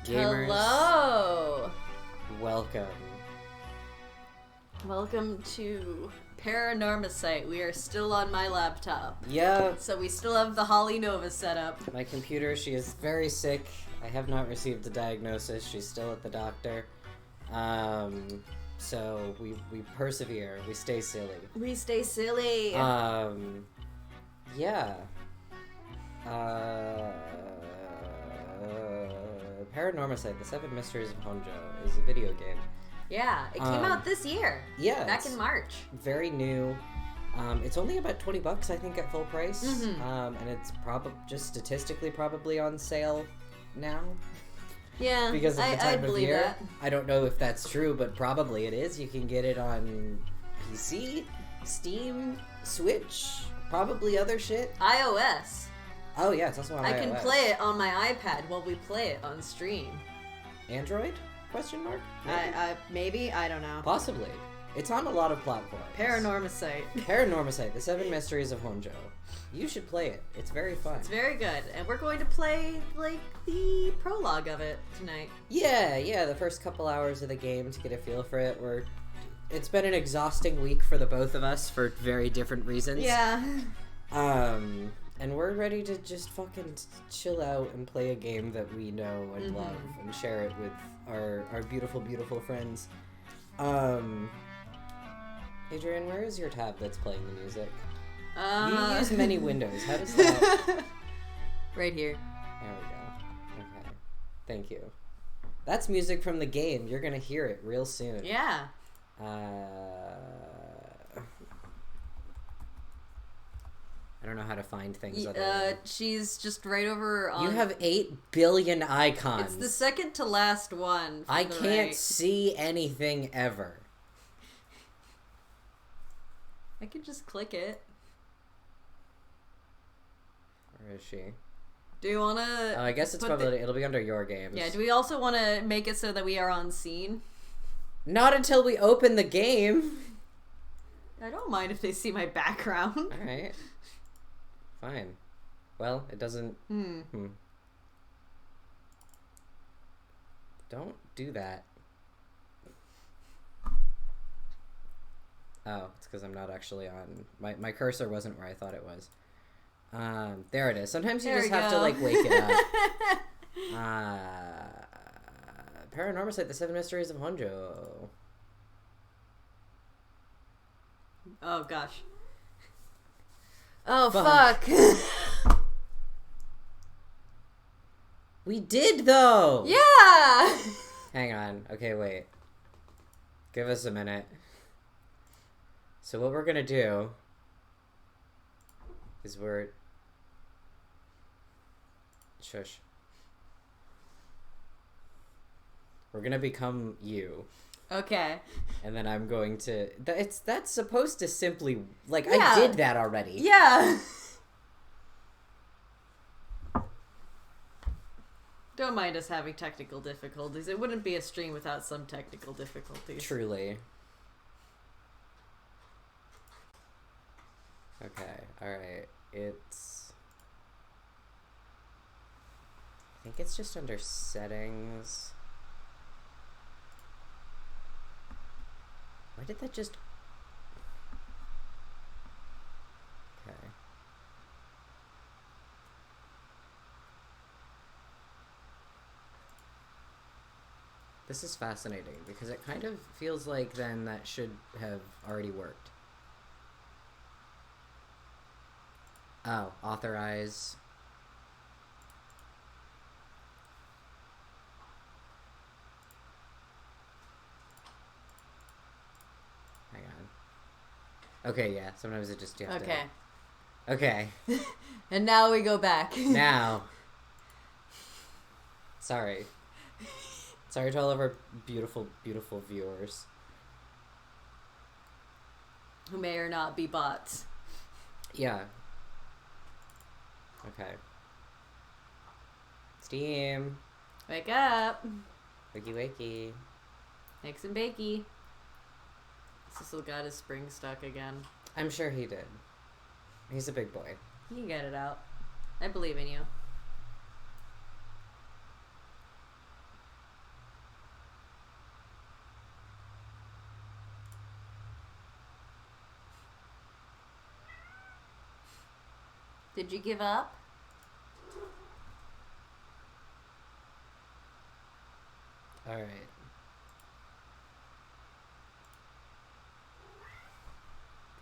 Gamers, Hello! welcome. Welcome to Paranormasight. We are still on my laptop. Yep, So we still have the Holly Nova setup. my computer, she is very sick. I have not received a diagnosis. She's still at the doctor. So we persevere. We stay silly. We stay silly. Yeah. Paranormasight, The Seven Mysteries of Honjo is a video game. Yeah, it came out this year. Yeah. Back in March. Very new. It's only about $20, I think, at full price. Mm-hmm. And it's just statistically probably on sale now. Yeah, Because of the time of year. that. I don't know if that's true, but probably it is. You can get it on PC, Steam, Switch, probably other shit. iOS. Oh yeah, it's also on iOS. I can play it on my iPad while we play it on stream. Android? Question mark? Maybe? I don't know. Possibly. It's on a lot of platforms. Paranormasight. Paranormasight, The Seven Mysteries of Honjo. You should play it. It's very fun. It's very good. And we're going to play, like, the prologue of it tonight. Yeah, the first couple hours of the game to get a feel for it. It's been an exhausting week for the both of us for very different reasons. Yeah. And we're ready to just fucking chill out and play a game that we know and love and share it with our beautiful, beautiful friends. Adrian, where is your tab that's playing the music? You use many windows. How does that... Right here. There we go. Okay. Thank you. That's music from the game. You're gonna hear it real soon. Yeah. I don't know how to find things other than... She's just right over on... You have 8 billion icons. It's the second to last one. I can't see anything ever. I could just click it. Where is she? Do you want to... I guess it'll be under your games. Yeah, do we also want to make it so that we are on scene? Not until we open the game. I don't mind if they see my background. Alright. Fine. Well, it doesn't... Don't do that. Oh, it's because I'm not actually on... My cursor wasn't where I thought it was. There it is. Sometimes you just have to, like, wake it up. Paranormasight, The Seven Mysteries of Honjo. Oh, gosh. Oh, fuck. We did, though! Yeah! Hang on. Okay, wait. Give us a minute. So what we're gonna do is Shush. We're gonna become you. Okay. And then I'm going to... That's supposed to simply... Like, Yeah. I did that already. Yeah. Don't mind us having technical difficulties. It wouldn't be a stream without some technical difficulties. Truly. Okay, alright. I think it's just under settings. Why did that just... Okay. This is fascinating because it kind of feels like then that should have already worked. Oh, authorize. Hang on. Okay, yeah. Sometimes it just... Okay. Okay. And now we go back. Now. Sorry. Sorry to all of our beautiful, beautiful viewers. Who may or not be bots. Yeah. Okay. Steam. Wake up. Wakey wakey. Make some bakey. Cecil got his spring stuck again. I'm sure he did. He's a big boy. You can get it out. I believe in you. Did you give up? Alright.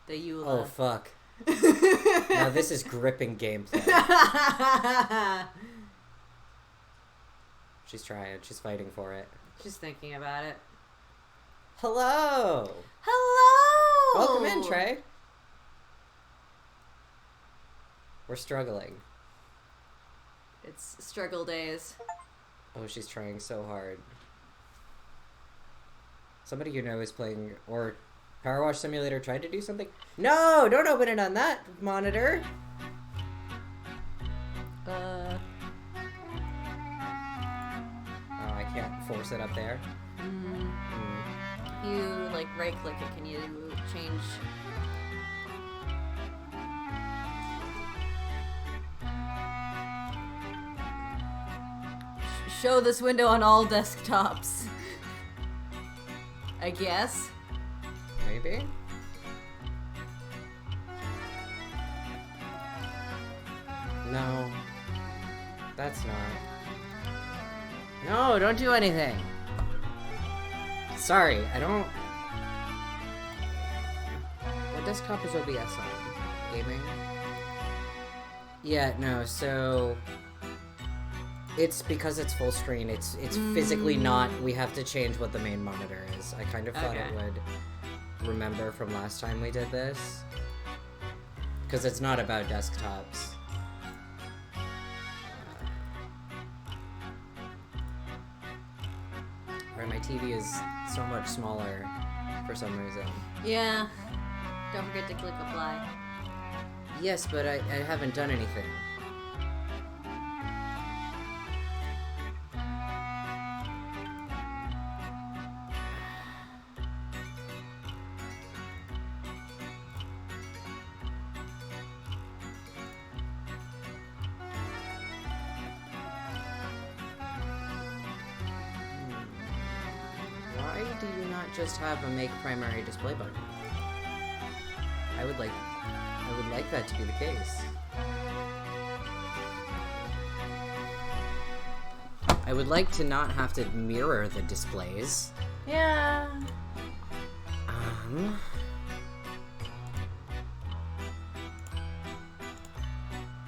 The Eula. Oh, fuck. Now this is gripping gameplay. She's trying. She's fighting for it. She's thinking about it. Hello! Hello! Welcome in, Trey. We're struggling. It's struggle days. Oh, she's trying so hard. Somebody you know is playing, or Power Wash Simulator tried to do something? No! Don't open it on that monitor! Oh, I can't force it up there. If you, like, right-click it, can you change... Show this window on all desktops. I guess. Maybe? No. That's not. No, don't do anything. Sorry, I don't... What desktop is OBS on? Gaming? Yeah, no, so... It's because it's full screen. It's physically not... We have to change what the main monitor is. I kind of thought it would remember from last time we did this. Because it's not about desktops. Right, my TV is so much smaller for some reason. Yeah. Don't forget to click apply. Yes, but I haven't done anything. Why do you not just have a make primary display button? I would like that to be the case. I would like to not have to mirror the displays. Yeah.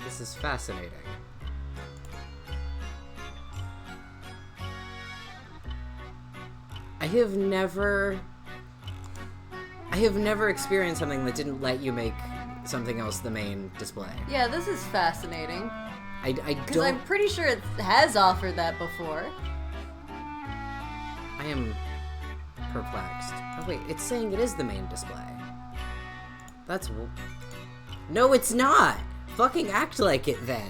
This is fascinating. I have never experienced something that didn't let you make something else the main display. Yeah, this is fascinating. I Because don't... I'm pretty sure it has offered that before. I am perplexed. Oh wait, it's saying it is the main display. That's... No, it's not! Fucking act like it then.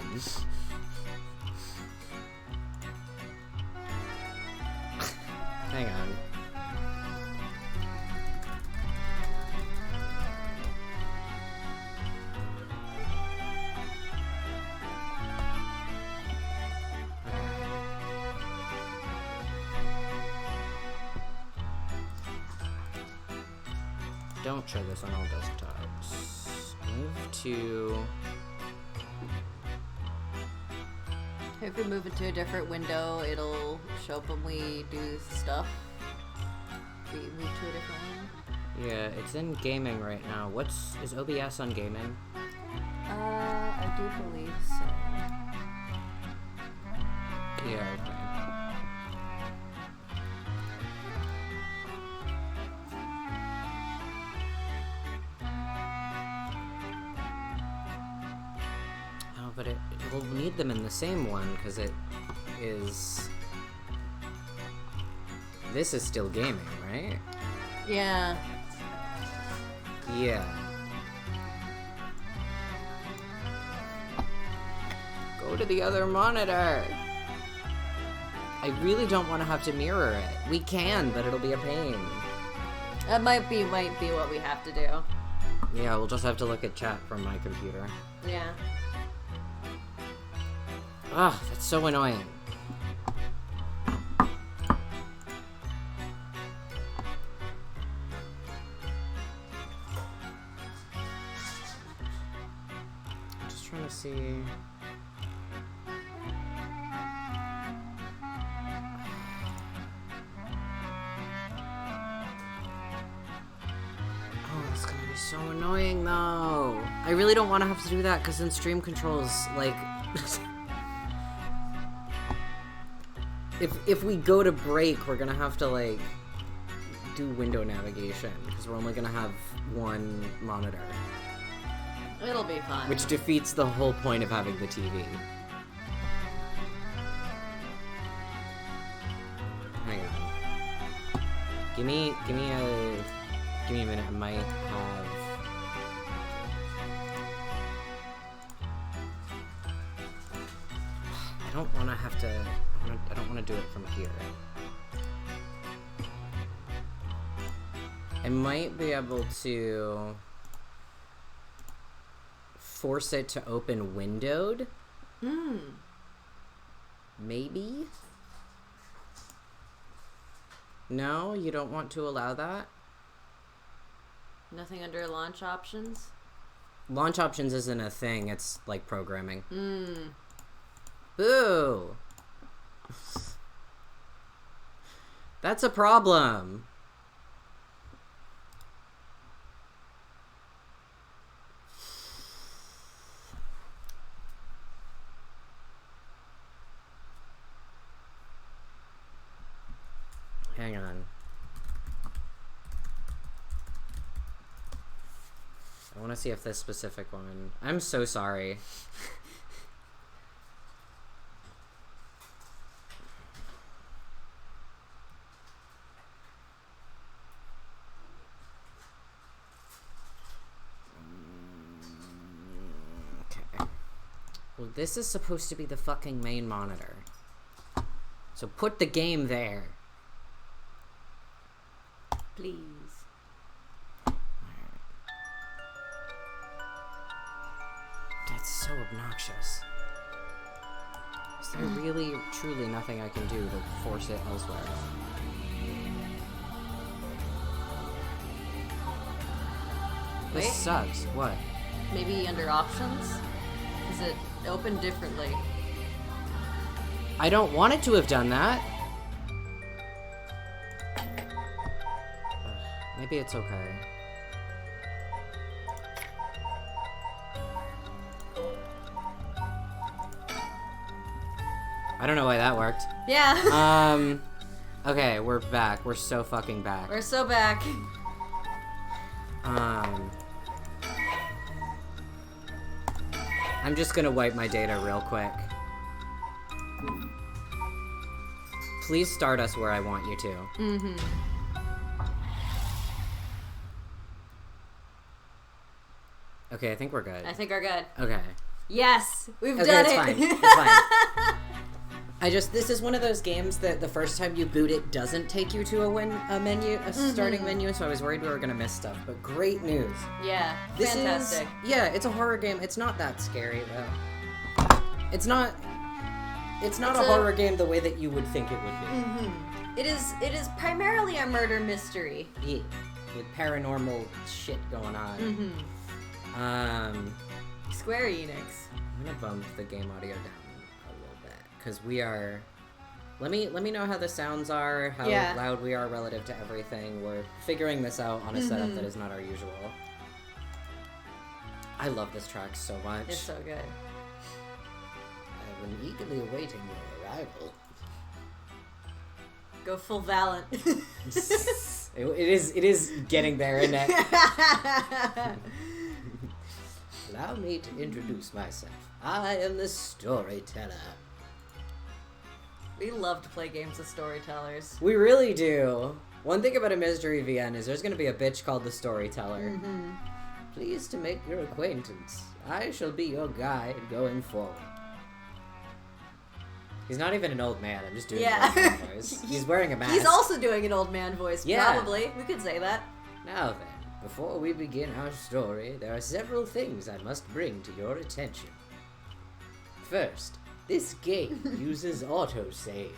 Hang on. Don't show this on all desktops. Move to... If we move it to a different window, it'll show up when we do stuff. We move to a different one. Yeah, it's in gaming right now. Is OBS on gaming? I do believe so. Yeah, okay. Oh, but we'll need them in the same one, because it is... This is still gaming, right? Yeah. Yeah. Go to the other monitor! I really don't want to have to mirror it. We can, but it'll be a pain. That might be what we have to do. Yeah, we'll just have to look at chat from my computer. Yeah. Ah, that's so annoying. I'm just trying want to see... Oh, it's gonna be so annoying, though. I really don't want to have to do that, because then stream controls, like... If we go to break, we're gonna have to, like, do window navigation, because we're only gonna have one monitor. It'll be fine. Which defeats the whole point of having the TV. Hang on. Give me a minute. I might have... I don't want to have to... I don't want to do it from here. I might be able to force it to open windowed. Maybe? No, you don't want to allow that? Nothing under launch options? Launch options isn't a thing, it's like programming. Boo! That's a problem. Hang on. I want to see if this specific one... I'm so sorry. Okay. Well, this is supposed to be the fucking main monitor. So put the game there. Please. That's so obnoxious. Is there really, truly nothing I can do to force it elsewhere? This Wait. sucks. What? Maybe under options? Is it open differently? I don't want it to have done that. Maybe it's okay. I don't know why that worked. Yeah. Okay, we're back. We're so fucking back. We're so back. I'm just gonna wipe my data real quick. Please start us where I want you to. Mm-hmm. Okay, I think we're good. I think we're good. Okay. Yes! We've Okay, done it's it! fine. It's fine. This is one of those games that the first time you boot it doesn't take you to a starting menu, so I was worried we were gonna miss stuff, but great news. Yeah, This fantastic. Yeah, it's a horror game. It's not that scary, though. It's not a horror game the way that you would think it would be. Mm-hmm. It is primarily a murder mystery. Yeah, with paranormal shit going on. Mm-hmm. Square Enix. I'm gonna bump the game audio down a little bit, because we are... Let me know how the sounds are, how loud we are relative to everything. We're figuring this out on a setup that is not our usual. I love this track so much. It's so good. I've been eagerly awaiting your arrival. Go full Valent. It is getting there, isn't it? Allow me to introduce myself. I am the storyteller. We love to play games with storytellers. We really do. One thing about a Mystery VN is there's going to be a bitch called the Storyteller. Pleased to make your acquaintance. I shall be your guide going forward. He's not even an old man. I'm just doing an old man voice. He's wearing a mask. He's also doing an old man voice, Yeah. probably. We could say that. Now then, before we begin our story, there are several things I must bring to your attention. First, this game uses autosave.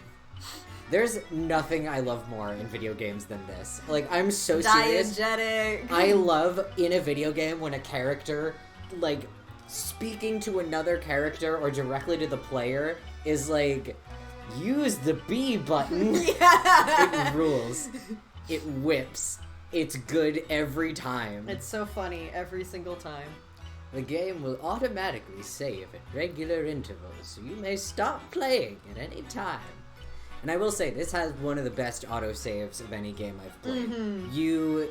There's nothing I love more in video games than this. Like, I'm so serious. Diegetic. I love in a video game when a character, like, speaking to another character or directly to the player is like, use the B button. Yeah. It rules. It whips. It's good every time. It's so funny every single time. The game will automatically save at regular intervals, so you may stop playing at any time. And I will say, this has one of the best autosaves of any game I've played. Mm-hmm.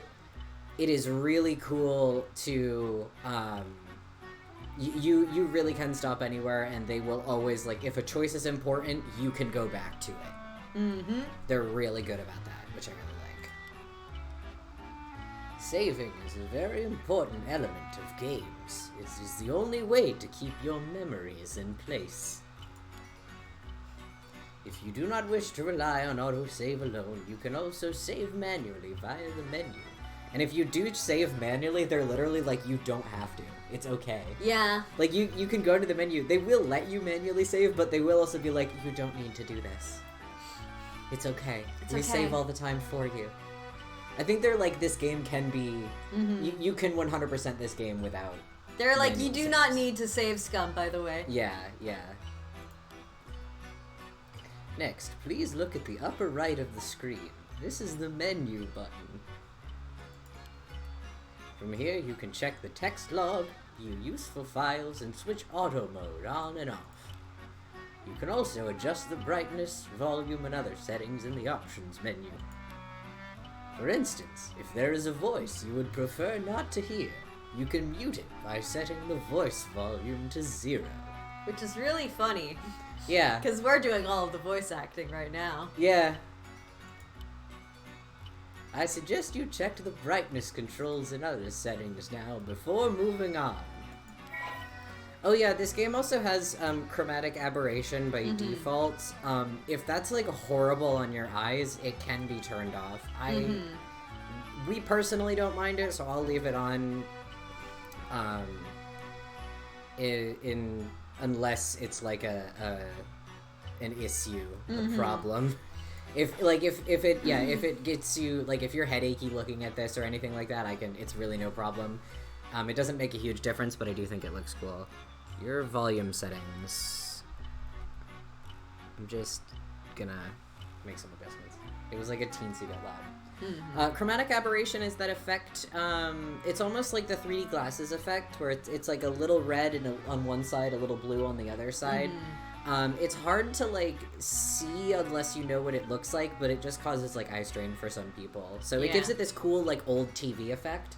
It is really cool to, you really can stop anywhere, and they will always, like, if a choice is important, you can go back to it. Mm-hmm. They're really good about that, which I really like. Saving is a very important element of games. It is the only way to keep your memories in place. If you do not wish to rely on autosave alone, you can also save manually via the menu. And if you do save manually, they're literally like, you don't have to. It's okay. Yeah. Like, you can go to the menu. They will let you manually save, but they will also be like, you don't need to do this. It's okay. We save all the time for you. I think they're like, this game can be... Mm-hmm. You can 100% this game without... They're like, you do not need to save scum, by the way. Yeah, yeah. Next, please look at the upper right of the screen. This is the menu button. From here, you can check the text log, view useful files, and switch auto mode on and off. You can also adjust the brightness, volume, and other settings in the options menu. For instance, if there is a voice you would prefer not to hear, you can mute it by setting the voice volume to 0. Which is really funny. Yeah. Because we're doing all of the voice acting right now. Yeah. I suggest you check the brightness controls and other settings now before moving on. Oh yeah, this game also has chromatic aberration by default. If that's like horrible on your eyes, it can be turned off. We personally don't mind it, so I'll leave it on. Unless it's like an issue, a problem. If it gets you, like, if you're headachy looking at this or anything like that, it's really no problem. It doesn't make a huge difference, but I do think it looks cool. Your volume settings. I'm just gonna make some adjustments. It was like a teensy bit loud. Chromatic aberration is that effect. It's almost like the 3D glasses effect, where it's like a little red and on one side, a little blue on the other side. It's hard to, like, see unless you know what it looks like, but it just causes, like, eye strain for some people. So it gives it this cool, like, old TV effect.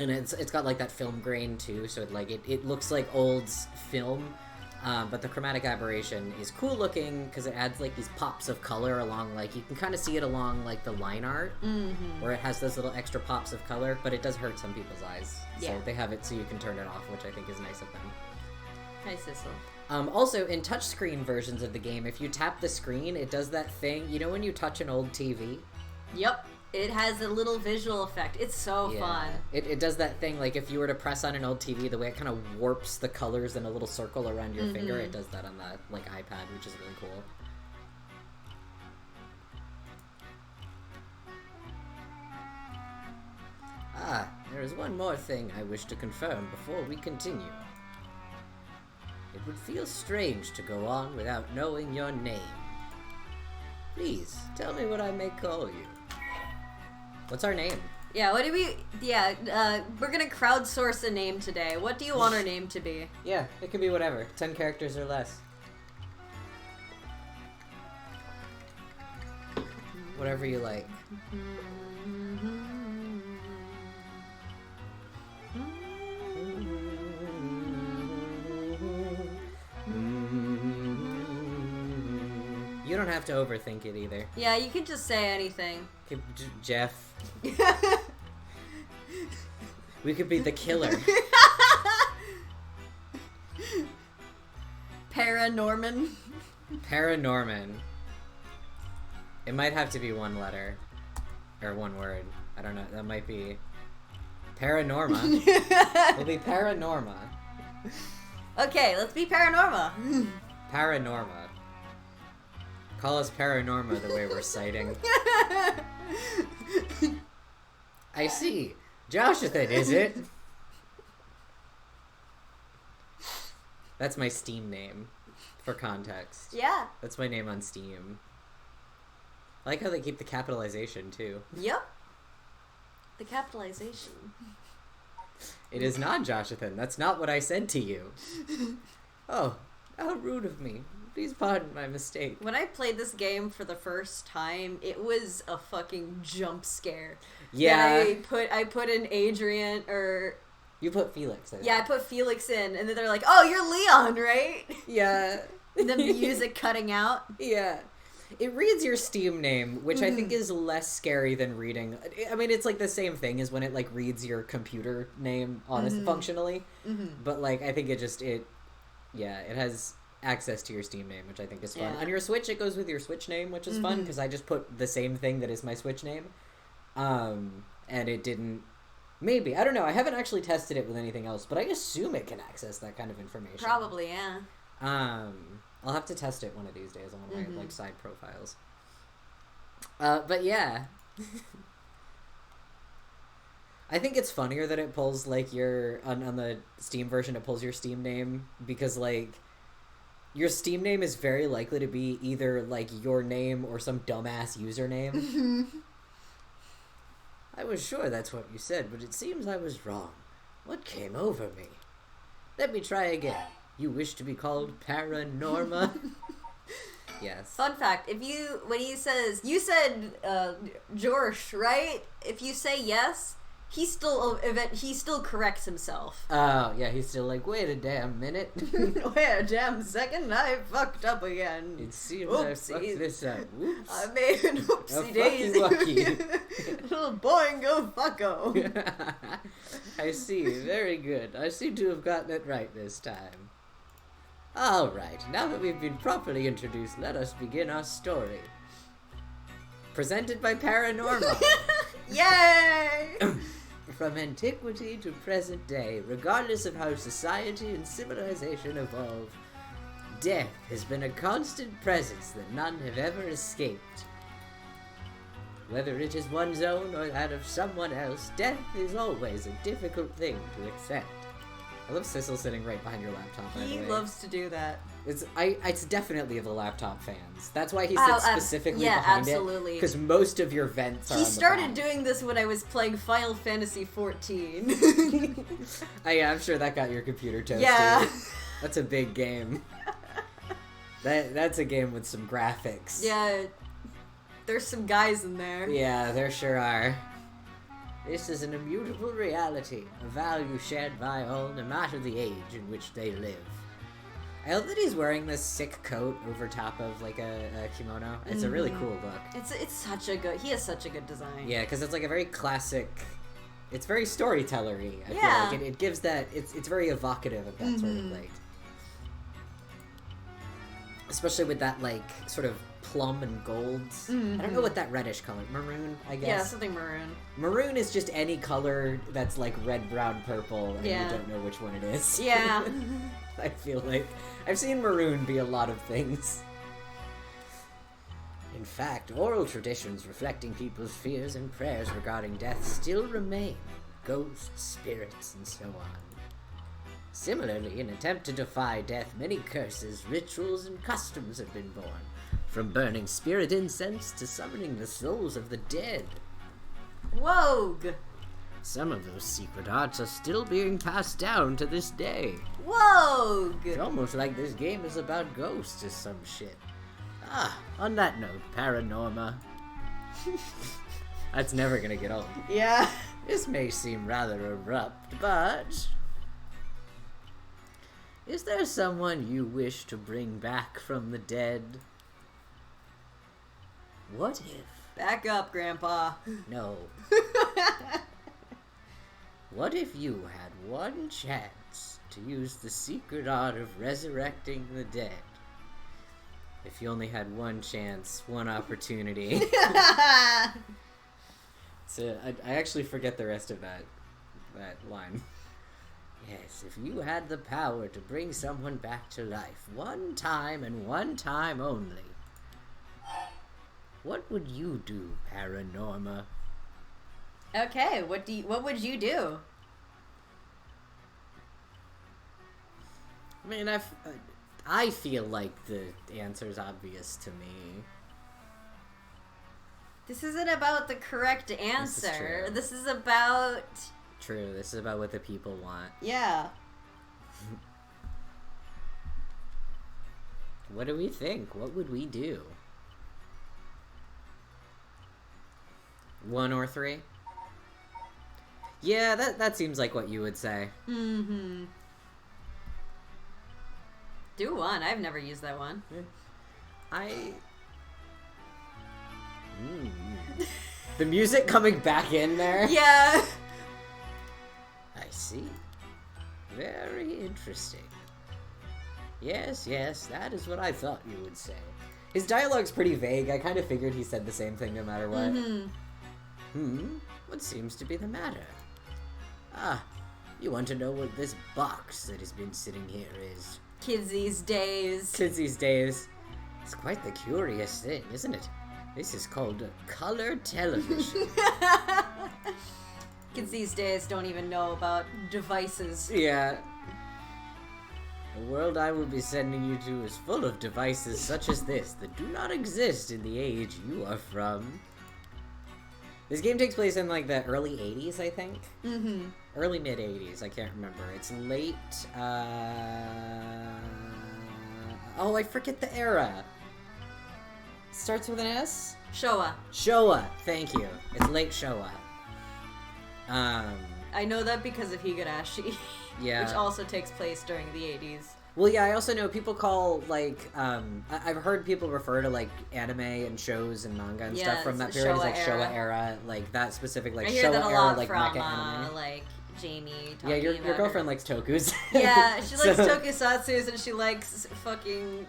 And it's got, like, that film grain, too, so it looks like old film. But the chromatic aberration is cool looking because it adds, like, these pops of color along, like, you can kind of see it along, like, the line art, where it has those little extra pops of color, but it does hurt some people's eyes. Yeah. So they have it so you can turn it off, which I think is nice of them. Hi, Sissel. Also, in touchscreen versions of the game, if you tap the screen, it does that thing, you know when you touch an old TV? Yep. It has a little visual effect. It's so fun. It does that thing, like, if you were to press on an old TV, the way it kind of warps the colors in a little circle around your finger, it does that on the, like, iPad, which is really cool. There is one more thing I wish to confirm before we continue. It would feel strange to go on without knowing your name. Please, tell me what I may call you. What's our name? Yeah, what do we... Yeah, we're gonna crowdsource a name today. What do you want our name to be? Yeah, it could be whatever. 10 characters or less. Whatever you like. You don't have to overthink it either. Yeah, you can just say anything. Jeff. We could be the killer. Paranorman. Paranorman. It might have to be one letter. Or one word. I don't know. That might be... Paranorma. We'll be Paranorma. Okay, let's be Paranorma. Paranorma. Call us Paranorma the way we're citing. I see. Joshathan, is it? That's my Steam name, for context. Yeah. That's my name on Steam. I like how they keep the capitalization, too. Yep. The capitalization. It is not Joshathan. That's not what I said to you. Oh, how rude of me. Please pardon my mistake. When I played this game for the first time, it was a fucking jump scare. Yeah. I put in Adrian, or... You put Felix in. Yeah, I put Felix in, and then they're like, oh, you're Leon, right? Yeah. And the music cutting out. Yeah. It reads your Steam name, which I think is less scary than reading. I mean, it's like the same thing as when it like reads your computer name, functionally. But like, I think it has access to your Steam name, which I think is fun. Yeah. On your Switch, it goes with your Switch name, which is fun because I just put the same thing that is my Switch name, and it didn't. Maybe, I don't know. I haven't actually tested it with anything else, but I assume it can access that kind of information. Probably, yeah. I'll have to test it one of these days on one of my like side profiles. But yeah. I think it's funnier that it pulls like your on the Steam version it pulls your Steam name because like your Steam name is very likely to be either like your name or some dumbass username. I was sure that's what you said, but it seems I was wrong. What came over me? Let me try again. You wish to be called Paranorma? Yes. Fun fact, when he says, you said, Jorsh, right? If you say yes, he still corrects himself. Oh, yeah, he's still like, wait a damn minute. Wait a damn second, I fucked up again. It seems I fucked this up. Whoops. I made an oopsie daisy. Little boingo fucko. I see, very good. I seem to have gotten it right this time. Alright, now that we've been properly introduced, let us begin our story. Presented by Paranormal. Yay! From antiquity to present day, regardless of how society and civilization evolve, death has been a constant presence that none have ever escaped. Whether it is one's own or that of someone else, death is always a difficult thing to accept. I love Sissel sitting right behind your laptop, by the way. He loves to do that. It's definitely of the laptop fans. That's why he sits specifically behind absolutely. it. Because most of your vents are He on the started back. doing this when I was playing Final Fantasy XIV. Yeah, I'm sure that got your computer toasted. Yeah. That's a big game. That's a game with some graphics. Yeah. There's some guys in there. Yeah, there sure are. This is an immutable reality, a value shared by all, no matter the age in which they live. I love that he's wearing this sick coat over top of like a kimono. It's a really cool look. It's such a good. He has such a good design. Yeah, because it's like a very classic. It's very storytellery. I feel like it gives that. It's very evocative of that sort of like. Especially with that like sort of plum and golds. I don't know what that reddish color. Maroon, I guess. Yeah, something maroon. Maroon is just any color that's like red, brown, purple, and you don't know which one it is. Yeah. I feel like I've seen maroon be a lot of things. In fact, oral traditions reflecting people's fears and prayers regarding death still remain. Ghosts, spirits, and so on. Similarly, in an attempt to defy death, many curses, rituals, and customs have been born. From burning spirit incense to summoning the souls of the dead. Wogue! Some of those secret arts are still being passed down to this day. Wogue! It's almost like this game is about ghosts or some shit. On that note, Paranorma. That's never gonna get old. Yeah. This may seem rather abrupt, but... is there someone you wish to bring back from the dead? What if... Back up, Grandpa. No. What if you had one chance to use the secret art of resurrecting the dead? If you only had one chance, one opportunity. So I actually forget the rest of that line. Yes, if you had the power to bring someone back to life, one time and one time only, what would you do, Paranorma? Okay, what would you do? I mean, I feel like the answer's obvious to me. This isn't about the correct answer. This is about... True, this is about what the people want. Yeah. What do we think? What would we do? 1 or 3? Yeah, that seems like what you would say. Mm-hmm. Do 1. I've never used that one. The music coming back in there? Yeah. I see. Very interesting. Yes, that is what I thought you would say. His dialogue's pretty vague. I kind of figured he said the same thing no matter what. What seems to be the matter? Ah, you want to know what this box that has been sitting here is? Kids these days. It's quite the curious thing, isn't it? This is called a color television. Kids these days don't even know about devices. Yeah. The world I will be sending you to is full of devices such as this that do not exist in the age you are from. This game takes place in, like, the early 80s, I think? Mm-hmm. Early mid-80s, I can't remember. It's late, Oh, I forget the era. Starts with an S? Showa, thank you. It's late Showa. I know that because of Higurashi. Yeah. Which also takes place during the 80s. Well, yeah, I also know people call, like, I've heard people refer to, like, anime and shows and manga and stuff from that period as, like, Showa era, like, that specific, like, Showa era, like, mecha anime. Like, Jamie Yeah, your girlfriend likes tokus. Yeah, she likes tokusatsus and she likes fucking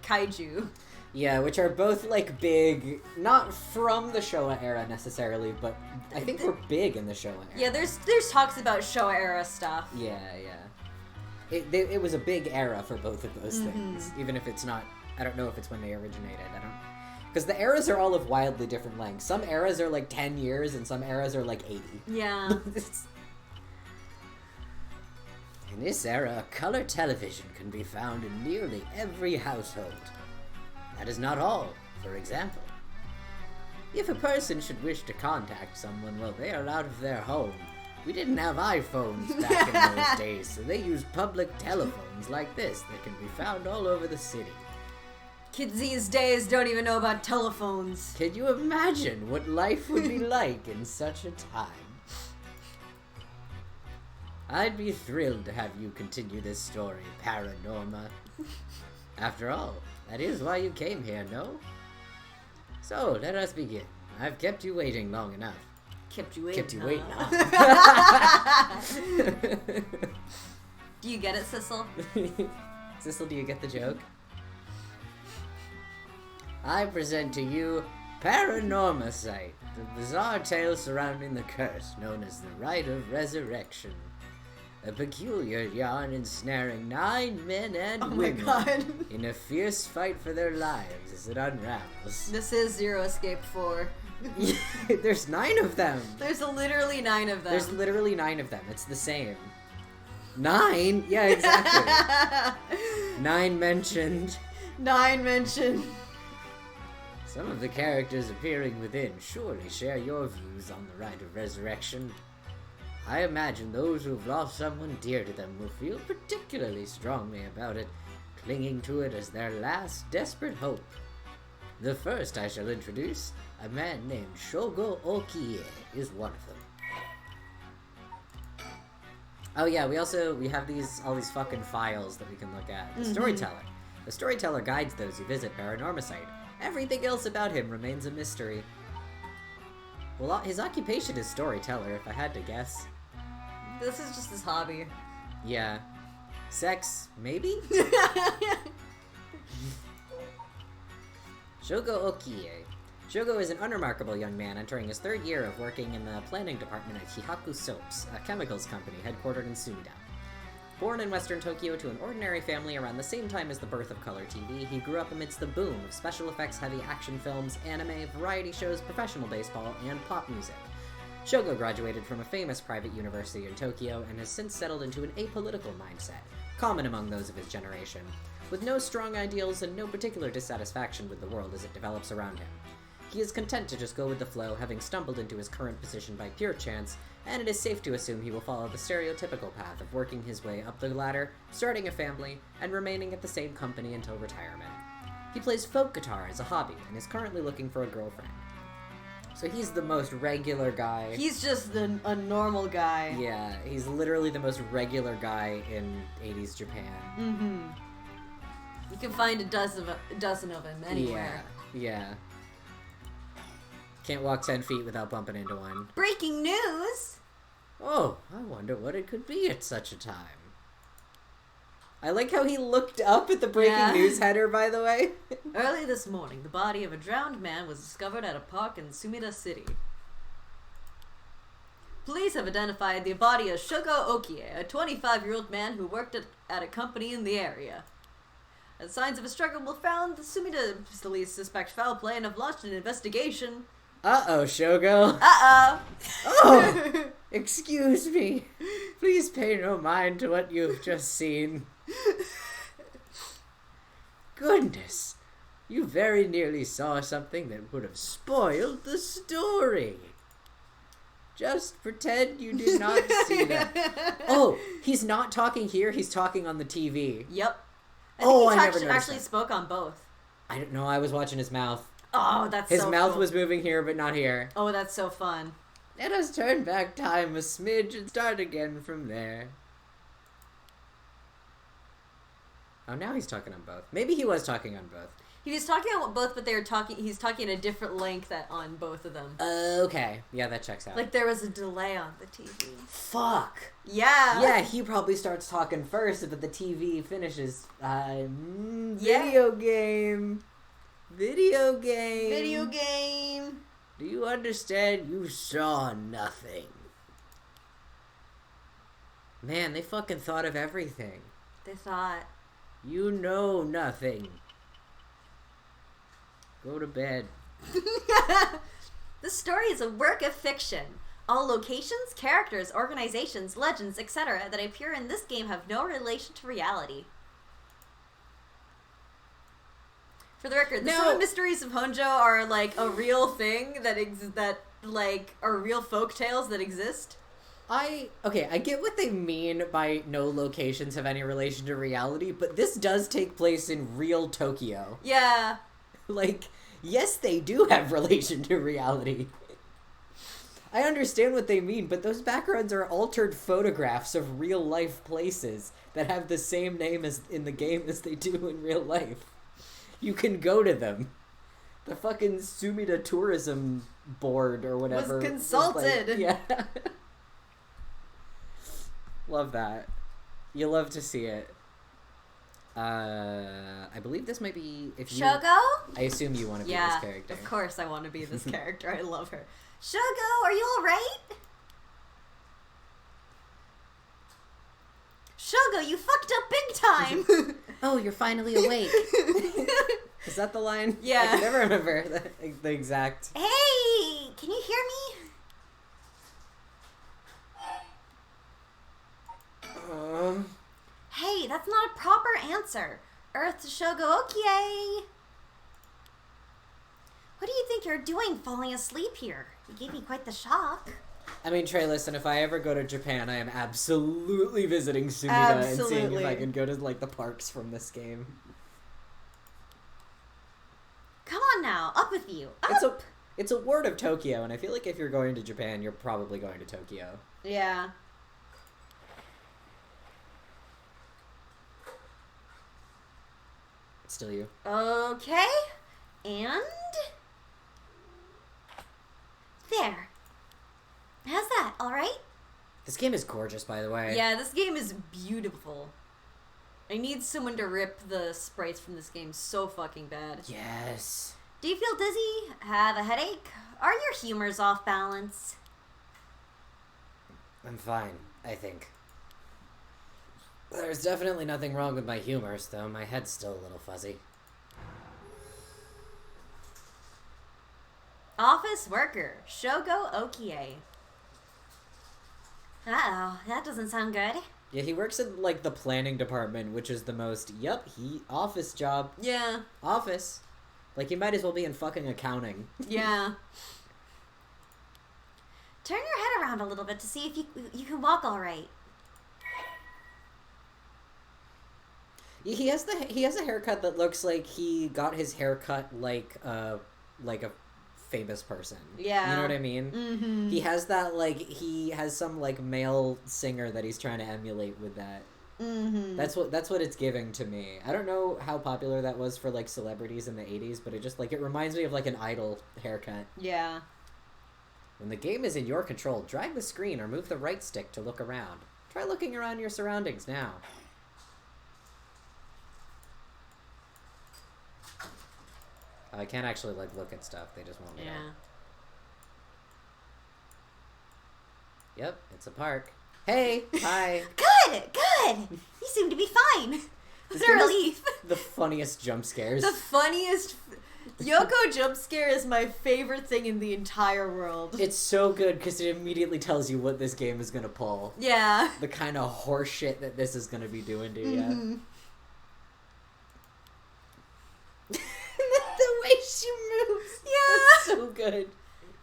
kaiju. Yeah, which are both, like, big, not from the Showa era necessarily, but I think we're big in the Showa era. Yeah, there's talks about Showa era stuff. Yeah. It was a big era for both of those things, even if it's not, I don't know if it's when they originated, because the eras are all of wildly different lengths. Some eras are like 10 years and some eras are like 80. Yeah. In this era, color television can be found in nearly every household. That is not all. For example, if a person should wish to contact someone while they are out of their home, we didn't have iPhones back in those days, so they used public telephones like this that can be found all over the city. Kids these days don't even know about telephones. Can you imagine what life would be like in such a time? I'd be thrilled to have you continue this story, Paranorma. After all, that is why you came here, no? So, let us begin. I've kept you waiting long enough. Kept you waiting. Do you get it, Sissel? Sissel, do you get the joke? I present to you Paranormasight, the bizarre tale surrounding the curse known as the Rite of Resurrection. A peculiar yarn ensnaring 9 men and women in a fierce fight for their lives as it unravels. This is Zero Escape 4. There's 9 of them. There's literally 9 of them. There's literally 9 of them. It's the same. 9? Yeah, exactly. 9 mentioned. 9 mentioned. Some of the characters appearing within surely share your views on the Rite of Resurrection. I imagine those who have lost someone dear to them will feel particularly strongly about it, clinging to it as their last desperate hope. The first I shall introduce, a man named Shogo Okie, is one of them. Oh yeah, we have all these fucking files that we can look at. The storyteller. The storyteller guides those who visit Paranormasight. Everything else about him remains a mystery. Well, his occupation is storyteller, if I had to guess. This is just his hobby. Yeah. Sex, maybe? Shogo Okie. Shogo is an unremarkable young man entering his 3rd year of working in the planning department at Hihaku Soaps, a chemicals company headquartered in Sumida. Born in western Tokyo to an ordinary family around the same time as the birth of color TV, he grew up amidst the boom of special effects-heavy action films, anime, variety shows, professional baseball, and pop music. Shogo graduated from a famous private university in Tokyo and has since settled into an apolitical mindset, common among those of his generation, with no strong ideals and no particular dissatisfaction with the world as it develops around him. He is content to just go with the flow, having stumbled into his current position by pure chance, and it is safe to assume he will follow the stereotypical path of working his way up the ladder, starting a family, and remaining at the same company until retirement. He plays folk guitar as a hobby, and is currently looking for a girlfriend. So he's the most regular guy. He's just a normal guy. Yeah, he's literally the most regular guy in 80s Japan. Mm-hmm. You can find a dozen of him anywhere. Yeah. Can't walk 10 feet without bumping into one. Breaking news! Oh, I wonder what it could be at such a time. I like how he looked up at the breaking news header, by the way. Early this morning, the body of a drowned man was discovered at a park in Sumida City. Police have identified the body as Shogo Okie, a 25-year-old man who worked at a company in the area. As signs of a struggle were found, the Sumida police suspect foul play and have launched an investigation. Uh-oh, Shogo. Uh-oh. Oh! Excuse me. Please pay no mind to what you've just seen. Goodness. You very nearly saw something that would have spoiled the story. Just pretend you did not see that. Oh, he's not talking here, he's talking on the TV. Yep. I think I never noticed actually that. spoke on both. I don't know, I was watching his mouth. Oh, that's His so mouth cool. was moving here, but not here. Oh, that's so fun. Let us turn back time a smidge and start again from there. Oh, now he's talking on both. Maybe he was talking on both. He was talking on both, but he's talking at a different length on both of them. Okay. Yeah, that checks out. Like there was a delay on the TV. Fuck. Yeah. Yeah, he probably starts talking first, but the TV finishes. Video game. Video game. Video game. Do you understand? You saw nothing. Man, they fucking thought of everything. They thought. You know nothing. Go to bed. The story is a work of fiction. All locations, characters, organizations, legends, etc. that appear in this game have no relation to reality. For the record, the seven mysteries of Honjo are like a real thing that are real folk tales that exist. I get what they mean by no locations have any relation to reality, but this does take place in real Tokyo. Yeah. Like, yes, they do have relation to reality. I understand what they mean, but those backgrounds are altered photographs of real-life places that have the same name as in the game as they do in real life. You can go to them. The fucking Sumida Tourism Board or whatever was consulted. Was like, yeah. Love that. You love to see it. I believe this might be Shogo? I assume you want to be this character. Of course I want to be this character. I love her. Shogo, are you alright? Shogo, you fucked up big time! Oh, you're finally awake. Is that the line? Yeah. I can never remember the exact... Hey! Can you hear me? Hey, that's not a proper answer. Earth to Shogo Okie. What do you think you're doing falling asleep here? You gave me quite the shock. I mean, Trey, listen, if I ever go to Japan, I am absolutely visiting Sumida and seeing if I can go to, like, the parks from this game. Come on now, up with you. Up! It's a word of Tokyo, and I feel like if you're going to Japan, you're probably going to Tokyo. Yeah. It's still you. Okay. And... there. How's that? Alright? This game is gorgeous, by the way. Yeah, this game is beautiful. I need someone to rip the sprites from this game so fucking bad. Yes. Do you feel dizzy? Have a headache? Are your humors off balance? I'm fine, I think. There's definitely nothing wrong with my humors, though. My head's still a little fuzzy. Office worker, Shogo Okie. Uh-oh, that doesn't sound good. Yeah, he works in, like, the planning department, which is the most, office job. Yeah. Office. Like, he might as well be in fucking accounting. Yeah. Turn your head around a little bit to see if you can walk all right. He has a haircut that looks like he got his haircut like a famous person. Yeah. You know what I mean? Mm-hmm. He has that, like, he has some, like, male singer that he's trying to emulate with that. Mm-hmm. That's what it's giving to me. I don't know how popular that was for, like, celebrities in the 80s, but it just, like, it reminds me of, like, an Idol haircut. Yeah. When the game is in your control, drag the screen or move the right stick to look around. Try looking around your surroundings now. I can't actually, like, look at stuff. They just won't let me. Yep, it's a park. Hey! Hi! Good! You seem to be fine. It's a relief. The funniest jump scares. The funniest... Yoko jump scare is my favorite thing in the entire world. It's so good because it immediately tells you what this game is going to pull. Yeah. The kind of horse shit that this is going to be doing to you. The way she moves. Yeah. That's so good.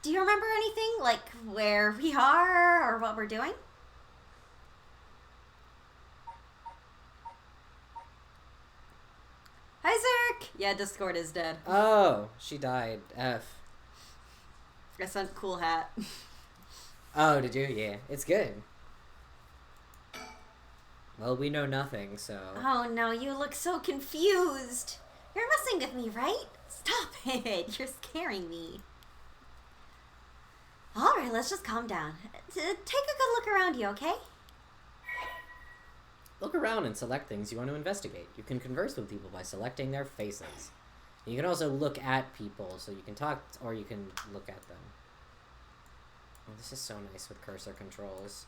Do you remember anything, like where we are or what we're doing? Hi, Zerk! Yeah, Discord is dead. Oh, she died. F. I sent cool hat. Oh, did you? Yeah. It's good. Well, we know nothing, so... Oh no, you look so confused. You're messing with me, right? Stop it. You're scaring me. Alright, let's just calm down. Take a good look around you, okay? Look around and select things you want to investigate. You can converse with people by selecting their faces. You can also look at people, so you can talk, or you can look at them. Oh, this is so nice with cursor controls.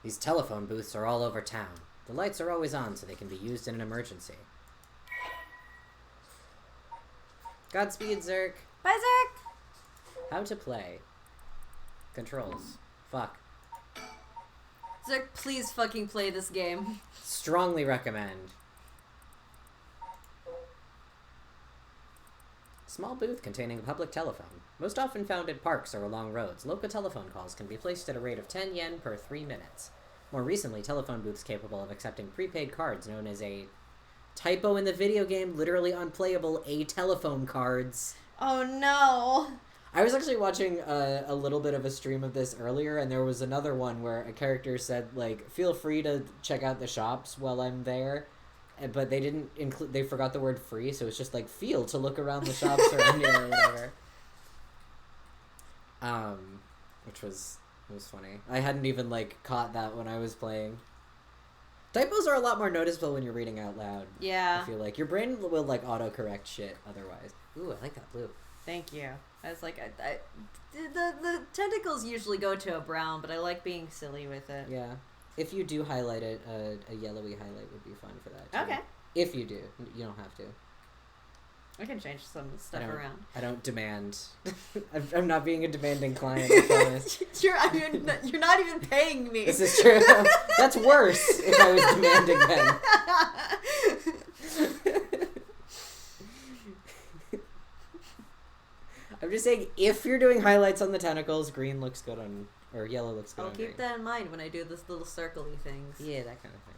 These telephone booths are all over town. The lights are always on, so they can be used in an emergency. Godspeed, Zerk. Bye, Zerk! How to play. Controls. Fuck. Zerk, please fucking play this game. Strongly recommend. Small booth containing a public telephone. Most often found in parks or along roads, local telephone calls can be placed at a rate of 10 yen per 3 minutes. More recently, telephone booths capable of accepting prepaid cards known as a... Typo in the video game, literally unplayable, a telephone cards. Oh no! I was actually watching a little bit of a stream of this earlier, and there was another one where a character said, like, feel free to check out the shops while I'm there, but they didn't include, they forgot the word free, so it's just like, feel to look around the shops around here or whatever. Which was funny. I hadn't even, like, caught that when I was playing. Typos are a lot more noticeable when you're reading out loud. Yeah. I feel like your brain will, like, autocorrect shit otherwise. Ooh, I like that blue. Thank you. I was like, the tentacles usually go to a brown, but I like being silly with it. Yeah. If you do highlight it, a yellowy highlight would be fun for that, too. Okay. If you do. You don't have to. I can change some stuff around. I don't demand. I'm not being a demanding client, I promise. You're not even paying me. This is true. That's worse if I was demanding then. I'm just saying, if you're doing highlights on the tentacles, green looks good on... Or yellow looks good I'll on keep green. that in mind when I do this little circly things. Yeah, that kind of thing.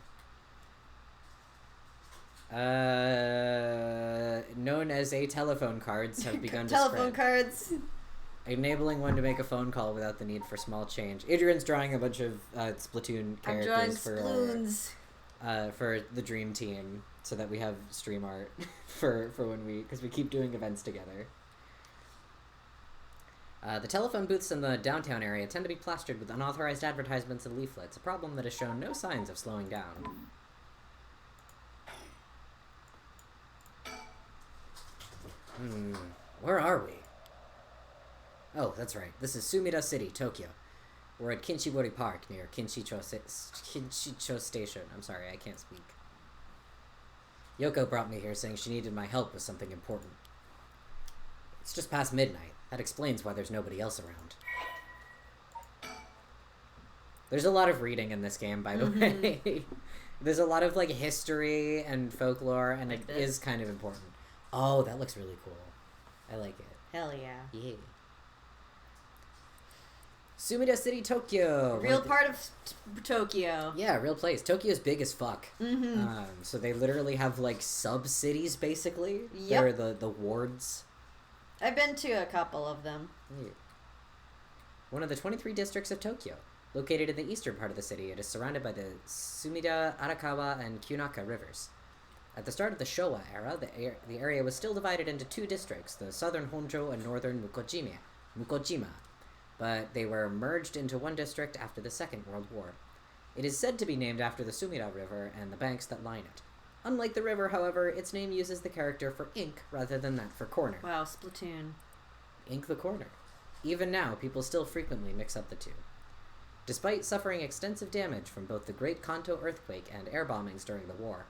Known as a telephone cards have begun to Telephone spread. cards. Enabling one to make a phone call without the need for small change. Adrian's drawing a bunch of Splatoon I'm drawing characters for the Dream Team, so that we have stream art for when because we keep doing events together. The telephone booths in the downtown area tend to be plastered with unauthorized advertisements and leaflets, a problem that has shown no signs of slowing down. Where are we? Oh, that's right. This is Sumida City, Tokyo. We're at Kinshibori Park near Kinshicho Station. I'm sorry, I can't speak. Yoko brought me here saying she needed my help with something important. It's just past midnight. That explains why there's nobody else around. There's a lot of reading in this game, by the way. There's a lot of, like, history and folklore, and like it is kind of important. Oh, that looks really cool. I like it. Hell yeah. Yeah. Sumida City, Tokyo. Real part of Tokyo. Yeah, real place. Tokyo's big as fuck. So they literally have, like, sub-cities, basically. Yep. They're the wards. I've been to a couple of them. Yeah. One of the 23 districts of Tokyo. Located in the eastern part of the city, it is surrounded by the Sumida, Arakawa, and Kunaka rivers. At the start of the Showa era, the area was still divided into two districts, the southern Honjo and northern Mukojima, but they were merged into one district after the Second World War. It is said to be named after the Sumida River and the banks that line it. Unlike the river, however, its name uses the character for ink rather than that for corner. Wow, Splatoon. Ink the corner. Even now, people still frequently mix up the two. Despite suffering extensive damage from both the Great Kanto earthquake and air bombings during the war,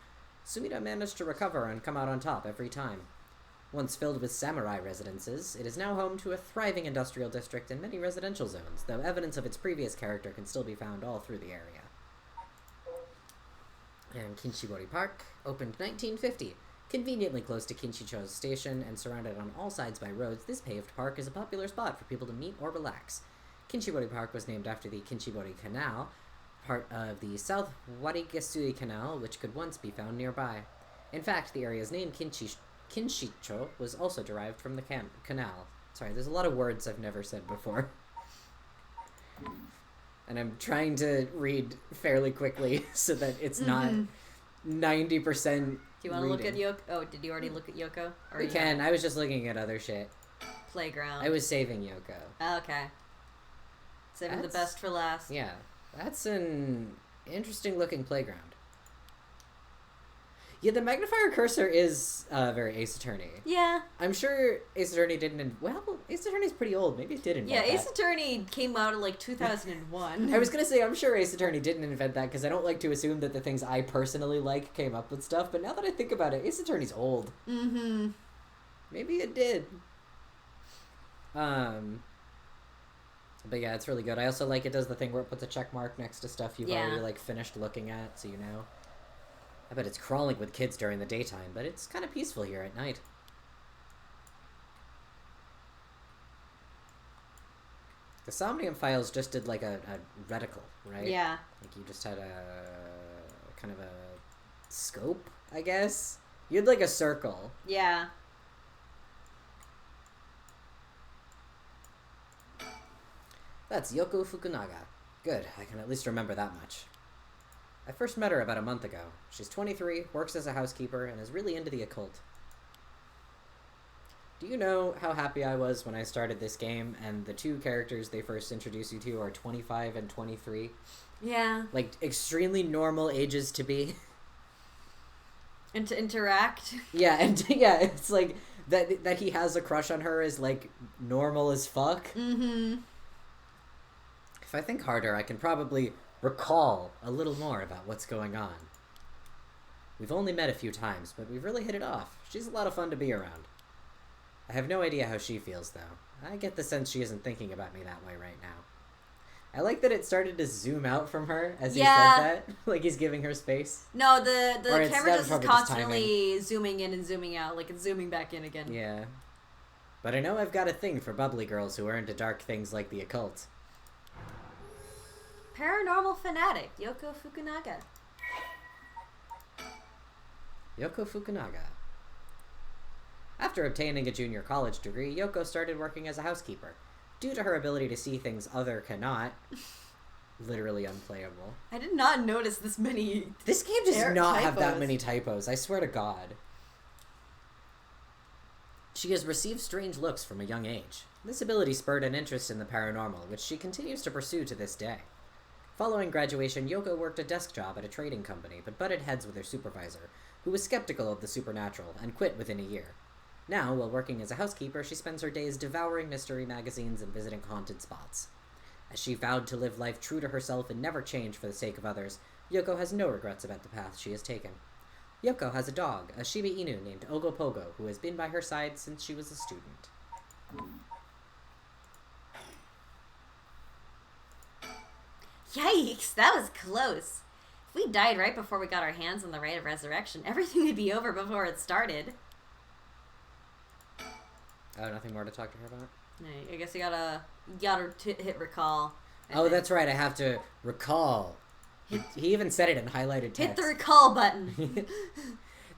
Sumida managed to recover and come out on top every time. Once filled with samurai residences, it is now home to a thriving industrial district and many residential zones, though evidence of its previous character can still be found all through the area. And Kinshibori Park opened 1950. Conveniently close to Kinshicho Station and surrounded on all sides by roads, this paved park is a popular spot for people to meet or relax. Kinshibori Park was named after the Kinshibori Canal, part of the South Warigasui Canal, which could once be found nearby. In fact, the area's name Kinshicho was also derived from the canal. Sorry, there's a lot of words I've never said before. And I'm trying to read fairly quickly so that it's not 90%. Do you want to look at Yoko? Oh, did you already look at Yoko? Or We can. I was just looking at other shit. Playground. I was saving Yoko. Oh, okay. Saving the best for last. Yeah. That's an interesting looking playground. Yeah, the magnifier cursor is very Ace Attorney. Yeah. I'm sure Ace Attorney didn't... Well, Ace Attorney's pretty old. Maybe it did invent Yeah, Ace Attorney came out in, like, 2001. I was gonna say, I'm sure Ace Attorney didn't invent that, because I don't like to assume that the things I personally like came up with stuff, but now that I think about it, Ace Attorney's old. Mm-hmm. Maybe it did. But yeah, it's really good. I also like it does the thing where it puts a check mark next to stuff you've already, like, finished looking at, so you know. I bet it's crawling with kids during the daytime, but it's kind of peaceful here at night. The Somnium Files just did, like, a reticle, right? Yeah. Like, you just had a... kind of a scope, I guess? You had, like, a circle. Yeah. That's Yoko Fukunaga. Good, I can at least remember that much. I first met her about a month ago. She's 23, works as a housekeeper, and is really into the occult. Do you know how happy I was when I started this game, and the two characters they first introduce you to are 25 and 23? Yeah. Like, extremely normal ages to be. And to interact. Yeah, and yeah, it's like, that he has a crush on her is, like, normal as fuck. Mm-hmm. If I think harder, I can probably recall a little more about what's going on. We've only met a few times, but we've really hit it off. She's a lot of fun to be around. I have no idea how she feels, though. I get the sense she isn't thinking about me that way right now. I like that it started to zoom out from her as he said that. Like he's giving her space. No, the camera just is constantly zooming in and zooming out, like it's zooming back in again. Yeah. But I know I've got a thing for bubbly girls who are into dark things like the occult. Paranormal fanatic, Yoko Fukunaga. Yoko Fukunaga. After obtaining a junior college degree, Yoko started working as a housekeeper. Due to her ability to see things other cannot, literally unplayable. I did not notice this many. This game does not have that many typos, I swear to God. She has received strange looks from a young age. This ability spurred an interest in the paranormal, which she continues to pursue to this day. Following graduation, Yoko worked a desk job at a trading company, but butted heads with her supervisor, who was skeptical of the supernatural, and quit within a year. Now, while working as a housekeeper, she spends her days devouring mystery magazines and visiting haunted spots. As she vowed to live life true to herself and never change for the sake of others, Yoko has no regrets about the path she has taken. Yoko has a dog, a Shiba Inu named Ogopogo, who has been by her side since she was a student. Yikes, that was close. If we died right before we got our hands on the rite of resurrection, everything would be over before it started. Oh, nothing more to talk to her about? I guess you gotta hit recall. Oh, that's right. I have to recall. He even said it in highlighted text. Hit the recall button.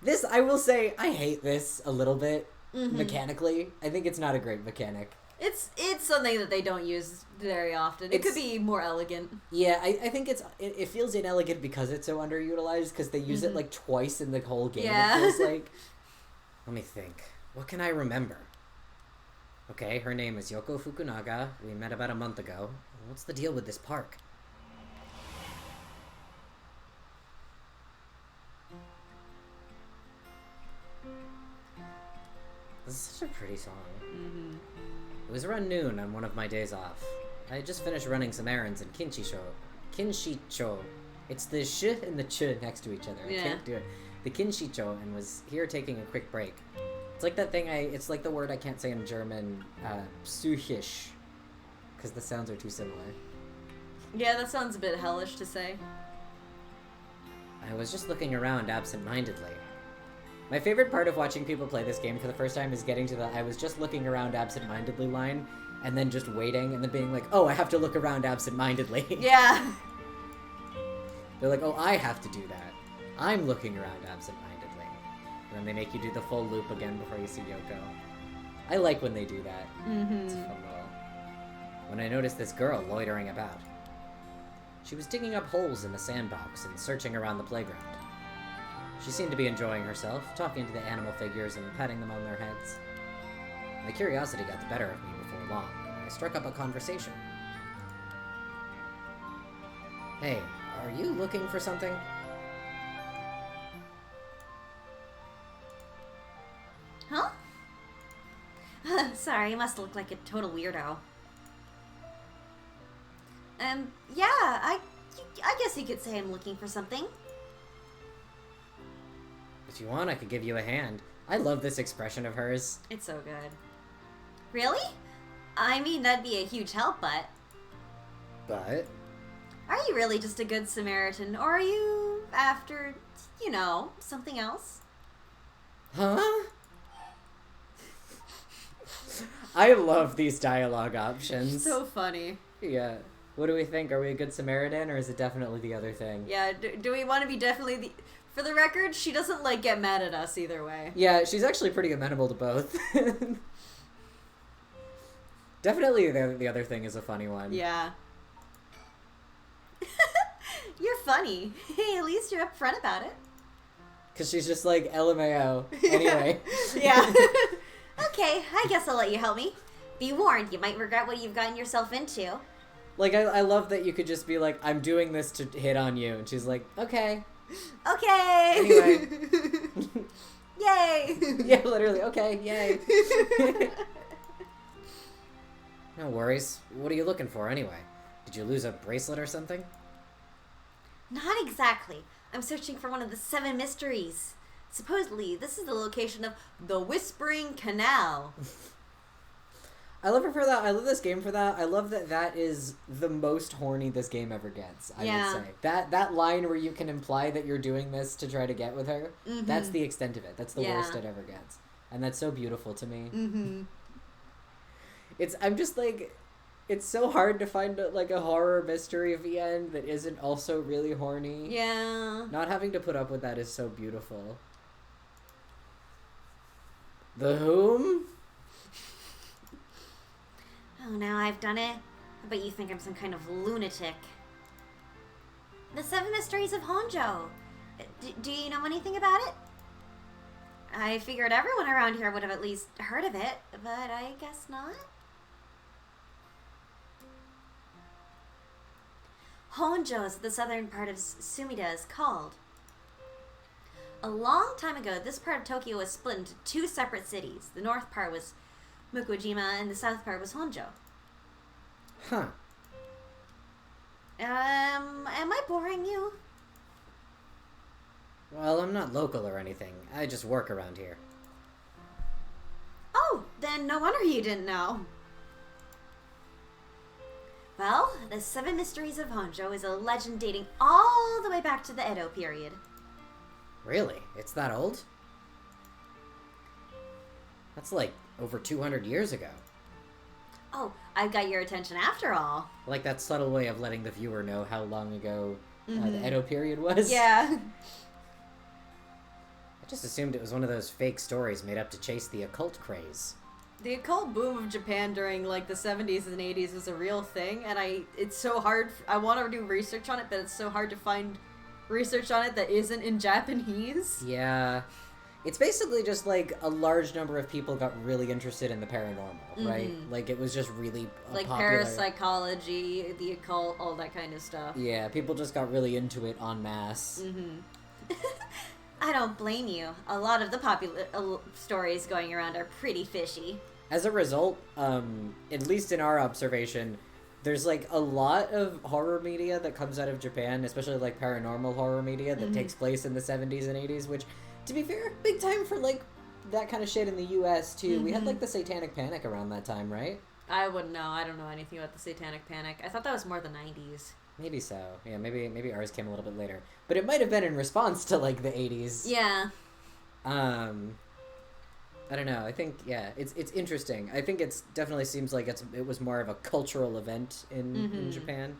This, I will say, I hate this a little bit mechanically. I think it's not a great mechanic. It's something that they don't use very often. It could be more elegant. Yeah, I think it feels inelegant because it's so underutilized, because they use it like twice in the whole game. Yeah. It feels like. Let me think. What can I remember? Okay, her name is Yoko Fukunaga. We met about a month ago. What's the deal with this park? This is such a pretty song. It was around noon on one of my days off. I had just finished running some errands in Kinshicho. It's the sh and the ch next to each other. I can't do it. The Kinshicho, and was here taking a quick break. It's like that thing it's like the word I can't say in German, psychisch. Because the sounds are too similar. Yeah, that sounds a bit hellish to say. I was just looking around absent-mindedly. My favorite part of watching people play this game for the first time is getting to the I was just looking around absent-mindedly line, and then just waiting, and then being like, oh, I have to look around absent-mindedly. Yeah. They're like, oh, I have to do that. I'm looking around absent-mindedly. And then they make you do the full loop again before you see Yoko. I like when they do that. It's fun little. When I noticed this girl loitering about. She was digging up holes in the sandbox and searching around the playground. She seemed to be enjoying herself, talking to the animal figures and patting them on their heads. My curiosity got the better of me before long, and I struck up a conversation. Hey, are you looking for something? Huh? Sorry, I must look like a total weirdo. Yeah, I guess you could say I'm looking for something. If you want, I could give you a hand. I love this expression of hers. It's so good. Really? I mean, that'd be a huge help, but... But? Are you really just a good Samaritan, or are you after, something else? Huh? I love these dialogue options. So funny. Yeah. What do we think? Are we a good Samaritan, or is it definitely the other thing? Yeah, do we want to be definitely the... For the record, she doesn't, get mad at us either way. Yeah, she's actually pretty amenable to both. Definitely the other thing is a funny one. Yeah. You're funny. Hey, at least you're upfront about it. Because she's just like, LMAO. Anyway. Yeah. Okay, I guess I'll let you help me. Be warned, you might regret what you've gotten yourself into. Like, I love that you could just be like, I'm doing this to hit on you. And she's like, okay. Okay. Anyway. Yay. Yeah, literally. Okay, yay. No worries. What are you looking for anyway? Did you lose a bracelet or something? Not exactly. I'm searching for one of the 7 mysteries. Supposedly, this is the location of The Whispering Canal. I love her for that. I love this game for that. I love that that is the most horny this game ever gets, I would say. That line where you can imply that you're doing this to try to get with her, that's the extent of it. That's the worst it ever gets. And that's so beautiful to me. I'm just like, it's so hard to find a horror mystery at the end that isn't also really horny. Yeah. Not having to put up with that is so beautiful. The whom? Oh, now I've done it. I bet you think I'm some kind of lunatic. The 7 Mysteries of Honjo. Do you know anything about it? I figured everyone around here would have at least heard of it, but I guess not. Honjo is what the southern part of Sumida is called. A long time ago, this part of Tokyo was split into 2 separate cities. The north part was Mukujima, and the south part was Honjo. Huh. Am I boring you? Well, I'm not local or anything. I just work around here. Oh, then no wonder you didn't know. Well, the Seven Mysteries of Honjo is a legend dating all the way back to the Edo period. Really? It's that old? That's like over 200 years ago. Oh, I've got your attention after all. Like that subtle way of letting the viewer know how long ago the Edo period was. Yeah. I just assumed it was one of those fake stories made up to chase the occult craze. The occult boom of Japan during like the 70s and 80s was a real thing, and it's so hard. I want to do research on it, but it's so hard to find research on it that isn't in Japanese. Yeah. It's basically just like a large number of people got really interested in the paranormal, right? Like it was just really like popular. Parapsychology, the occult, all that kind of stuff. Yeah, people just got really into it en masse. I don't blame you. A lot of the popular stories going around are pretty fishy. As a result, at least in our observation, there's like a lot of horror media that comes out of Japan, especially like paranormal horror media that takes place in the 70s and 80s, which, to be fair, big time for like that kind of shit in the US too. We had like the Satanic Panic around that time, right? I wouldn't know. I don't know anything about the Satanic Panic. I thought that was more the 90s. Maybe so. Yeah, maybe ours came a little bit later. But it might have been in response to like the 80s. Yeah. I don't know. I think it's interesting. I think it's definitely seems like it was more of a cultural event in Japan.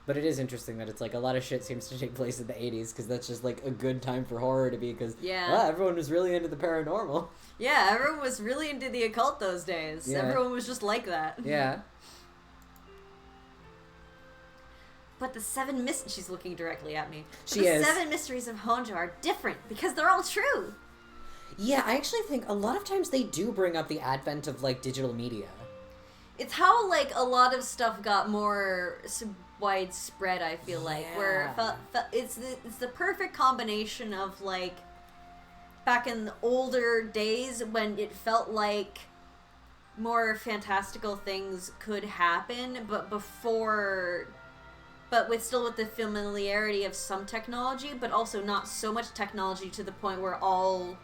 But it is interesting that it's like a lot of shit seems to take place in the 80s because that's just like a good time for horror to be because everyone was really into the paranormal. Yeah, everyone was really into the occult those days. Yeah. Everyone was just like that. Yeah. But the she's looking directly at me. She is. The Seven Mysteries of Honjo are different because they're all true. Yeah, I actually think a lot of times they do bring up the advent of like digital media. It's how like a lot of stuff got more widespread, I feel like, where it's the perfect combination of like back in the older days when it felt like more fantastical things could happen, but with the familiarity of some technology, but also not so much technology to the point where all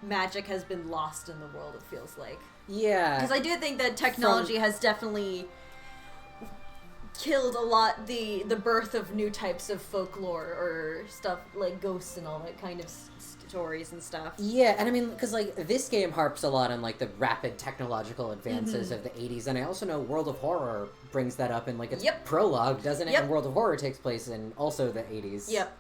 magic has been lost in the world, it feels like. Yeah. Because I do think that technology has definitely killed a lot the birth of new types of folklore or stuff like ghosts and all that kind of stories and stuff. Yeah, and I mean, because like this game harps a lot on like the rapid technological advances of the 80s, and I also know World of Horror brings that up in like its prologue, doesn't it? And World of Horror takes place in also the 80s. Yep.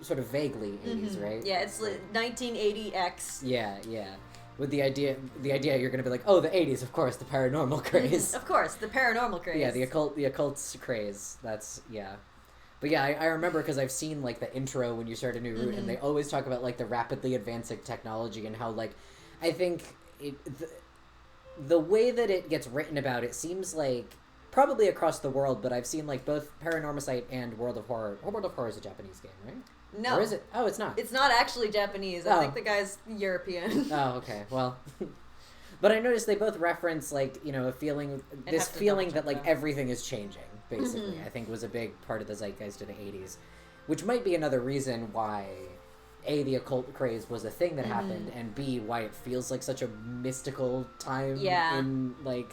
Sort of vaguely 80s, right? Yeah, it's like 1980X. Yeah. With the idea you're gonna be like, oh, the 80s, of course, the paranormal craze. Of course, the paranormal craze. Yeah, the occult's craze. That's, yeah. But yeah, I remember because I've seen, like, the intro when you start a new route, and they always talk about, like, the rapidly advancing technology and how, like, I think the way that it gets written about, it seems like, probably across the world, but I've seen, like, both Paranormasight and World of Horror. World of Horror is a Japanese game, right? No. Or is it? Oh, it's not. It's not actually Japanese. I think the guy's European. Oh, okay. Well... But I noticed they both reference, like, you know, this feeling that, like, everything is changing, basically, I think was a big part of the zeitgeist of the 80s. Which might be another reason why, A, the occult craze was a thing that happened, and B, why it feels like such a mystical time in, like,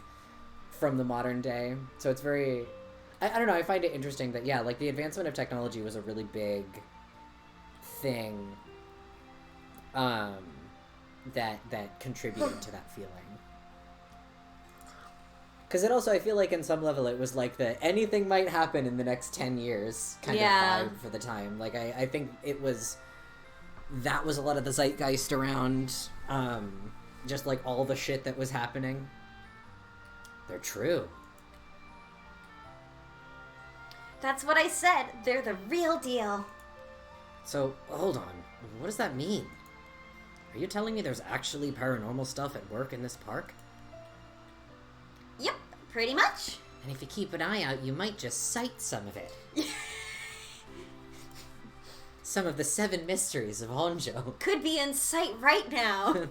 from the modern day. So it's very... I don't know, I find it interesting that, yeah, like, the advancement of technology was a really big thing, that contributed to that feeling. Because it also, I feel like in some level it was like the anything might happen in the next 10 years kind of vibe for the time. Like, I think that was a lot of the zeitgeist around, just like all the shit that was happening. They're true. That's what I said. They're the real deal. So, hold on. What does that mean? Are you telling me there's actually paranormal stuff at work in this park? Yep, pretty much. And if you keep an eye out, you might just sight some of it. Some of the 7 mysteries of Honjo. Could be in sight right now.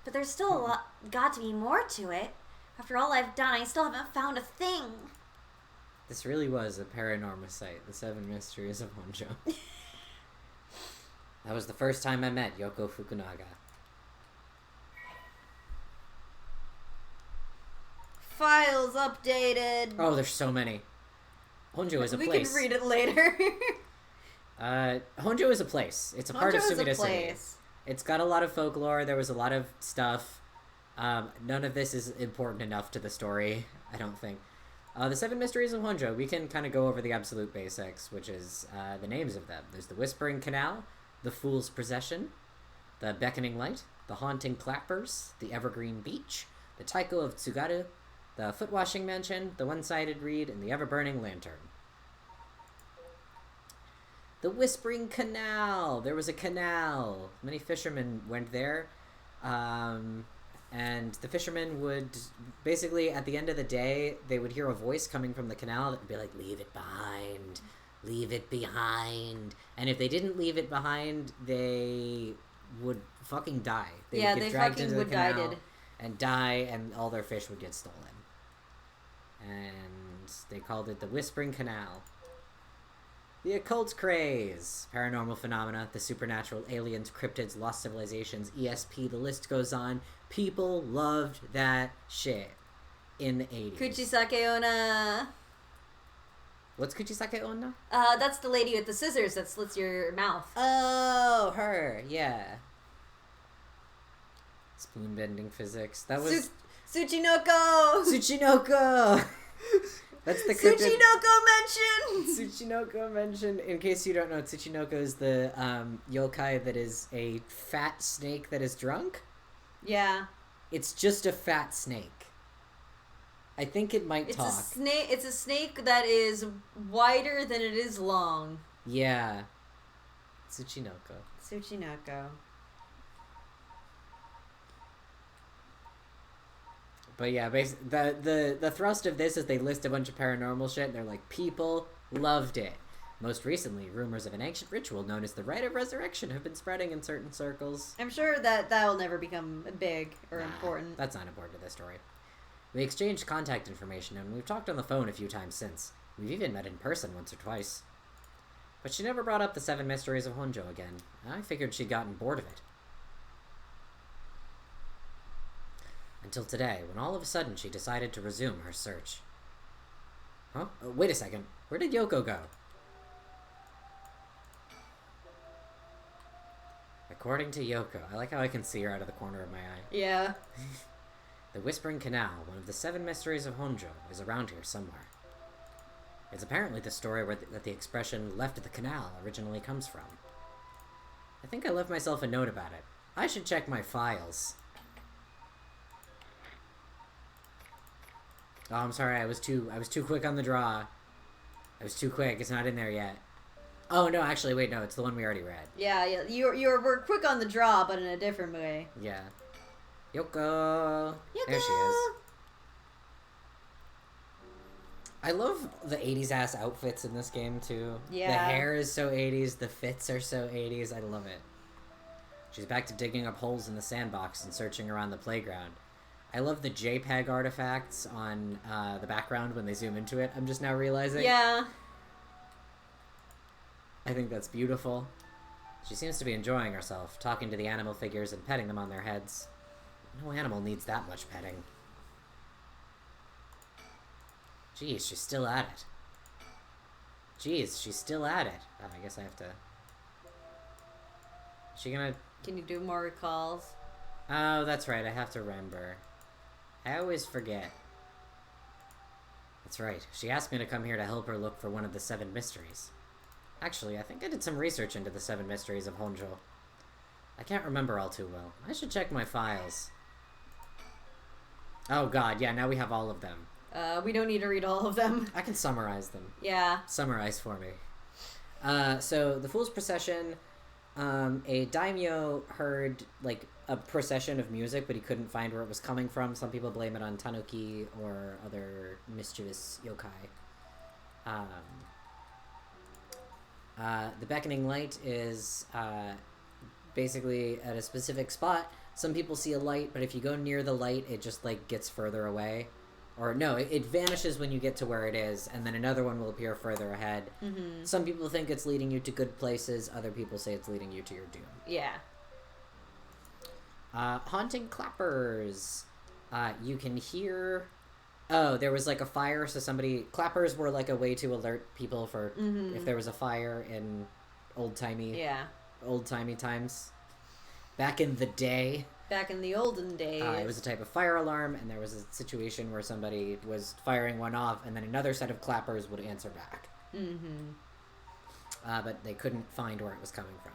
But there's still got to be more to it. After all I've done, I still haven't found a thing. This really was a Paranormasight, the 7 mysteries of Honjo. That was the first time I met Yoko Fukunaga. Files updated. Oh, there's so many. Honjo is a place. We can read it later. Honjo is a place. It's a part of Honjo is a Sumida City. place. It's got a lot of folklore. There was a lot of stuff. None of this is important enough to the story, I don't think. The 7 Mysteries of Honjo, we can kind of go over the absolute basics, which is the names of them. There's the Whispering Canal, the Fool's Procession, the Beckoning Light, the Haunting Clappers, the Evergreen Beach, the Taiko of Tsugaru, the Foot-Washing Mansion, the One-Sided Reed, and the Ever-Burning Lantern. The Whispering Canal! There was a canal. Many fishermen went there. And the fishermen would, basically, at the end of the day, they would hear a voice coming from the canal that would be like, leave it behind. Leave it behind. And if they didn't leave it behind, they would fucking die. They would get dragged into the canal and die, and all their fish would get stolen. And they called it the Whispering Canal. The occult craze, paranormal phenomena, the supernatural, aliens, cryptids, lost civilizations, ESP, the list goes on. People loved that shit in the 80s. Kuchisake Onna. What's Kuchisake Onna? That's the lady with the scissors that slits your mouth. Oh, her, yeah. Spoon bending physics. That was Tsuchinoko! Tsuchinoko! That's the cryptid... Tsuchinoko mention! Tsuchinoko mention. In case you don't know, Tsuchinoko is the yokai that is a fat snake that is drunk. Yeah. It's just a fat snake. I think it might talk. It's a snake that is wider than it is long. Yeah. Tsuchinoko. Tsuchinoko. But yeah, the thrust of this is they list a bunch of paranormal shit, and they're like, people loved it. Most recently, rumors of an ancient ritual known as the Rite of Resurrection have been spreading in certain circles. I'm sure that will never become big or important. That's not important to this story. We exchanged contact information, and we've talked on the phone a few times since. We've even met in person once or twice. But she never brought up the 7 Mysteries of Honjo again. I figured she'd gotten bored of it. Until today, when all of a sudden she decided to resume her search. Huh? Oh, wait a second. Where did Yoko go? According to Yoko, I like how I can see her out of the corner of my eye. Yeah. The Whispering Canal, one of the 7 Mysteries of Honjo, is around here somewhere. It's apparently the story that the expression left the canal originally comes from. I think I left myself a note about it. I should check my files. Oh, I'm sorry, I was too quick on the draw. I was too quick, it's not in there yet. Oh, no, actually, wait, no, it's the one we already read. Yeah, we're quick on the draw, but in a different way. Yeah. Yoko! There she is. I love the 80s-ass outfits in this game, too. Yeah. The hair is so 80s, the fits are so 80s, I love it. She's back to digging up holes in the sandbox and searching around the playground. I love the JPEG artifacts on the background when they zoom into it, I'm just now realizing. Yeah. I think that's beautiful. She seems to be enjoying herself, talking to the animal figures and petting them on their heads. No animal needs that much petting. Jeez, she's still at it. Jeez, she's still at it. Oh, I guess I have to... Is she gonna... Can you do more recalls? Oh, that's right, I have to remember. I always forget. That's right, she asked me to come here to help her look for one of the 7 mysteries. Actually, I think I did some research into the 7 mysteries of Honjo. I can't remember all too well. I should check my files. Oh god, yeah, now we have all of them. We don't need to read all of them. I can summarize them. Yeah. Summarize for me. So, the Fool's Procession, a daimyo heard, like, a procession of music, but he couldn't find where it was coming from. Some people blame it on tanuki or other mischievous yokai. The Beckoning Light is basically at a specific spot. Some people see a light, but if you go near the light, it just like gets further away. Or no, it vanishes when you get to where it is, and then another one will appear further ahead. Mm-hmm. Some people think it's leading you to good places. Other people say it's leading you to your doom. Yeah. Haunting clappers. You can hear Oh, there was like a fire, so clappers were like a way to alert people for if there was a fire in old-timey times. Back in the day. Back in the olden days. It was a type of fire alarm, and there was a situation where somebody was firing one off, and then another set of clappers would answer back. But they couldn't find where it was coming from.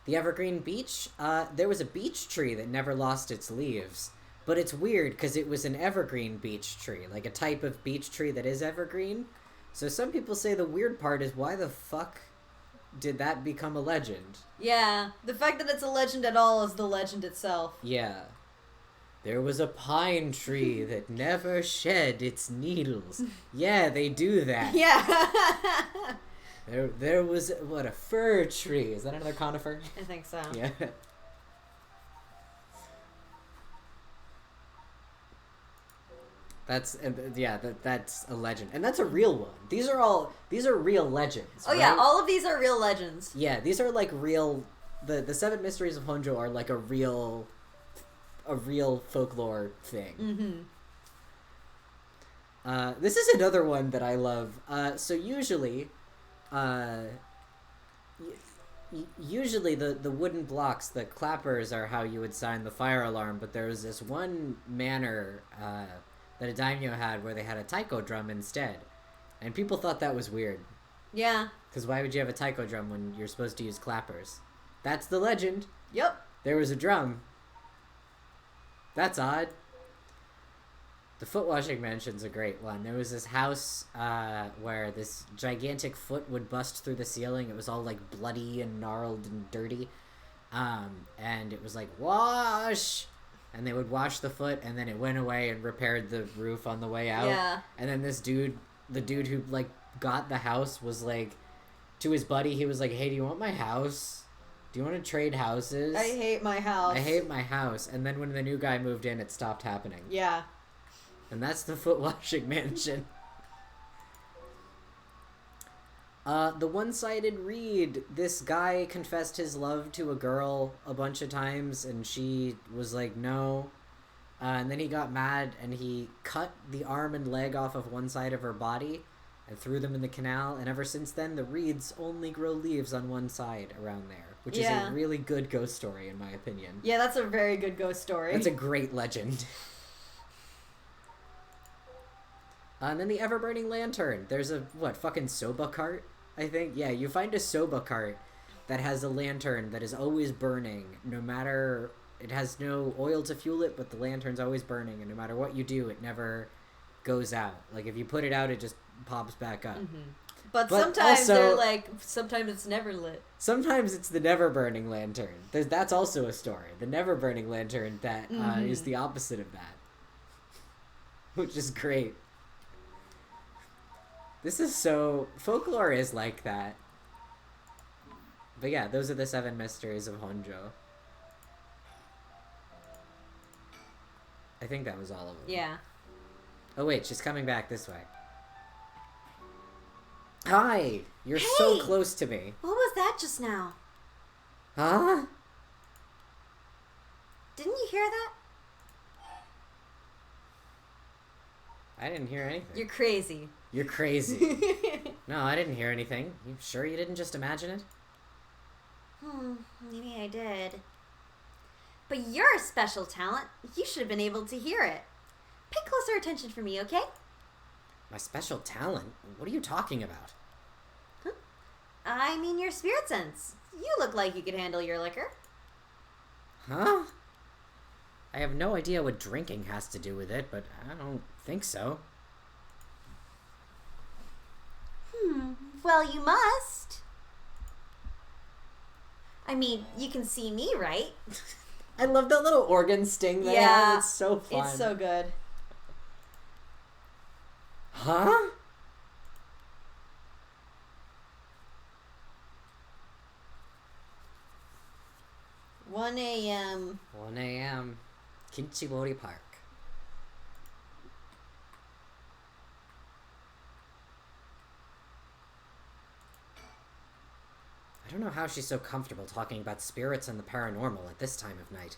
The Evergreen Beach, there was a beech tree that never lost its leaves. But it's weird, because it was an evergreen beech tree, like a type of beech tree that is evergreen. So some people say the weird part is, why the fuck did that become a legend? Yeah, the fact that it's a legend at all is the legend itself. Yeah. There was a pine tree that never shed its needles. Yeah, they do that. Yeah. There was, what, a fir tree. Is that another conifer? I think so. Yeah. That's a legend, and that's a real one. These are real legends. Oh, right? Yeah, all of these are real legends. Yeah, these are like real. The Seven Mysteries of Honjo are like a real folklore thing. This is another one that I love. So usually, usually the wooden blocks, the clappers, are how you would sound the fire alarm. But there was this one manor that a daimyo had where they had a taiko drum instead. And people thought that was weird. Yeah. Because why would you have a taiko drum when you're supposed to use clappers? That's the legend. Yep. There was a drum. That's odd. The foot washing mansion's a great one. There was this house where this gigantic foot would bust through the ceiling. It was all like bloody and gnarled and dirty. And it was like, wash! And they would wash the foot, and then it went away and repaired the roof on the way out. Yeah. And then the dude who, like, got the house was like, to his buddy, he was like, hey, do you want my house? Do you want to trade houses? I hate my house. I hate my house. And then when the new guy moved in, it stopped happening. Yeah. And that's the foot washing mansion. The one-sided read. This guy confessed his love to a girl a bunch of times, and she was like, no. And then he got mad, and he cut the arm and leg off of one side of her body and threw them in the canal. And ever since then, the reeds only grow leaves on one side around there, which is a really good ghost story, in my opinion. Yeah, that's a very good ghost story. That's a great legend. And then the ever-burning lantern. There's a, fucking soba cart, I think? Yeah, you find a soba cart that has a lantern that is always burning, no matter... It has no oil to fuel it, but the lantern's always burning, and no matter what you do, it never goes out. Like, if you put it out, it just pops back up. Mm-hmm. But sometimes also, they're like, sometimes it's never lit. Sometimes it's the never-burning lantern. That's also a story. The never-burning lantern that is the opposite of that. Which is great. This is so... Folklore is like that. But yeah, those are the 7 mysteries of Honjo. I think that was all of them. Yeah. Oh wait, she's coming back this way. Hi! You're so close to me. What was that just now? Huh? Didn't you hear that? I didn't hear anything. You're crazy. You're crazy. No, I didn't hear anything. You sure you didn't just imagine it? Maybe I did. But you're a special talent. You should have been able to hear it. Pay closer attention for me, okay? My special talent? What are you talking about? Huh? I mean your spirit sense. You look like you could handle your liquor. Huh? I have no idea what drinking has to do with it, but I don't think so. Well, you must. I mean, you can see me, right? I love that little organ sting they have. It's so fun. It's so good. Huh? One a.m. 1 a.m. Kinchibori Park. I don't know how she's so comfortable talking about spirits and the paranormal at this time of night.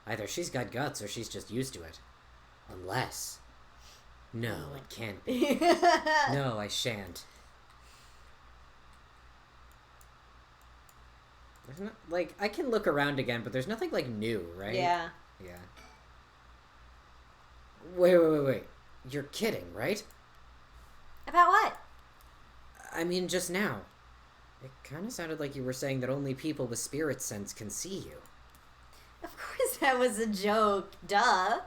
Either she's got guts or she's just used to it. Unless No, it can't be. No, I shan't. There's not, like, I can look around again, but there's nothing, like, new, right? Yeah. Yeah. Wait. You're kidding, right? About what? I mean, just now. It kind of sounded like you were saying that only people with spirit sense can see you. Of course that was a joke. Duh.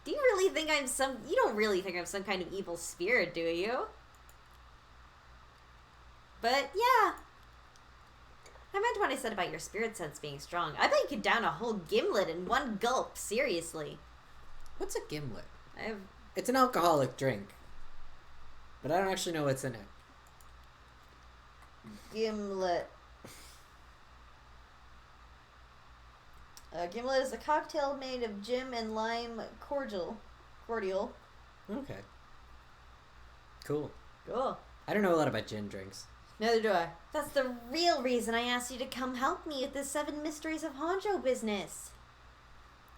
Do you really think I'm some... You don't really think I'm some kind of evil spirit, do you? But, yeah. I meant what I said about your spirit sense being strong. I bet you could down a whole gimlet in one gulp, seriously. What's a gimlet? It's an alcoholic drink. But I don't actually know what's in it. Gimlet. Gimlet is a cocktail made of gin and lime cordial. Okay. Cool. Cool. I don't know a lot about gin drinks. Neither do I. That's the real reason I asked you to come help me with the 7 Mysteries of Honjo business.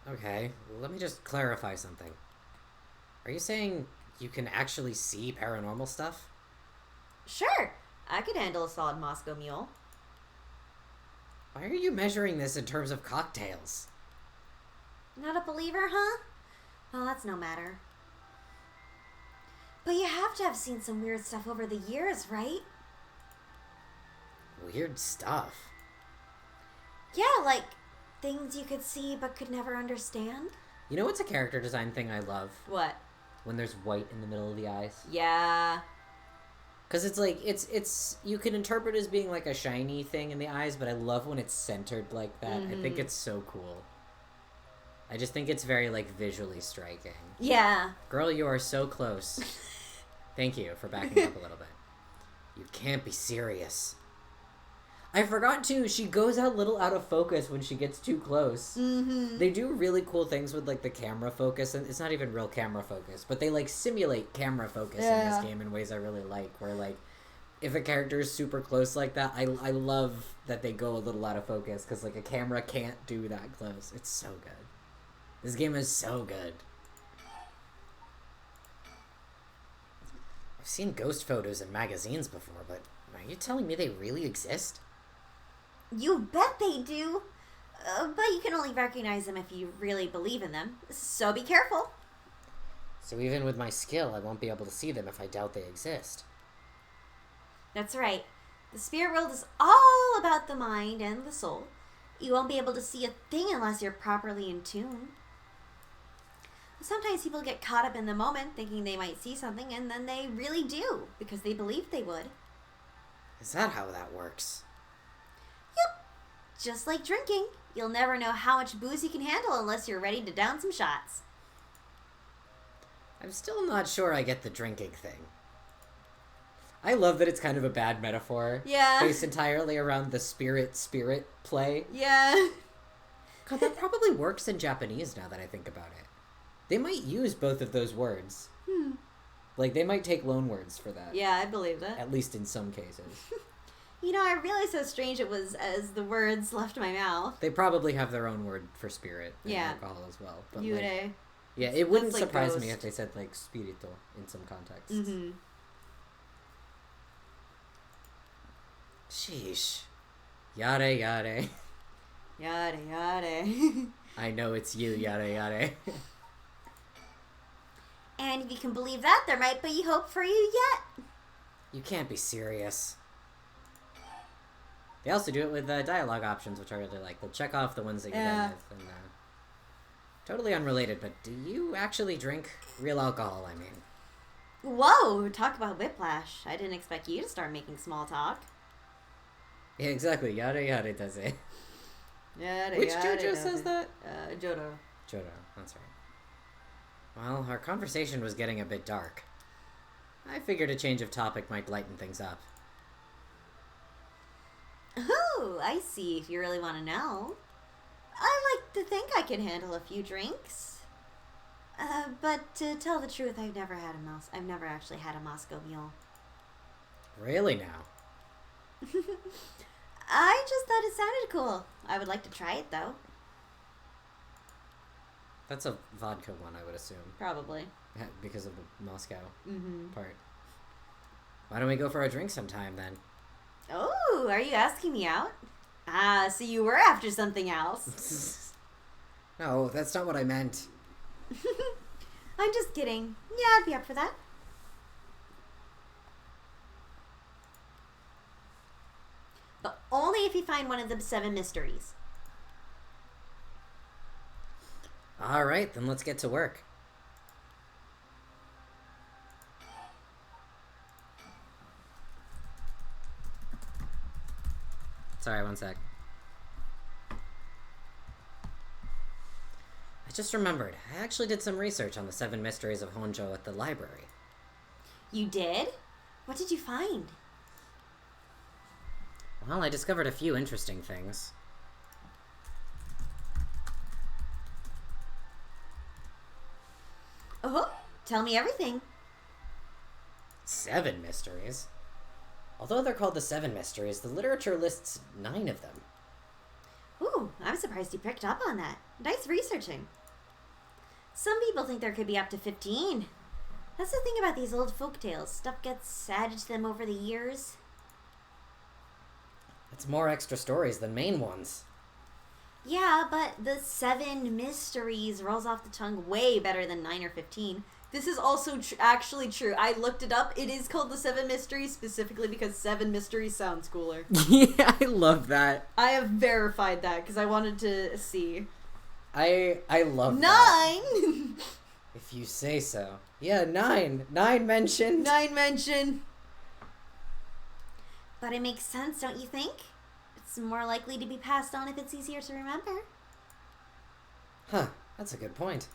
Okay, let me just clarify something. Are you saying you can actually see paranormal stuff? Sure. I could handle a solid Moscow Mule. Why are you measuring this in terms of cocktails? Not a believer, huh? Well, that's no matter. But you have to have seen some weird stuff over the years, right? Weird stuff. Yeah, like things you could see but could never understand. You know what's a character design thing I love? What? When there's white in the middle of the eyes. Yeah. Because it's like, it's you can interpret as being like a shiny thing in the eyes, but I love when it's centered like that. I think it's so cool. I just think it's very, like, visually striking. Yeah. Girl, you are so close. Thank you for backing up a little bit. You can't be serious. I forgot too, she goes a little out of focus when she gets too close. Mm-hmm. They do really cool things with, like, the camera focus, and it's not even real camera focus, but they, like, simulate camera focus in this game in ways I really like, where, like, if a character is super close like that, I love that they go a little out of focus, because, like, a camera can't do that close. It's so good. This game is so good. I've seen ghost photos in magazines before, but are you telling me they really exist? You bet they do. But you can only recognize them if you really believe in them. So be careful. So even with my skill, I won't be able to see them if I doubt they exist. That's right. The spirit world is all about the mind and the soul. You won't be able to see a thing unless you're properly in tune. Sometimes people get caught up in the moment thinking they might see something, and then they really do, because they believed they would. Is that how that works? Yep. Just like drinking. You'll never know how much booze you can handle unless you're ready to down some shots. I'm still not sure I get the drinking thing. I love that it's kind of a bad metaphor. Yeah. Based entirely around the spirit play. Yeah. God, that probably works in Japanese now that I think about it. They might use both of those words. Like, they might take loan words for that. Yeah, I believe that. At least in some cases. You know, I realized how strange it was as the words left my mouth. They probably have their own word for spirit and Yeah. alcohol as well. But Yure. like, yeah, it wouldn't That's like surprise me ghost. if they said, like, spirito in some contexts. Mm-hmm. Sheesh. Yare yare. Yada yada. I know it's you, yare yare. And if you can believe that, there might be hope for you yet. You can't be serious. They also do it with dialogue options, which I really like. They'll check off the ones that you're done with. And, totally unrelated, but do you actually drink real alcohol, I mean? Whoa, talk about whiplash. I didn't expect you to start making small talk. Yeah, exactly. Yare yare does it. Yada Which yada. JoJo says that? Jodo. Jodo, that's right. Well, our conversation was getting a bit dark. I figured a change of topic might lighten things up. Oh, I see, if you really want to know. I like to think I can handle a few drinks. But to tell the truth, I've never actually had a Moscow Mule. Really now? I just thought it sounded cool. I would like to try it, though. That's a vodka one, I would assume. Probably. Because of the Moscow Mm-hmm. part. Why don't we go for a drink sometime, then? Oh, are you asking me out? Ah, so you were after something else. No, that's not what I meant. I'm just kidding. Yeah, I'd be up for that. But only if you find one of the 7 mysteries. Alright, then let's get to work. Sorry, one sec. I just remembered, I actually did some research on the 7 mysteries of Honjo at the library. You did? What did you find? Well, I discovered a few interesting things. Oh, tell me everything. 7 mysteries? Although they're called the 7 mysteries, the literature lists 9 of them. Ooh, I'm surprised you picked up on that. Nice researching. Some people think there could be up to 15. That's the thing about these old folk tales. Stuff gets added to them over the years. That's more extra stories than main ones. Yeah, but the 7 mysteries rolls off the tongue way better than 9 or 15. This is also actually true. I looked it up. It is called the 7 Mysteries specifically because 7 Mysteries sounds cooler. Yeah, I love that. I have verified that because I wanted to see. I love 9! that. If you say so. Yeah, 9. 9 mentioned. 9 mention. But it makes sense, don't you think? It's more likely to be passed on if it's easier to remember. Huh, that's a good point.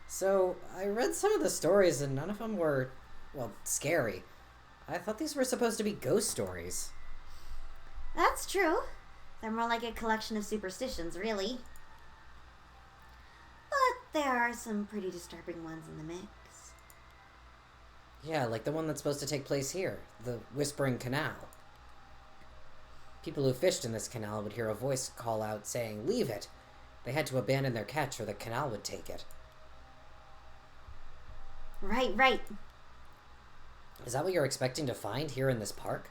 So, I read some of the stories and none of them were, well, scary. I thought these were supposed to be ghost stories. That's true. They're more like a collection of superstitions, really. But there are some pretty disturbing ones in the mix. Yeah, like the one that's supposed to take place here, the Whispering Canal. People who fished in this canal would hear a voice call out saying, "Leave it!" They had to abandon their catch or the canal would take it. Right. Is that what you're expecting to find here in this park?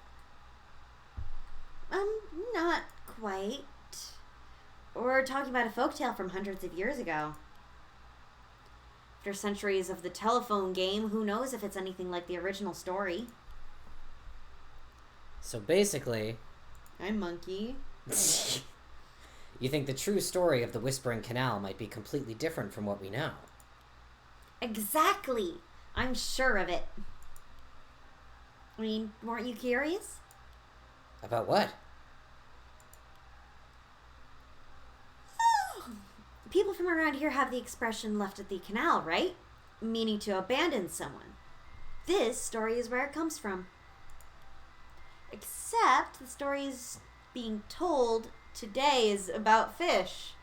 Not quite. We're talking about a folktale from hundreds of years ago. After centuries of the telephone game, who knows if it's anything like the original story? So basically, I'm Monkey. you think the true story of the Whispering Canal might be completely different from what we know. Exactly! I'm sure of it. I mean, weren't you curious? About what? People from around here have the expression left at the canal, right? Meaning to abandon someone. This story is where it comes from. Except the story is being told today is about fish.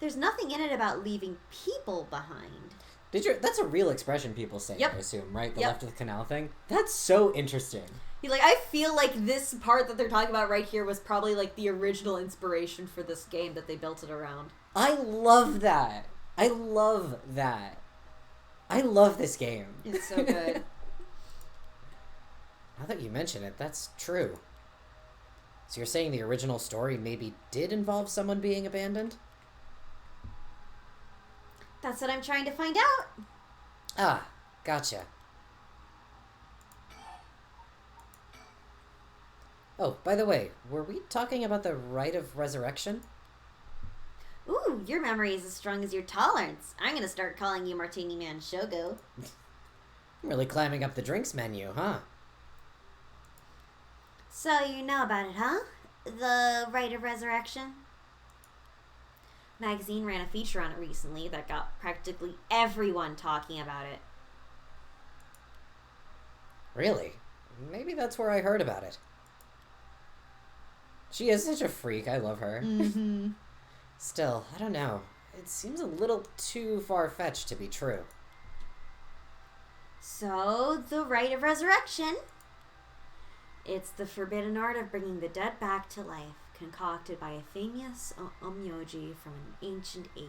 There's nothing in it about leaving people behind. That's a real expression people say, Yep. I assume, right? The Yep. left of the canal thing? That's so interesting. I feel like this part that they're talking about right here was probably like the original inspiration for this game that they built it around. I love that. I love that. I love this game. It's so good. Now that you mention it, that's true. So you're saying the original story maybe did involve someone being abandoned? That's what I'm trying to find out. Ah, gotcha. Oh, by the way, were we talking about the rite of resurrection? Ooh, your memory is as strong as your tolerance. I'm gonna start calling you Martini Man Shogo. I'm really climbing up the drinks menu, huh? So you know about it, huh? The Rite of Resurrection? Magazine ran a feature on it recently that got practically everyone talking about it. Really? Maybe that's where I heard about it. She is such a freak. I love her. Mm-hmm. Still, I don't know. It seems a little too far-fetched to be true. So, the rite of resurrection. It's the forbidden art of bringing the dead back to life, concocted by a famous Onmyoji from an ancient age.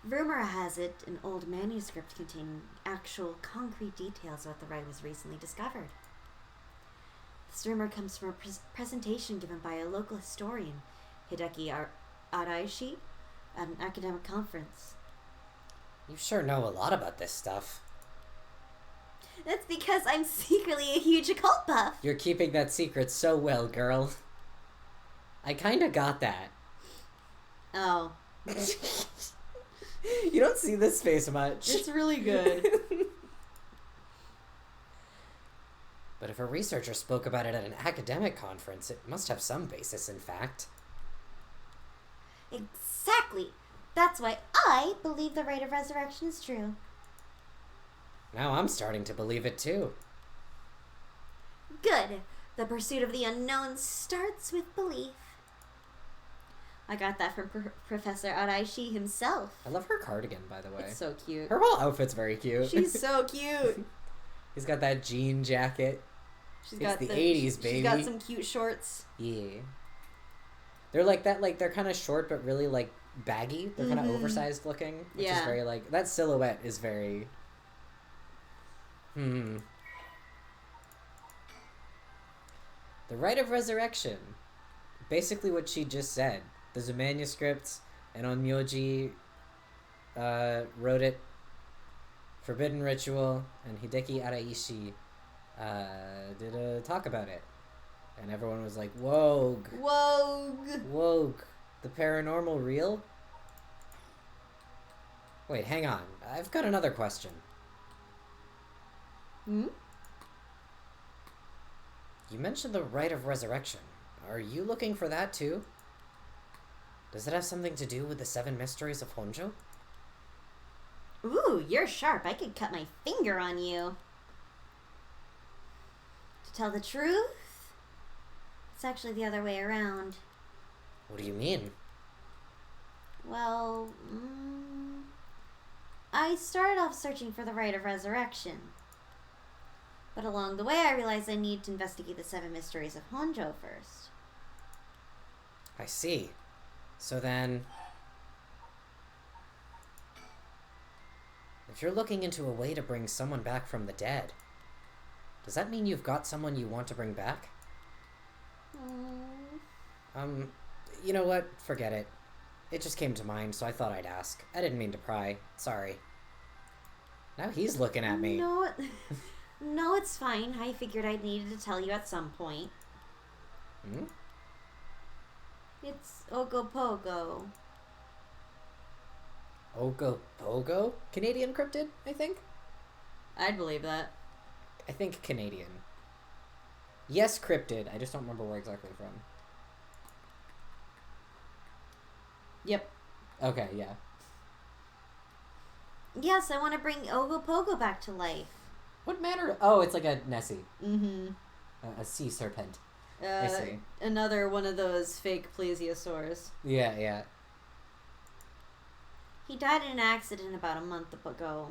Rumor has it an old manuscript containing actual concrete details about the rite was recently discovered. This rumor comes from a presentation given by a local historian, Hideki Araishi, at an academic conference. You sure know a lot about this stuff. That's because I'm secretly a huge occult buff. You're keeping that secret so well, girl. I kinda got that. Oh. You don't see this face much. It's really good. But if a researcher spoke about it at an academic conference, it must have some basis in fact. Exactly. That's why I believe the rite of resurrection is true. Now I'm starting to believe it too. Good. The pursuit of the unknown starts with belief. I got that from Professor Araishi himself. I love her cardigan, by the way. It's so cute. Her whole outfit's very cute. She's so cute. He's got that jean jacket. She's It's got the 80s, baby. She's got some cute shorts. Yeah. They're like that, like, they're kind of short, but really, like, baggy. They're kind of oversized looking. Which is very, like, that silhouette is very... The Rite of Resurrection. Basically what she just said. There's a manuscript, and Onmyoji wrote it. Forbidden Ritual, and Hideki Araishi did a talk about it. And everyone was like, Wogue! Wogue! Wogue! The paranormal real? Wait, hang on. I've got another question. Hmm? You mentioned the Rite of Resurrection. Are you looking for that too? Does it have something to do with the 7 mysteries of Honjo? Ooh, you're sharp. I could cut my finger on you. To tell the truth, it's actually the other way around. What do you mean? Well, I started off searching for the Rite of Resurrection. But along the way, I realized I need to investigate the 7 mysteries of Honjo first. I see. So then... if you're looking into a way to bring someone back from the dead, does that mean you've got someone you want to bring back? You know what? Forget it. It just came to mind, so I thought I'd ask. I didn't mean to pry. Sorry. Now he's looking at me. No, no, it's fine. I figured I needed to tell you at some point. Hmm? It's Ogopogo. Ogopogo? Canadian cryptid, I think? I'd believe that. I think Canadian. Yes, cryptid. I just don't remember where exactly from. Yep. Okay, yeah. Yes, I want to bring Ogopogo back to life. What manner? Oh, it's like a Nessie. Mm-hmm. A sea serpent. I see. Another one of those fake plesiosaurs. Yeah, yeah. He died in an accident about a month ago.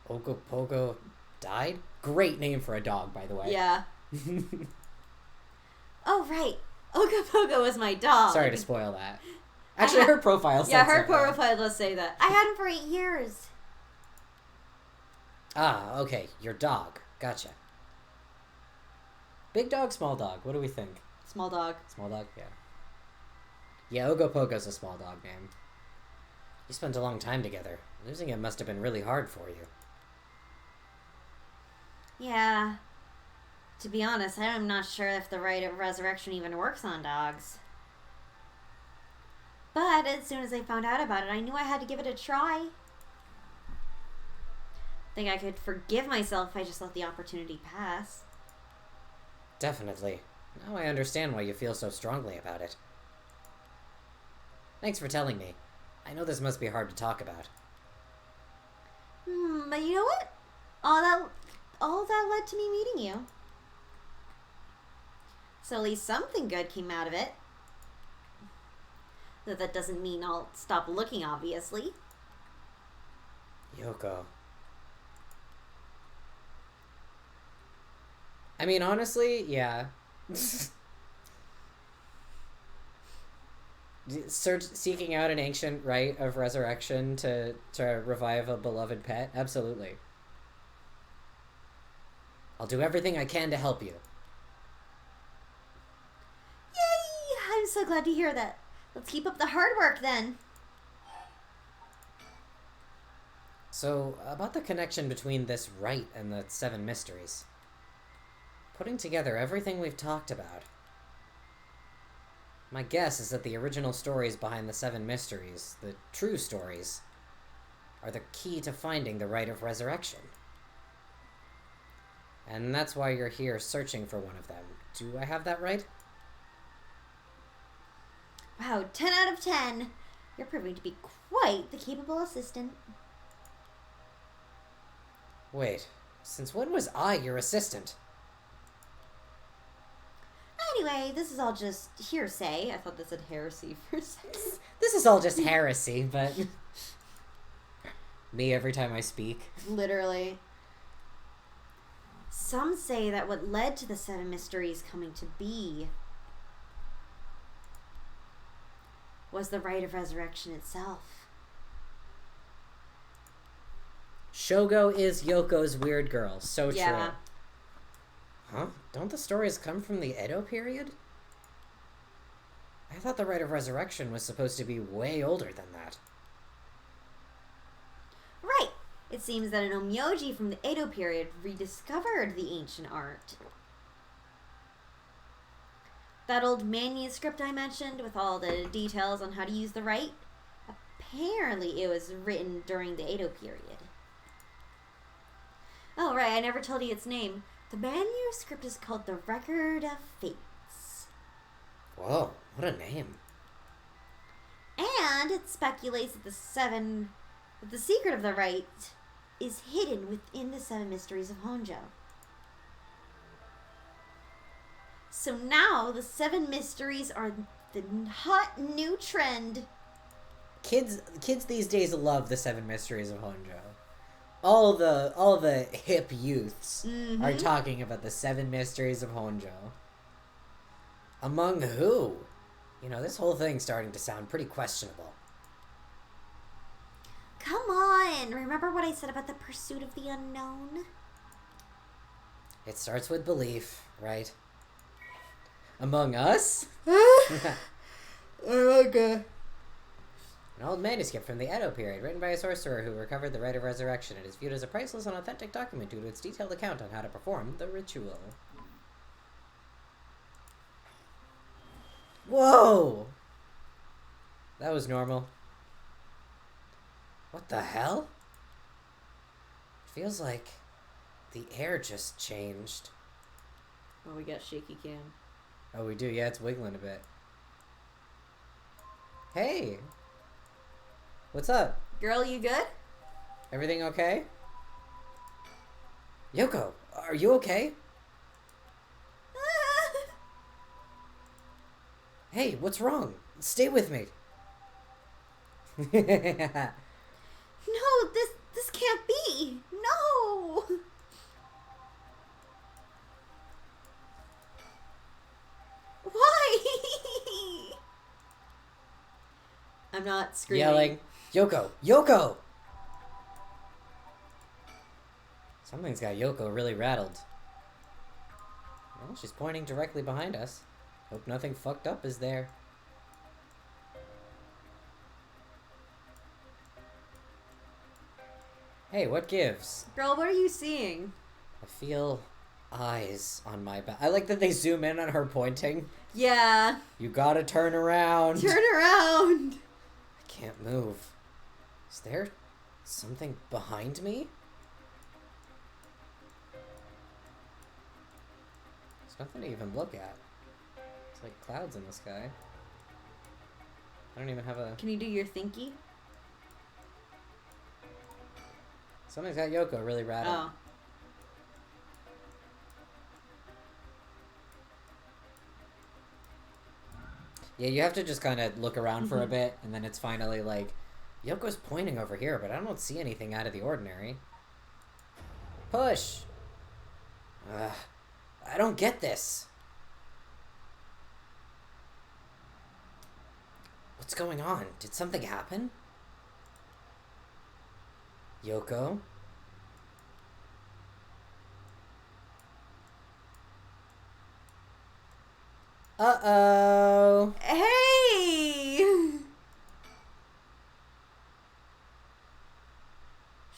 Ogopogo died? Great name for a dog, by the way. Yeah. Oh, right. Ogopogo was my dog. Sorry to spoil that. Actually, her profile said Yeah, her something. profile does say that. I had him for 8 years. Ah, okay. Your dog. Gotcha. Big dog, small dog. What do we think? Small dog. Small dog? Yeah. Yeah, Ogopogo's a small dog name. You spent a long time together. Losing it must have been really hard for you. Yeah. To be honest, I'm not sure if the Rite of Resurrection even works on dogs. But as soon as I found out about it, I knew I had to give it a try. I think I could forgive myself if I just let the opportunity pass. Definitely. Now I understand why you feel so strongly about it. Thanks for telling me. I know this must be hard to talk about. But you know what? All that led to me meeting you. So at least something good came out of it. Hmm. Though that doesn't mean I'll stop looking, obviously. Yoko. I mean, honestly, yeah. Seeking out an ancient rite of resurrection to revive a beloved pet? Absolutely. I'll do everything I can to help you. Yay! I'm so glad to hear that. Let's keep up the hard work then. So, about the connection between this rite and the 7 mysteries. Putting together everything we've talked about. My guess is that the original stories behind the 7 mysteries, the true stories, are the key to finding the rite of resurrection. And that's why you're here searching for one of them. Do I have that right? Wow, 10 out of 10. You're proving to be quite the capable assistant. Wait, since when was I your assistant? Anyway, this is all just hearsay. I thought this said heresy for a second. This is all just heresy, but... Me every time I speak. Literally. Some say that what led to the 7 mysteries coming to be was the rite of resurrection itself. Shogo is Yoko's weird girl. So true. Yeah. Huh? Don't the stories come from the Edo period? I thought the rite of resurrection was supposed to be way older than that. Right. It seems that an onmyoji from the Edo period rediscovered the ancient art. That old manuscript I mentioned with all the details on how to use the rite, apparently it was written during the Edo period. Oh, right, I never told you its name. The manuscript is called the Record of Fates. Whoa, what a name. And it speculates that the secret of the rite is hidden within the 7 mysteries of Honjo. So now the 7 mysteries are the hot new trend. Kids these days love the 7 mysteries of Honjo. All the hip youths are talking about the 7 mysteries of Honjo. Among who? You know, this whole thing's starting to sound pretty questionable. Come on, remember what I said about the pursuit of the unknown? It starts with belief, right? Among us? Okay. An old manuscript from the Edo period, written by a sorcerer who recovered the rite of resurrection. It is viewed as a priceless and authentic document due to its detailed account on how to perform the ritual. Whoa! That was normal. What the hell? It feels like the air just changed. Oh, we got shaky cam. Oh, we do? Yeah, it's wiggling a bit. Hey! What's up? Girl, you good? Everything okay? Yoko, are you okay? Hey, what's wrong? Stay with me. No, this can't be. No. Why? I'm not screaming. Yelling, Yoko, Yoko! Something's got Yoko really rattled. Well, she's pointing directly behind us. Hope nothing fucked up is there. Hey, what gives? Girl, what are you seeing? I feel eyes on my back. I like that they zoom in on her pointing. Yeah. You gotta turn around. Turn around. I can't move. Is there something behind me? There's nothing to even look at. It's like clouds in the sky. I don't even have a... Can you do your thinky? Something's got Yoko really rattled. Oh. Yeah, you have to just kind of look around for a bit, and then it's finally like, Yoko's pointing over here, but I don't see anything out of the ordinary. Push! I don't get this. What's going on? Did something happen? Yoko? Uh-oh! Hey!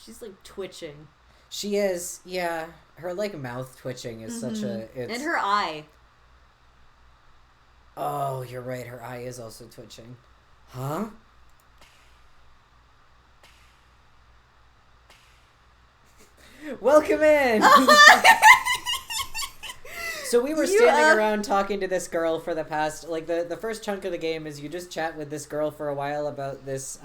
She's like twitching. She is, yeah. Her like mouth twitching is such a... It's... And her eye. Oh, you're right. Her eye is also twitching. Huh? Welcome in! So we were standing around talking to this girl for the past... Like, the first chunk of the game is you just chat with this girl for a while about this...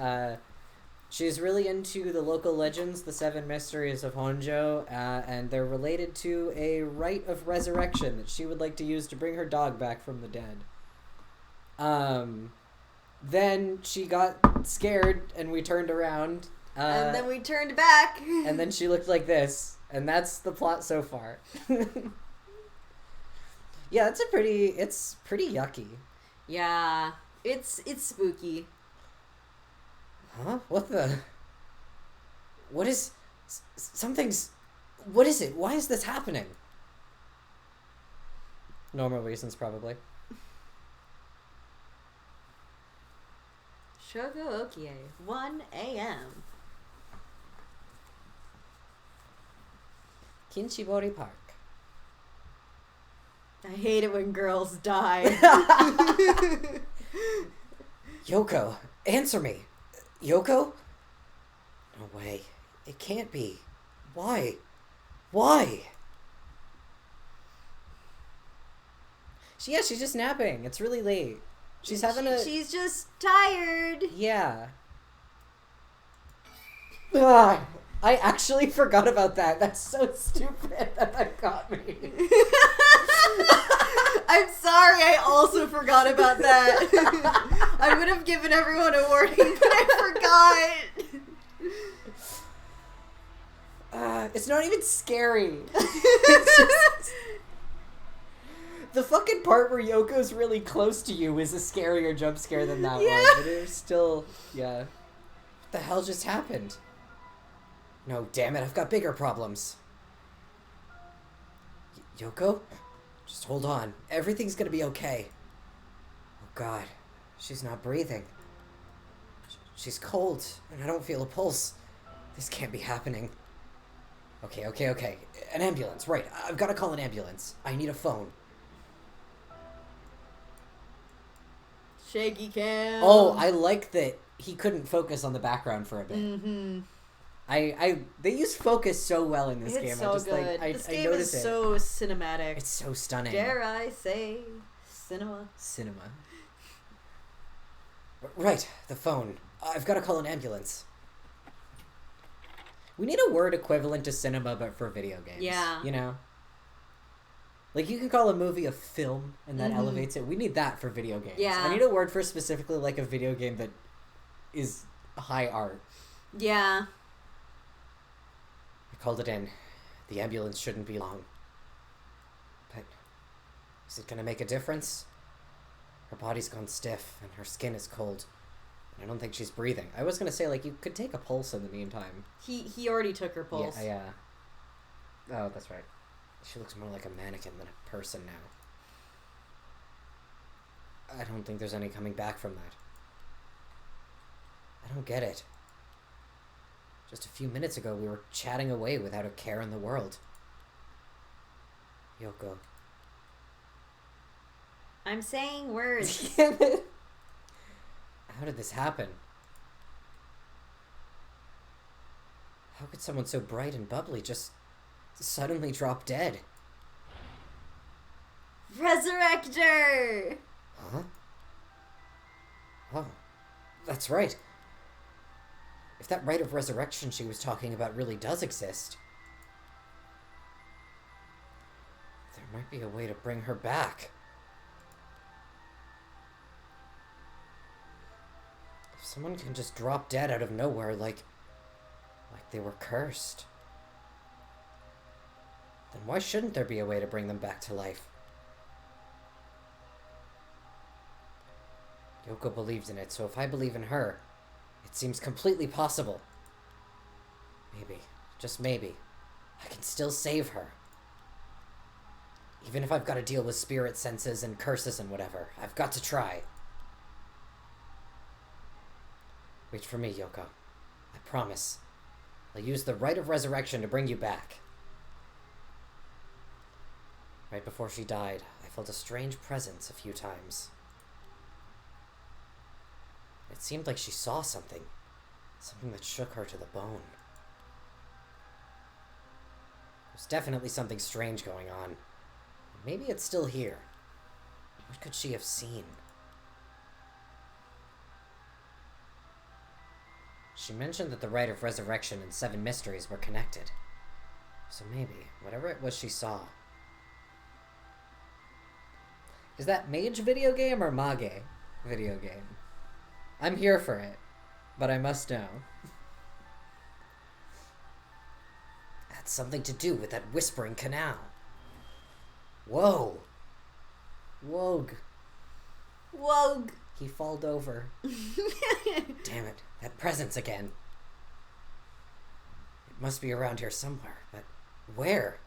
She's really into the local legends, the 7 mysteries of Honjo, and they're related to a rite of resurrection that she would like to use to bring her dog back from the dead. Then she got scared, and we turned around. And then we turned back. And then she looked like this, and that's the plot so far. Yeah, it's pretty yucky. Yeah, it's spooky. Huh? What is... Something's... What is it? Why is this happening? Normal reasons, probably. Shogo Okie, 1 a.m. Kinchibori Park. I hate it when girls die. Yoko, answer me. Yoko? No way. It can't be. Why? Why? She's just napping. It's really late. She's She's just tired. Yeah. Ugh, I actually forgot about that. That's so stupid that got me. I'm sorry, I also forgot about that. I would have given everyone a warning, but I forgot. It's not even scary. It's just... The fucking part where Yoko's really close to you is a scarier jump scare than that one. But it was still... Yeah. What the hell just happened? No, damn it, I've got bigger problems. Yoko? Just hold on. Everything's gonna be okay. Oh god. She's not breathing. She's cold, and I don't feel a pulse. This can't be happening. Okay. An ambulance, right. I've gotta call an ambulance. I need a phone. Shaky cam. Oh, I like that he couldn't focus on the background for a bit. Mm-hmm. They use focus so well in this game. It's so I just good. Like This I game notice is it. so cinematic. It's so stunning. Dare I say, cinema. Right, the phone. I've got to call an ambulance. We need a word equivalent to cinema, but for video games. Yeah. You know? Like, you can call a movie a film, and that elevates it. We need that for video games. Yeah. I need a word for specifically, like, a video game that is high art. Yeah. I called it in. The ambulance shouldn't be long. But is it gonna make a difference? Her body's gone stiff, and her skin is cold. And I don't think she's breathing. I was gonna say, like, you could take a pulse in the meantime. He already took her pulse. Yeah. Oh, that's right. She looks more like a mannequin than a person now. I don't think there's any coming back from that. I don't get it. Just a few minutes ago, we were chatting away without a care in the world. Yoko. I'm saying words. Damn it. How did this happen? How could someone so bright and bubbly just suddenly drop dead? Resurrector! Huh? Oh, that's right. If that rite of resurrection she was talking about really does exist, there might be a way to bring her back. If Someone can just drop dead out of nowhere like they were cursed. Then why shouldn't there be a way to bring them back to life? Yoko believed in it, so if I believe in her, it seems completely possible. Maybe, just maybe, I can still save her. Even if I've got to deal with spirit senses and curses and whatever, I've got to try. Wait for me, Yoko. I promise. I'll use the rite of resurrection to bring you back. Right before she died, I felt a strange presence a few times. It seemed like she saw something. Something that shook her to the bone. There's definitely something strange going on. Maybe it's still here. What could she have seen? She mentioned that the Rite of Resurrection and 7 Mysteries were connected. So maybe, whatever it was she saw. Is that mage video game or mage video game? I'm here for it, but I must know. Had something to do with that whispering canal. Whoa. Wogue. Wogue. He falled over. Damn it, that presence again. It must be around here somewhere, but where?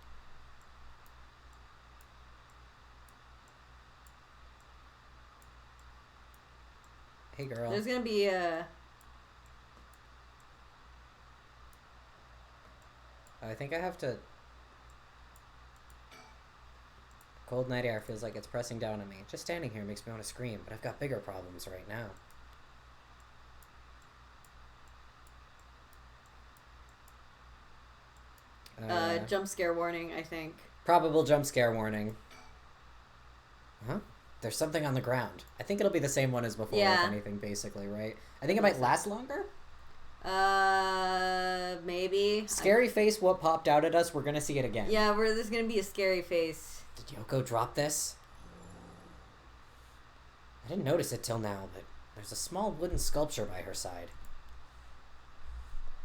Hey, girl. There's gonna be a... I think I have to... Cold night air feels like it's pressing down on me. Just standing here makes me want to scream, but I've got bigger problems right now. Jump scare warning, I think. Probable jump scare warning. Huh? There's something on the ground. I think it'll be the same one as before, if anything, basically, right? I think it might last longer? Maybe. Scary face, what popped out at us, we're gonna see it again. Yeah, there's gonna be a scary face. Did Yoko drop this? I didn't notice it till now, but there's a small wooden sculpture by her side.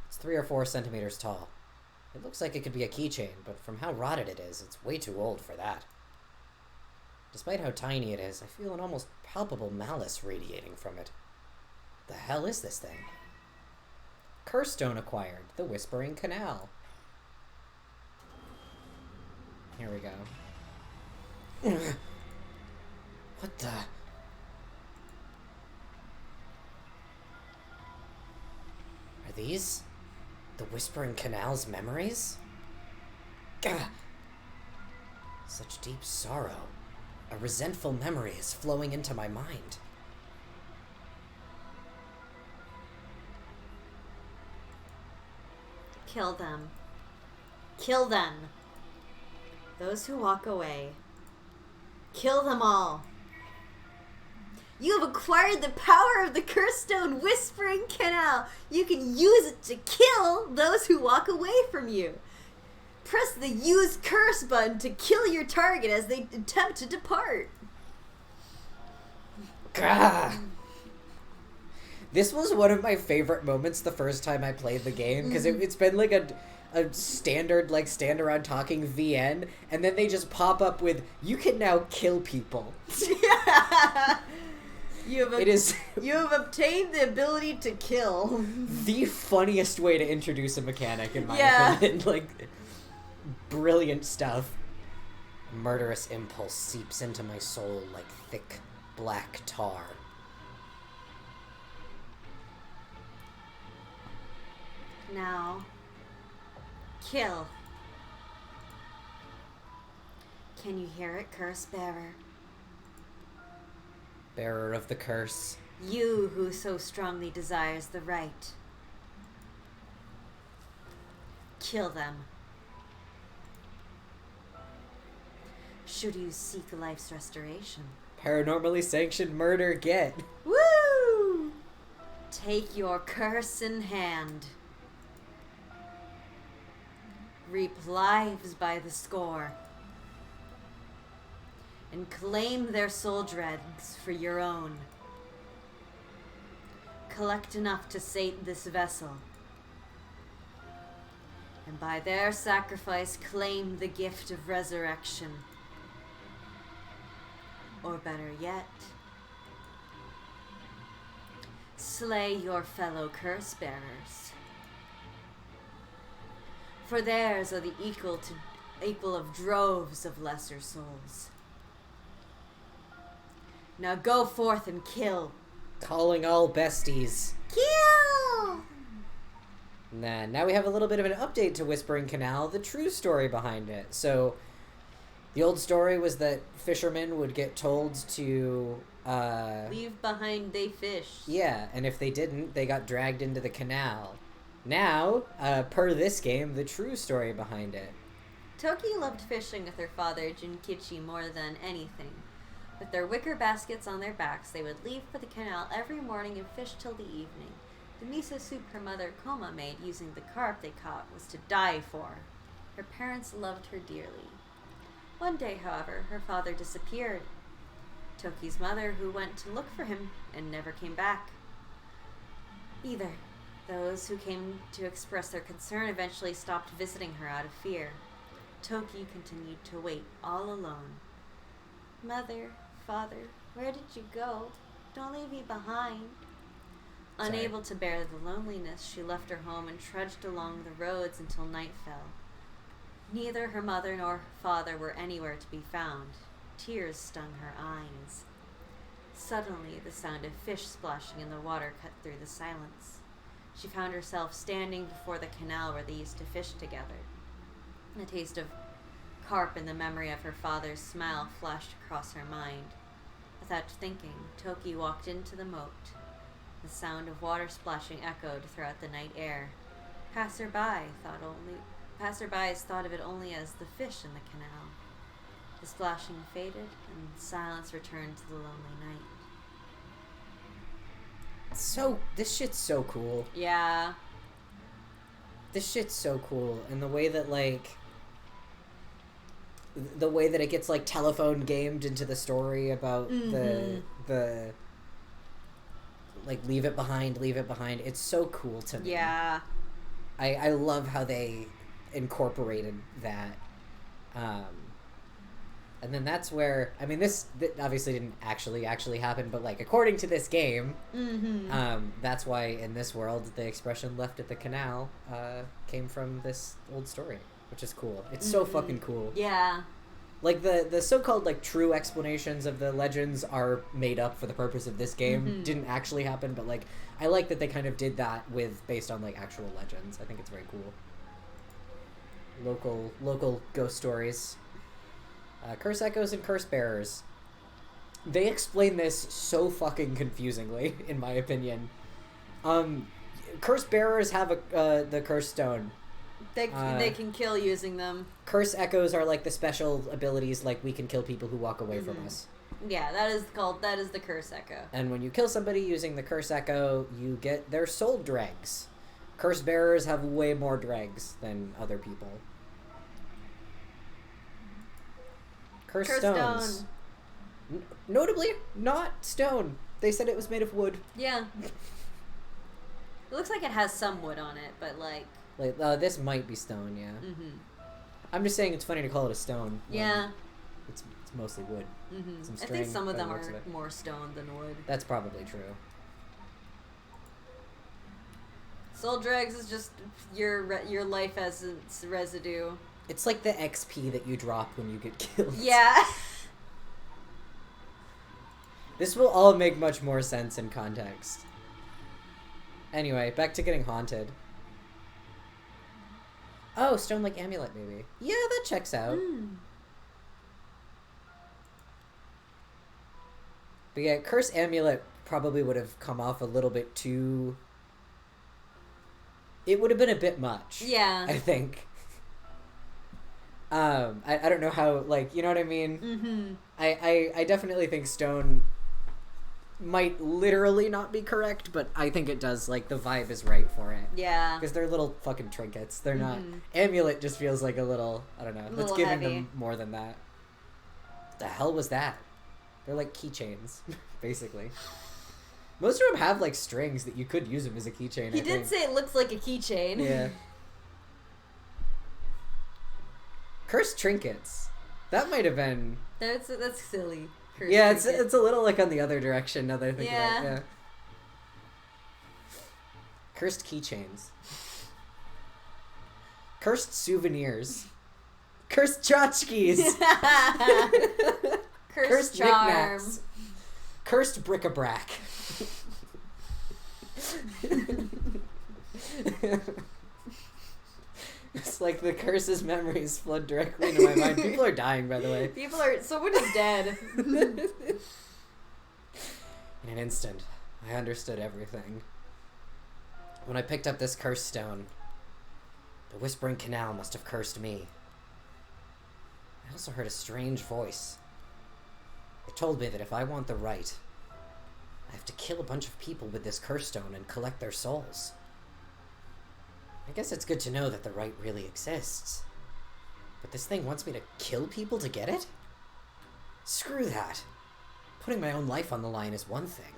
It's 3 or 4 centimeters tall. It looks like it could be a keychain, but from how rotted it is, it's way too old for that. Despite how tiny it is, I feel an almost palpable malice radiating from it. What the hell is this thing? Curse stone acquired, the Whispering Canal. Here we go. What the... Are these the Whispering Canal's memories? Gah! Such deep sorrow. A resentful memory is flowing into my mind. Kill them. Kill them. Those who walk away. Kill them all. You have acquired the power of the Cursed Stone Whispering Canal. You can use it to kill those who walk away from you. Press the Use Curse button to kill your target as they attempt to depart. Gah! This was one of my favorite moments the first time I played the game, because it's been like a standard, like, stand around talking VN, and then they just pop up with, you can now kill people. Yeah. You It have obtained the ability to kill. The funniest way to introduce a mechanic, in my opinion. Like, brilliant stuff. A murderous impulse seeps into my soul like thick, black tar. Now, kill. Can you hear it, Curse Bearer? Bearer of the curse. You who so strongly desires the right. Kill them. Should you seek life's restoration. Paranormally sanctioned murder, get. Woo! Take your curse in hand. Reap lives by the score. And claim their soul dregs for your own. collect enough to sate this vessel. And by their sacrifice claim the gift of resurrection. Or better yet, slay your fellow curse bearers. For theirs are the equal of droves of lesser souls. Now go forth and kill. Calling all besties. Kill! Nah, now we have a little bit of an update to Whispering Canal, the true story behind it. So, the old story was that fishermen would get told to, Leave behind they fish. yeah, and if they didn't, they got dragged into the canal. Now, per this game, the true story behind it. Toki loved fishing with her father, Junkichi, more than anything. With their wicker baskets on their backs, they would leave for the canal every morning and fish till the evening. The miso soup her mother Koma made using the carp they caught was to die for. Her parents loved her dearly. One day, however, her father disappeared. Toki's mother, who went to look for him and never came back. Either. Those who came to express their concern eventually stopped visiting her out of fear. Toki continued to wait all alone. Mother, father, where did you go? Don't leave me behind. Sorry. Unable to bear the loneliness, she left her home and trudged along the roads until night fell. Neither her mother nor her father were anywhere to be found. Tears stung her eyes. Suddenly, the sound of fish splashing in the water cut through the silence. She found herself standing before the canal where they used to fish together. The taste of carp and the memory of her father's smile flashed across her mind. Without thinking, Toki walked into the moat. The sound of water splashing echoed throughout the night air. Passerbys thought of it only as the fish in the canal. The splashing faded, and silence returned to the lonely night. This shit's so cool. Yeah. This shit's so cool. And the way that, the way that it gets, telephone gamed into the story about the leave it behind, it's so cool to me. Yeah. I love how they incorporated that. And then that's where, this obviously didn't actually happen, but, according to this game, that's why in this world the expression left at the canal came from this old story, which is cool. It's so fucking cool. Yeah. The so-called, true explanations of the legends are made up for the purpose of this game. Didn't actually happen, but, I like that they kind of did that based on, actual legends. I think it's very cool. Local ghost stories. Curse Echoes and Curse Bearers. They explain this so fucking confusingly, in my opinion. Curse Bearers have the Curse Stone. They can kill using them. Curse Echoes are the special abilities, we can kill people who walk away from us. Yeah, that is the Curse Echo. And when you kill somebody using the Curse Echo, you get their soul dregs. Curse Bearers have way more dregs than other people. Curse stones. Stone. Notably, not stone. They said it was made of wood. Yeah. It looks like it has some wood on it, but this might be stone, yeah. I'm just saying it's funny to call it a stone. Yeah. It's mostly wood. Some I string, think some of them are it. more stone than wood. That's probably true. Soul dregs is just your life essence residue. It's like the XP that you drop when you get killed. Yeah. This will all make much more sense in context. Anyway, back to getting haunted. Oh, stone like amulet, maybe. Yeah, that checks out. But yeah, curse amulet probably would have come off a little bit too... It would have been a bit much. Yeah. I think. I don't know how, you know what I mean? I definitely think stone might literally not be correct, but I think it does, the vibe is right for it. Yeah. Because they're little fucking trinkets. They're not... Amulet just feels like a little... I don't know. Let's give them more than that. What the hell was that? They're like keychains, basically. Most of them have, like, strings that you could use them as a keychain, He did say it looks like a keychain. Yeah. Cursed trinkets. That might have been... That's silly. Cursed it's trinket. a little, like, on the other direction now that I think about it. Yeah. Cursed keychains. Cursed souvenirs. Cursed tchotchkes. Cursed charm. knickknacks. Cursed bric-a-brac. It's like the curse's memories flood directly into my mind. People are dying, by the way. Someone is dead. In an instant, I understood everything. When I picked up this curse stone, the Whispering Canal must have cursed me. I also heard a strange voice. It told me that if I want the right, I have to kill a bunch of people with this curse stone and collect their souls. I guess it's good to know that the right really exists. But this thing wants me to kill people to get it? Screw that. Putting my own life on the line is one thing.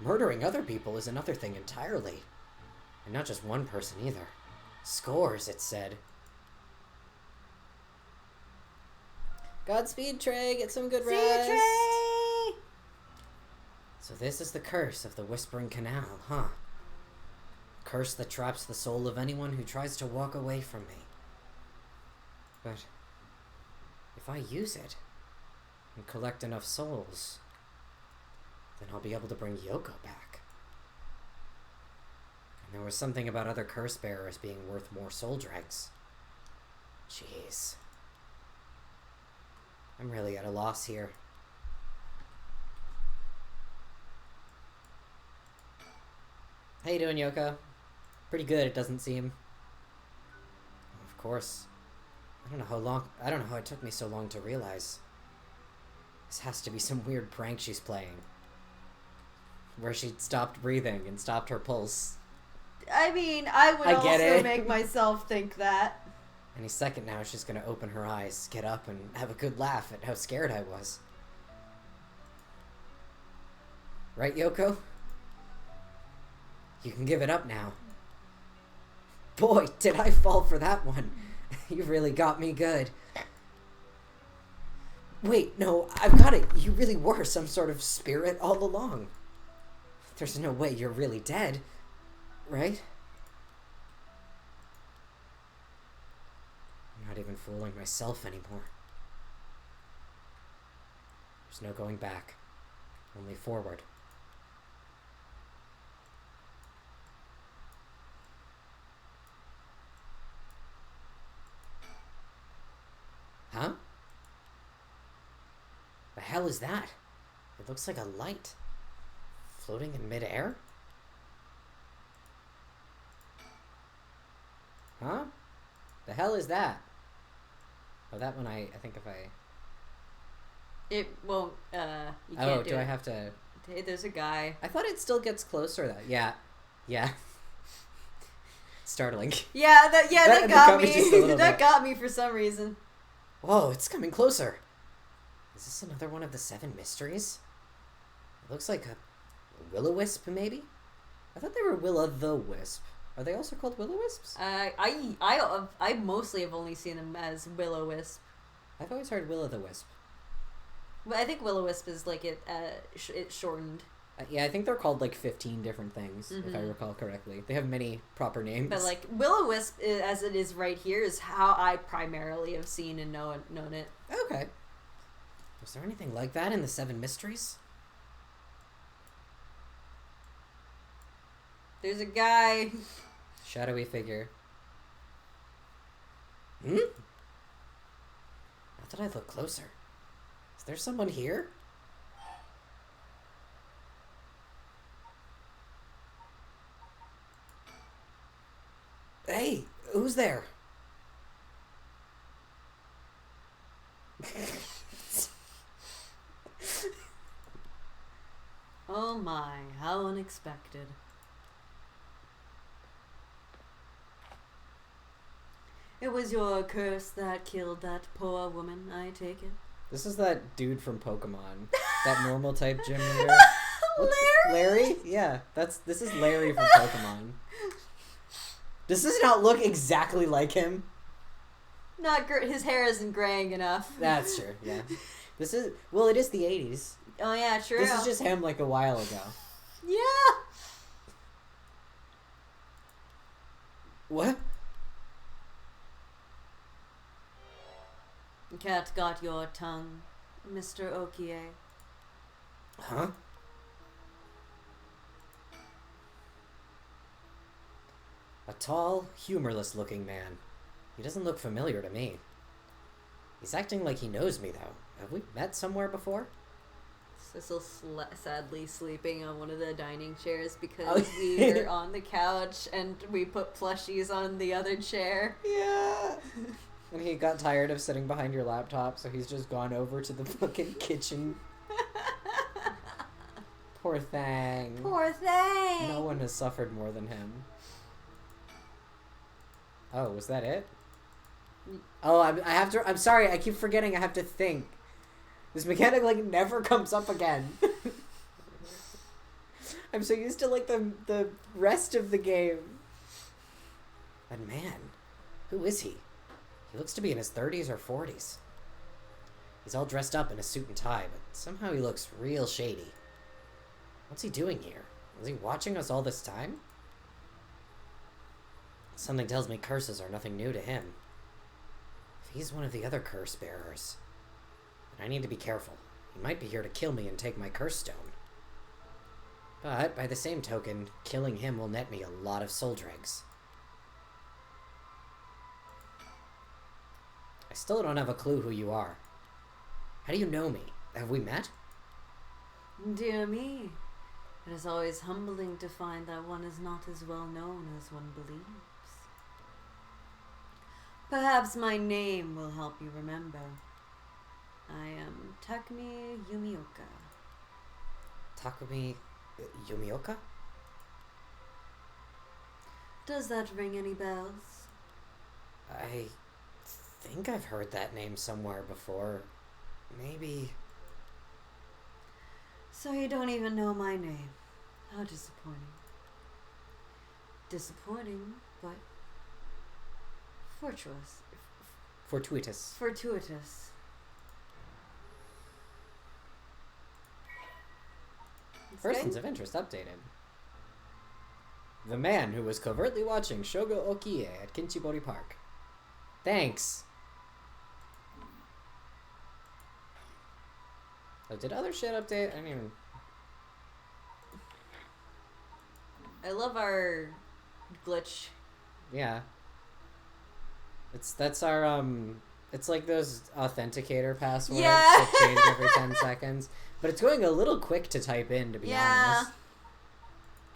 Murdering other people is another thing entirely. And not just one person either. Scores, it said. Godspeed, Trey. Get some good rest. See you, Trey! So this is the curse of the Whispering Canal, huh? Curse that traps the soul of anyone who tries to walk away from me. But if I use it and collect enough souls, then I'll be able to bring Yoko back. And there was something about other curse bearers being worth more soul dregs. Jeez. I'm really at a loss here. How you doing, Yoko? Pretty good, it doesn't seem. Of course. I don't know how it took me so long to realize. This has to be some weird prank she's playing. Where she stopped breathing and stopped her pulse. I mean, I would also make myself think that. Any second now, she's gonna open her eyes, get up, and have a good laugh at how scared I was. Right, Yoko? You can give it up now. Boy, did I fall for that one. You really got me good. Wait, no, I've got it. You really were some sort of spirit all along. There's no way you're really dead, right? I'm not even fooling myself anymore. There's no going back, only forward. Huh? The hell is that? It looks like a light. Floating in midair? Huh? The hell is that? Oh, that one I think if I... It won't, you can't Oh, do do it. I have to... Hey, there's a guy. I thought it still gets closer, though. Yeah. Yeah. Startling. Yeah, that got me. just a little That bit. got me for some reason. Whoa, it's coming closer. Is this another one of the 7 mysteries? It looks like a will-o-wisp, maybe? I thought they were will-o'-the-wisp. Are they also called will-o-wisps? I mostly have only seen them as will-o'-wisp. I've always heard will-o'-the-wisp. But I think will-o'-wisp is like it shortened. Yeah, I think they're called like 15 different things, if I recall correctly. They have many proper names. But like will-o'-wisp, as it is right here, is how I primarily have seen and known it. Okay. Was there anything like that in the 7 mysteries? There's a guy. Shadowy figure. Hmm? Not that I look closer. Is there someone here? Hey, who's there? Oh my, how unexpected. It was your curse that killed that poor woman, I take it. This is that dude from Pokemon. That normal type gym leader. Larry? Yeah, this is Larry from Pokemon. Does this not look exactly like him? His hair isn't graying enough. That's true, yeah. It is the 80s. Oh yeah, true. This is just him like a while ago. Yeah. What? Cat got your tongue, Mr. Okie. Huh? A tall, humorless-looking man. He doesn't look familiar to me. He's acting like he knows me, though. Have we met somewhere before? Cecil sadly sleeping on one of the dining chairs because we were on the couch and we put plushies on the other chair. Yeah. And he got tired of sitting behind your laptop, so he's just gone over to the fucking kitchen. Poor thing. Poor thing. No one has suffered more than him. Oh, was that it? Oh, I'm sorry, I keep forgetting I have to think. This mechanic, like, never comes up again. I'm so used to, like, the rest of the game. And man, who is he? He looks to be in his 30s or 40s. He's all dressed up in a suit and tie, but somehow he looks real shady. What's he doing here? Was he watching us all this time? Something tells me curses are nothing new to him. If he's one of the other curse bearers, then I need to be careful. He might be here to kill me and take my curse stone. But, by the same token, killing him will net me a lot of soul dregs. I still don't have a clue who you are. How do you know me? Have we met? Dear me, it is always humbling to find that one is not as well known as one believes. Perhaps my name will help you remember. I am Takumi Yumioka. Takumi Yumioka? Does that ring any bells? I think I've heard that name somewhere before. Maybe. So you don't even know my name. How disappointing. Disappointing, but fortuitous. Fortuitous. Persons of interest updated. The man who was covertly watching Shogo Okie at Kinchibori Park. Thanks. Oh, did other shit update? I didn't even... I love our glitch. Yeah. That's our, it's like those authenticator passwords that change every 10 seconds. But it's going a little quick to type in, to be honest.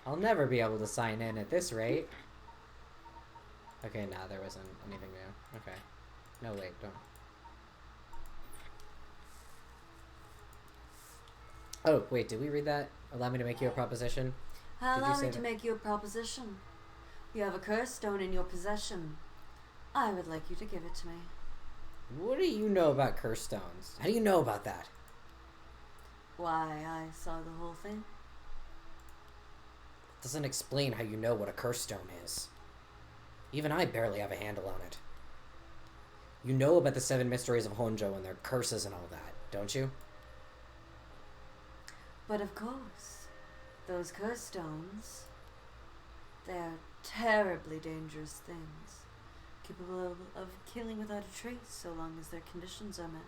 I'll never be able to sign in at this rate. Okay, nah, there wasn't anything new. Okay. No, wait, don't. Oh, wait, did we read that? Allow me to make you a proposition? Allow me to make you a proposition. You have a curse stone in your possession. I would like you to give it to me. What do you know about curse stones? How do you know about that? Why, I saw the whole thing. Doesn't explain how you know what a curse stone is. Even I barely have a handle on it. You know about the 7 mysteries of Honjo and their curses and all that, don't you? But of course, those curse stones, they're terribly dangerous things, capable of killing without a trace so long as their conditions are met.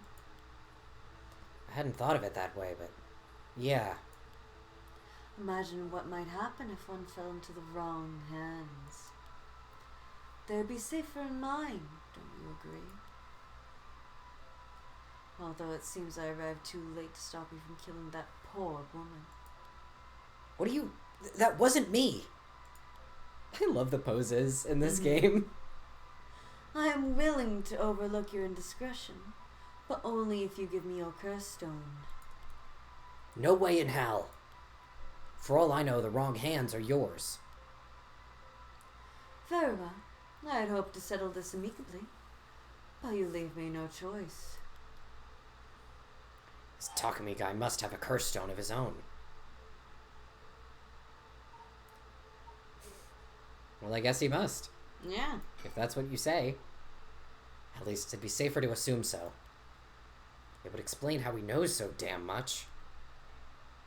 I hadn't thought of it that way, but yeah. Imagine what might happen if one fell into the wrong hands. They'd be safer in mine, don't you agree? Although it seems I arrived too late to stop you from killing that poor woman. What do you... That wasn't me! I love the poses in this game. I am willing to overlook your indiscretion, but only if you give me your curse stone. No way in hell. For all I know, the wrong hands are yours. Very well. I had hoped to settle this amicably, but you leave me no choice. This Takumi guy must have a curse stone of his own. Well, I guess he must. Yeah. If that's what you say. At least it'd be safer to assume so. It would explain how he knows so damn much.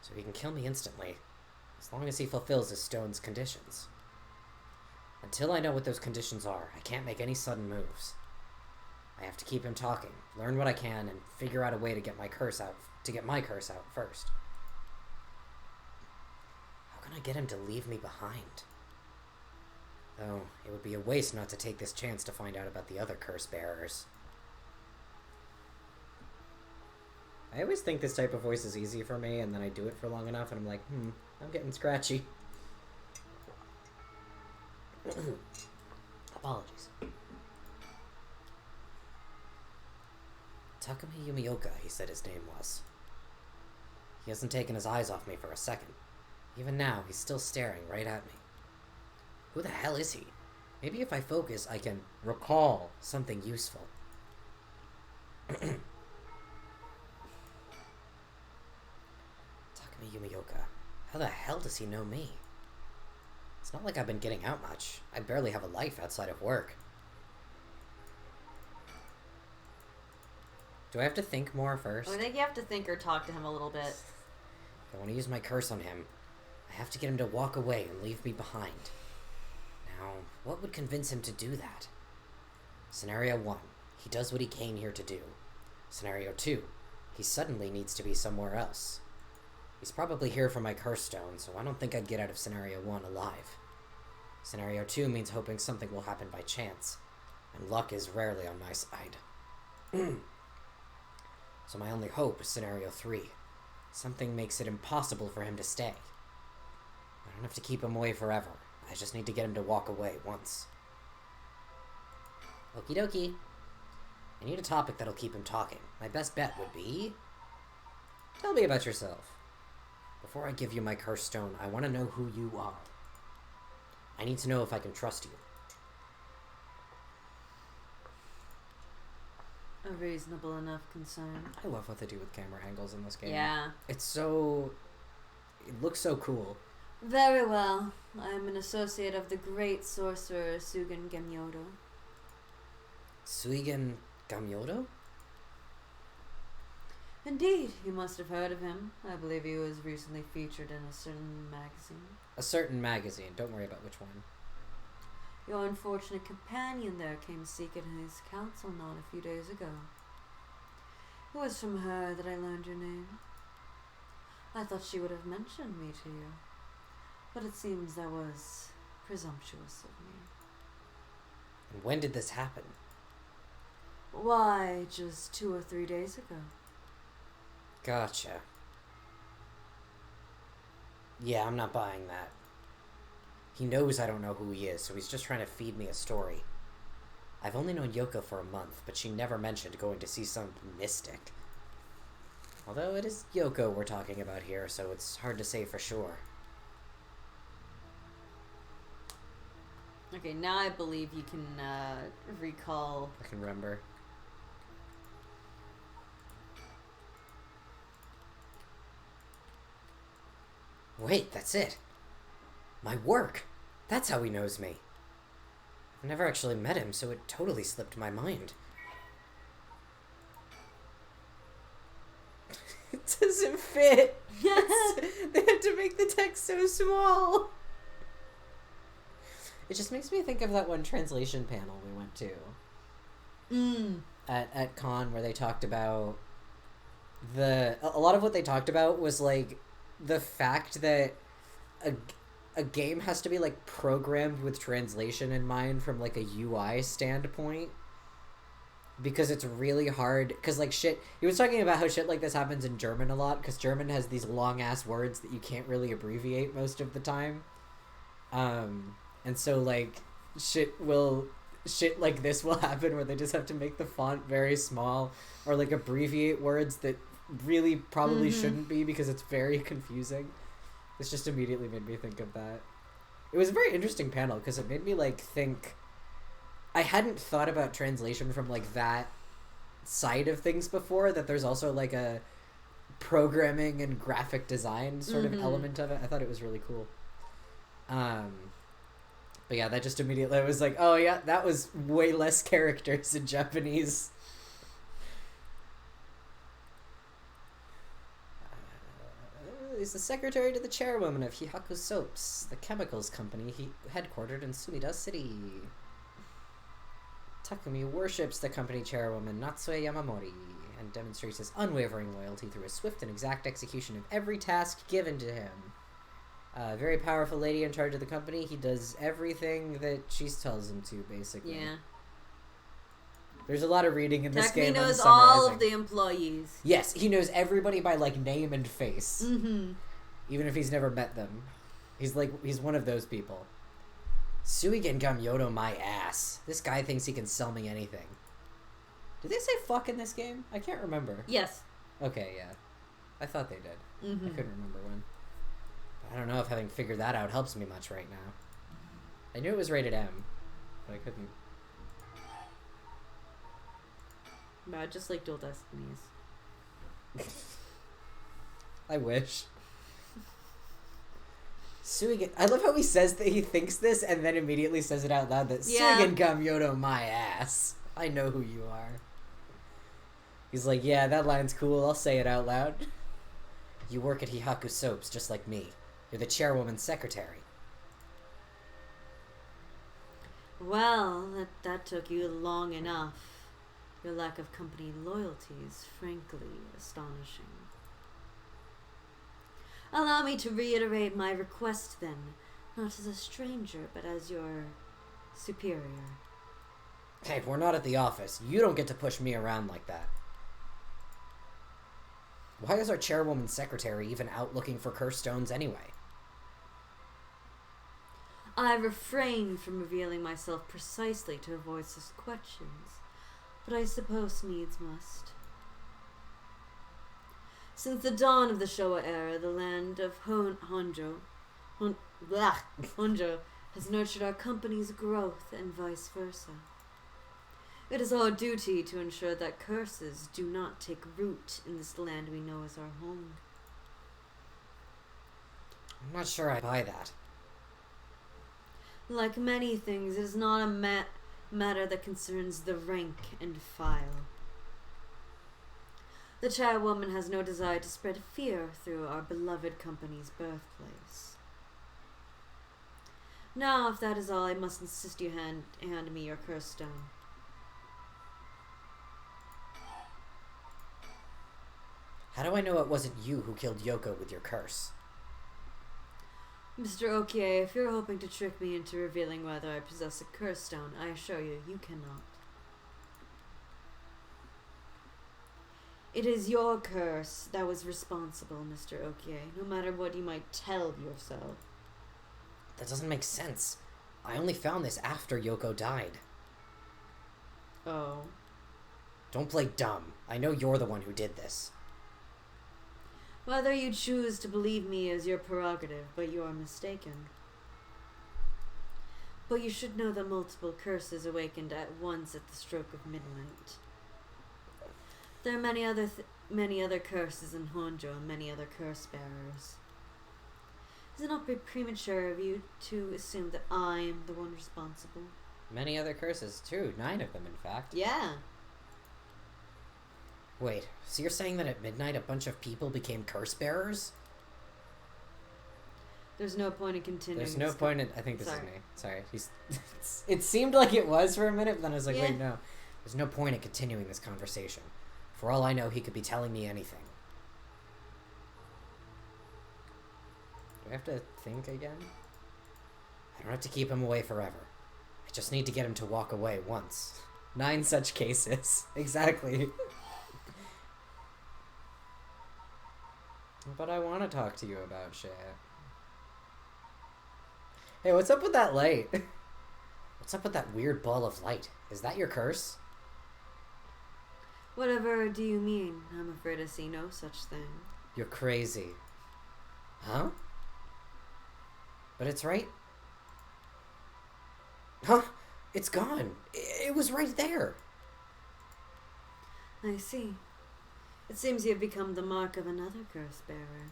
So he can kill me instantly, as long as he fulfills his stone's conditions. Until I know what those conditions are, I can't make any sudden moves. I have to keep him talking, learn what I can, and figure out a way to get my curse out first. How can I get him to leave me behind? Though, it would be a waste not to take this chance to find out about the other curse bearers. I always think this type of voice is easy for me, and then I do it for long enough, and I'm like, I'm getting scratchy. Apologies. Takumi Yumioka, he said his name was. He hasn't taken his eyes off me for a second. Even now, he's still staring right at me. Who the hell is he? Maybe if I focus, I can recall something useful. Takumi Yumioka. How the hell does he know me? It's not like I've been getting out much. I barely have a life outside of work. Do I have to think more first? I think you have to think or talk to him a little bit. If I want to use my curse on him, I have to get him to walk away and leave me behind. Now, what would convince him to do that? Scenario 1. He does what he came here to do. Scenario 2. He suddenly needs to be somewhere else. He's probably here for my curse stone, so I don't think I'd get out of Scenario 1 alive. Scenario 2 means hoping something will happen by chance, and luck is rarely on my side. So my only hope is Scenario 3. Something makes it impossible for him to stay. I don't have to keep him away forever. I just need to get him to walk away once. Okie dokie. I need a topic that'll keep him talking. My best bet would be... Tell me about yourself. Before I give you my curse stone, I want to know who you are. I need to know if I can trust you. A reasonable enough concern. I love what they do with camera angles in this game. Yeah. It's so... It looks so cool. Very well. I am an associate of the great sorcerer Sugen Gemyodo. Suigen Gamyodo? Indeed, you must have heard of him. I believe he was recently featured in a certain magazine. A certain magazine. Don't worry about which one. Your unfortunate companion there came to seek his counsel not a few days ago. It was from her that I learned your name. I thought she would have mentioned me to you, but it seems that was presumptuous of me. And when did this happen? Why, just 2 or 3 days ago. Gotcha. Yeah, I'm not buying that. He knows I don't know who he is, so he's just trying to feed me a story. I've only known Yoko for a month, but she never mentioned going to see some mystic. Although it is Yoko we're talking about here, so it's hard to say for sure. Okay, now I believe you can recall. I can remember. Wait, that's it. My work. That's how he knows me. I've never actually met him, so it totally slipped my mind. It doesn't fit. They had to make the text so small. It just makes me think of that one translation panel we went to. At con, where they talked about a lot of what they talked about was like the fact that a game has to be like programmed with translation in mind from like a UI standpoint, because it's really hard, because like shit, he was talking about how shit like this happens in German a lot, because German has these long ass words that you can't really abbreviate most of the time, and so like shit like this will happen where they just have to make the font very small, or like abbreviate words that really probably shouldn't be, because it's very confusing. This just immediately made me think of that. It was a very interesting panel because it made me like think. I hadn't thought about translation from like that side of things before, that there's also like a programming and graphic design sort of element of it. I thought it was really cool. But yeah, that just immediately, I was like, oh yeah, that was way less characters in Japanese. He's the secretary to the chairwoman of Hihaku Soaps, the chemicals company headquartered in Sumida City. Takumi worships the company chairwoman Natsue Yamamori and demonstrates his unwavering loyalty through a swift and exact execution of every task given to him. A very powerful lady in charge of the company. He does everything that she tells him to, basically. Yeah. There's a lot of reading in this game. Takumi knows all of the employees. Yes, he knows everybody by, like, name and face. Mm-hmm. Even if he's never met them. He's one of those people. Suigen gam yodo my ass. This guy thinks he can sell me anything. Did they say fuck in this game? I can't remember. Yes. Okay, yeah. I thought they did. Mm-hmm. I couldn't remember when. But I don't know if having figured that out helps me much right now. I knew it was rated M, but I couldn't. No, I just like Dual Destinies. I wish. Suigen. I love how he says that he thinks this and then immediately says it out loud that Suigen gam yodo my ass. I know who you are. He's like, yeah, that line's cool. I'll say it out loud. You work at Hihaku Soaps just like me. You're the chairwoman's secretary. Well, that took you long enough. Your lack of company loyalty is frankly astonishing. Allow me to reiterate my request then, not as a stranger, but as your superior. Hey, we're not at the office. You don't get to push me around like that. Why is our chairwoman secretary even out looking for curse stones anyway? I refrain from revealing myself precisely to avoid such questions, but I suppose needs must. Since the dawn of the Showa era, the land of Honjo has nurtured our company's growth and vice versa. It is our duty to ensure that curses do not take root in this land we know as our home. I'm not sure I buy that. Like many things, it is not a matter that concerns the rank and file. The chairwoman has no desire to spread fear through our beloved company's birthplace. Now, if that is all, I must insist you hand me your curse stone. How do I know it wasn't you who killed Yoko with your curse? Mr. Okie, if you're hoping to trick me into revealing whether I possess a curse stone, I assure you, you cannot. It is your curse that was responsible, Mr. Okie, no matter what you might tell yourself. That doesn't make sense. I only found this after Yoko died. Oh. Don't play dumb. I know you're the one who did this. Whether you choose to believe me is your prerogative, but you are mistaken. But you should know that multiple curses awakened at once at the stroke of midnight. There are many other curses in Honjo and many other curse bearers. Is it not premature of you to assume that I am the one responsible? Many other curses, too. 9 of them, in fact. Yeah. Wait, so you're saying that at midnight a bunch of people became curse bearers? There's no point in continuing. There's no point in... I think this Sorry. is me. Sorry. It seemed like it was for a minute, but then I was like, Yeah. wait, no. There's no point in continuing this conversation. For all I know, he could be telling me anything. Do I have to think again? I don't have to keep him away forever. I just need to get him to walk away once. 9 such cases. Exactly. But I want to talk to you about shit. Hey, what's up with that light? What's up with that weird ball of light? Is that your curse? Whatever do you mean? I'm afraid I see no such thing. You're crazy. Huh? But it's right... Huh? It's gone. It was right there. I see. It seems you have become the mark of another curse bearer.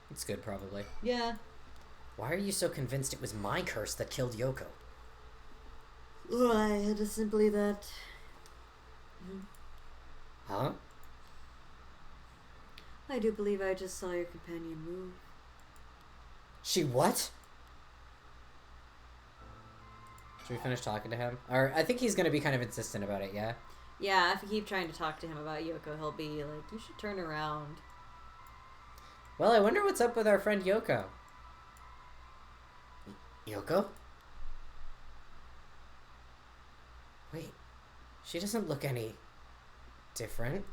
It's good, probably. Yeah. Why are you so convinced it was my curse that killed Yoko? Why, it is simply that... Huh? I do believe I just saw your companion move. She what? Should we finish talking to him? Or I think he's gonna be kind of insistent about it, yeah? Yeah, if you keep trying to talk to him about Yoko, he'll be like, you should turn around. Well, I wonder what's up with our friend Yoko. Yoko? Wait, she doesn't look any different.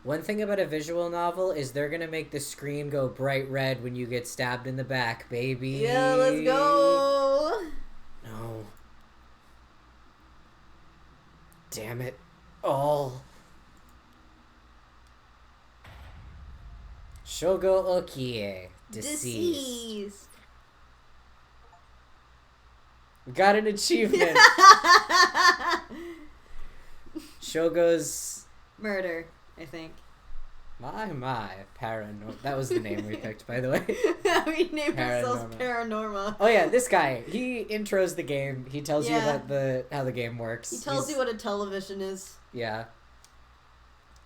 One thing about a visual novel is they're gonna make the screen go bright red when you get stabbed in the back, baby. Yeah, let's go! No. Damn it. All. Shogo Okie. Deceased. We got an achievement. Shogo's... Murder, I think. My, Paranormal. That was the name we picked, by the way. We named ourselves Paranorma. Oh yeah, this guy. He intros the game. He tells you about how the game works. He tells you what a television is. Yeah.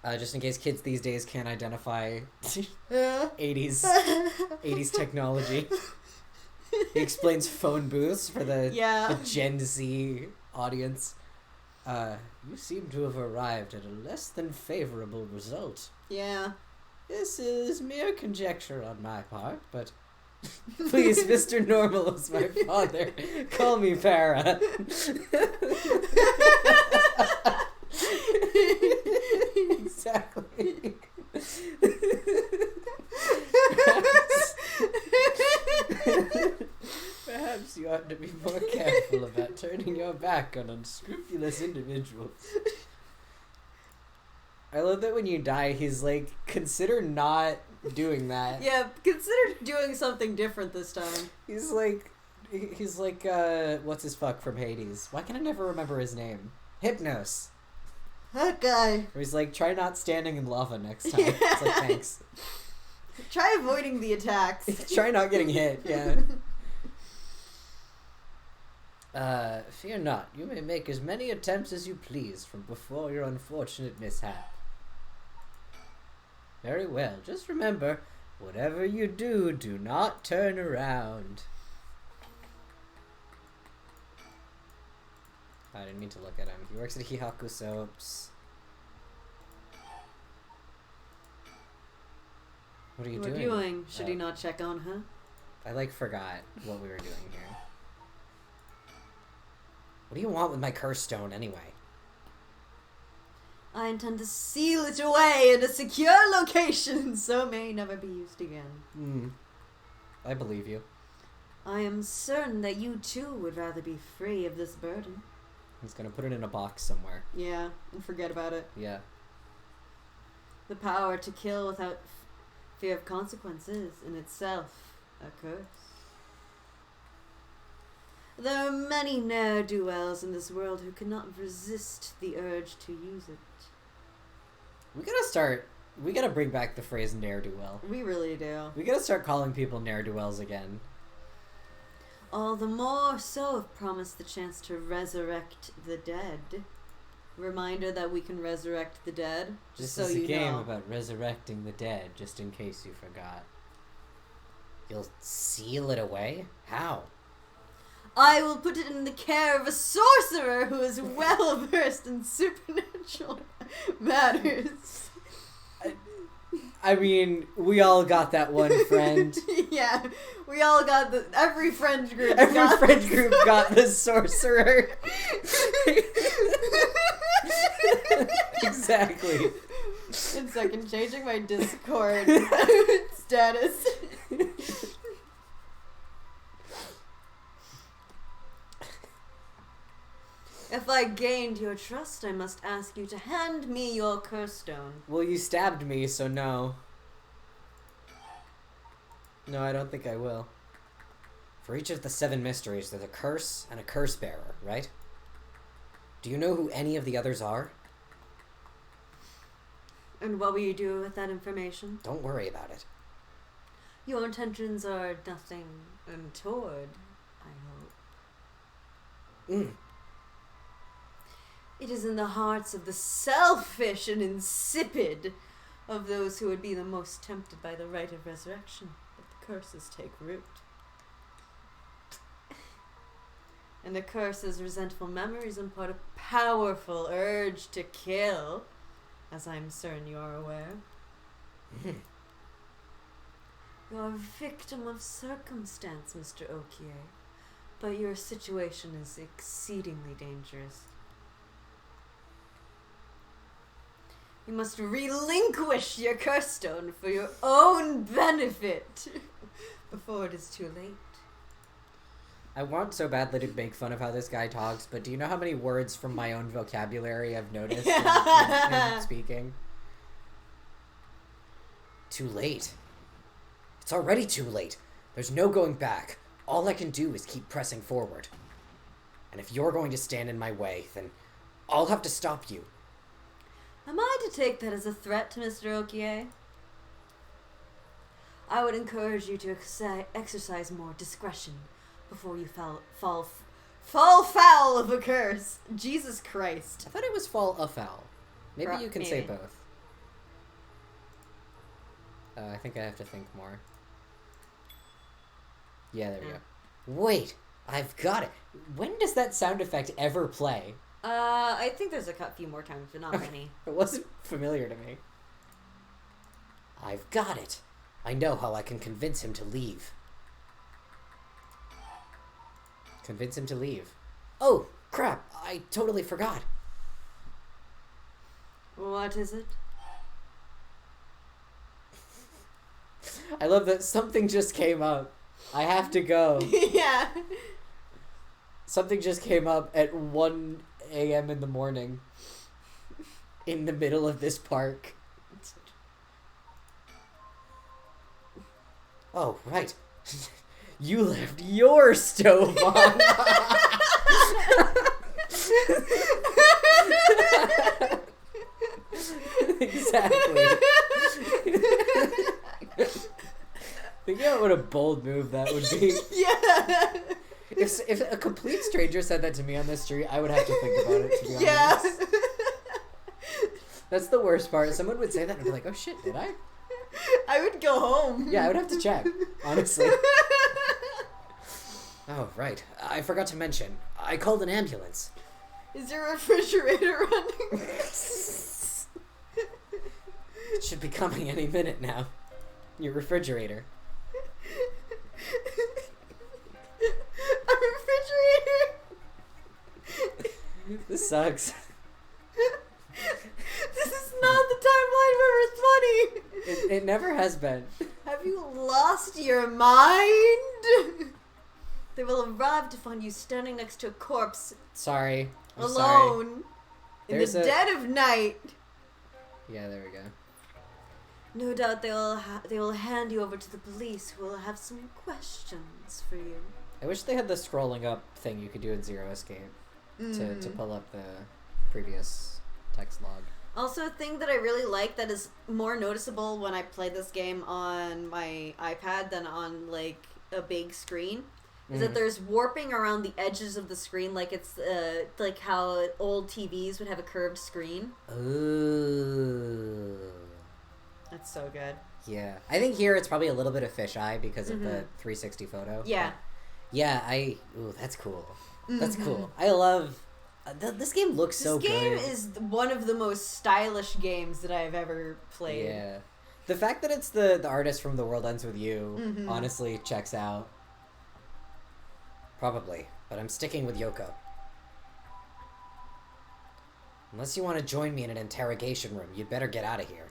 Just in case kids these days can't identify 80s technology. He explains phone booths for the Gen Z audience. You seem to have arrived at a less than favorable result. Yeah. This is mere conjecture on my part, but please, Mr. Normal is my father. Call me Para. Exactly. Perhaps you ought to be more careful about turning your back on unscrupulous individuals. I love that when you die, he's like, consider not doing that. Yeah, consider doing something different this time. He's like, what's his fuck from Hades? Why can I never remember his name? Hypnos. That guy. Where he's like, try not standing in lava next time. Yeah. It's like, thanks. Try avoiding the attacks. Try not getting hit, yeah. Fear not. You may make as many attempts as you please from before your unfortunate mishap. Very well. Just remember, whatever you do, do not turn around. I didn't mean to look at him. He works at Hihaku Soaps. What are you doing? Should he not check on her? I forgot what we were doing here. What do you want with my curse stone anyway? I intend to seal it away in a secure location so it may never be used again. I believe you. I am certain that you too would rather be free of this burden. He's gonna put it in a box somewhere. Yeah, and forget about it. Yeah. The power to kill without fear of consequences in itself a curse. There are many ne'er-do-wells in this world who cannot resist the urge to use it. We gotta bring back the phrase ne'er-do-well. We really do. We gotta start calling people ne'er-do-wells again. All the more so if promised the chance to resurrect the dead. Reminder that we can resurrect the dead. Just so as a game about resurrecting the dead, just in case you forgot. You'll seal it away? How? I will put it in the care of a sorcerer who is well versed in supernatural matters. I mean, we all got that one friend. Yeah, we all got every friend group. Got the sorcerer. Exactly. 1 second, changing my Discord status. If I gained your trust, I must ask you to hand me your curse stone. Well, you stabbed me, so no. No, I don't think I will. For each of the 7 mysteries, there's a curse and a curse bearer, right? Do you know who any of the others are? And what will you do with that information? Don't worry about it. Your intentions are nothing untoward, I hope. It is in the hearts of the selfish and insipid of those who would be the most tempted by the rite of resurrection that the curses take root. And the curse's resentful memories impart a powerful urge to kill, as I'm certain you are aware. You're a victim of circumstance, Mr. Okie, but your situation is exceedingly dangerous. You must relinquish your curse stone for your own benefit before it is too late. I want so badly to make fun of how this guy talks, but do you know how many words from my own vocabulary I've noticed in speaking? Too late. It's already too late. There's no going back. All I can do is keep pressing forward. And if you're going to stand in my way, then I'll have to stop you. Am I to take that as a threat to Mr. Okie? I would encourage you to exercise more discretion before you fall foul of a curse. Jesus Christ. I thought it was fall afoul. Maybe you can say both. I think I have to think more. Yeah, there we go. Wait, I've got it. When does that sound effect ever play? I think there's a few more times, but not many. It wasn't familiar to me. I've got it. I know how I can convince him to leave. Convince him to leave. Oh, crap. I totally forgot. What is it? I love that something just came up. I have to go. Yeah. Something just came up at 1 a.m. in the morning. In the middle of this park. Oh, right. You left your stove on. Exactly. Think about what a bold move that would be. Yeah. If a complete stranger said that to me on the street, I would have to think about it, to be honest. Yeah. That's the worst part. Someone would say that and I'd be like, oh shit, did I? I would go home. Yeah, I would have to check, honestly. Oh, right. I forgot to mention. I called an ambulance. Is your refrigerator running? It should be coming any minute now. Your refrigerator. A refrigerator? This sucks. This is not the timeline where it's funny. It never has been. Have you lost your mind? They will arrive to find you standing next to a corpse, Sorry. I'm sorry. alone, in There's the dead of night. Yeah, there we go. No doubt they will hand you over to the police, who will have some questions for you. I wish they had the scrolling up thing you could do in Zero Escape to pull up the previous text log. Also, a thing that I really like that is more noticeable when I play this game on my iPad than on, like, a big screen is that there's warping around the edges of the screen, like it's, like how old TVs would have a curved screen. Ooh. That's so good. Yeah. I think here it's probably a little bit of fisheye because of the 360 photo. Yeah. Yeah, ooh, that's cool. That's cool. I love... this game looks so good. This game is one of the most stylish games that I've ever played. Yeah. The fact that it's the artist from The World Ends With You honestly checks out. Probably. But I'm sticking with Yoko. Unless you want to join me in an interrogation room, you'd better get out of here.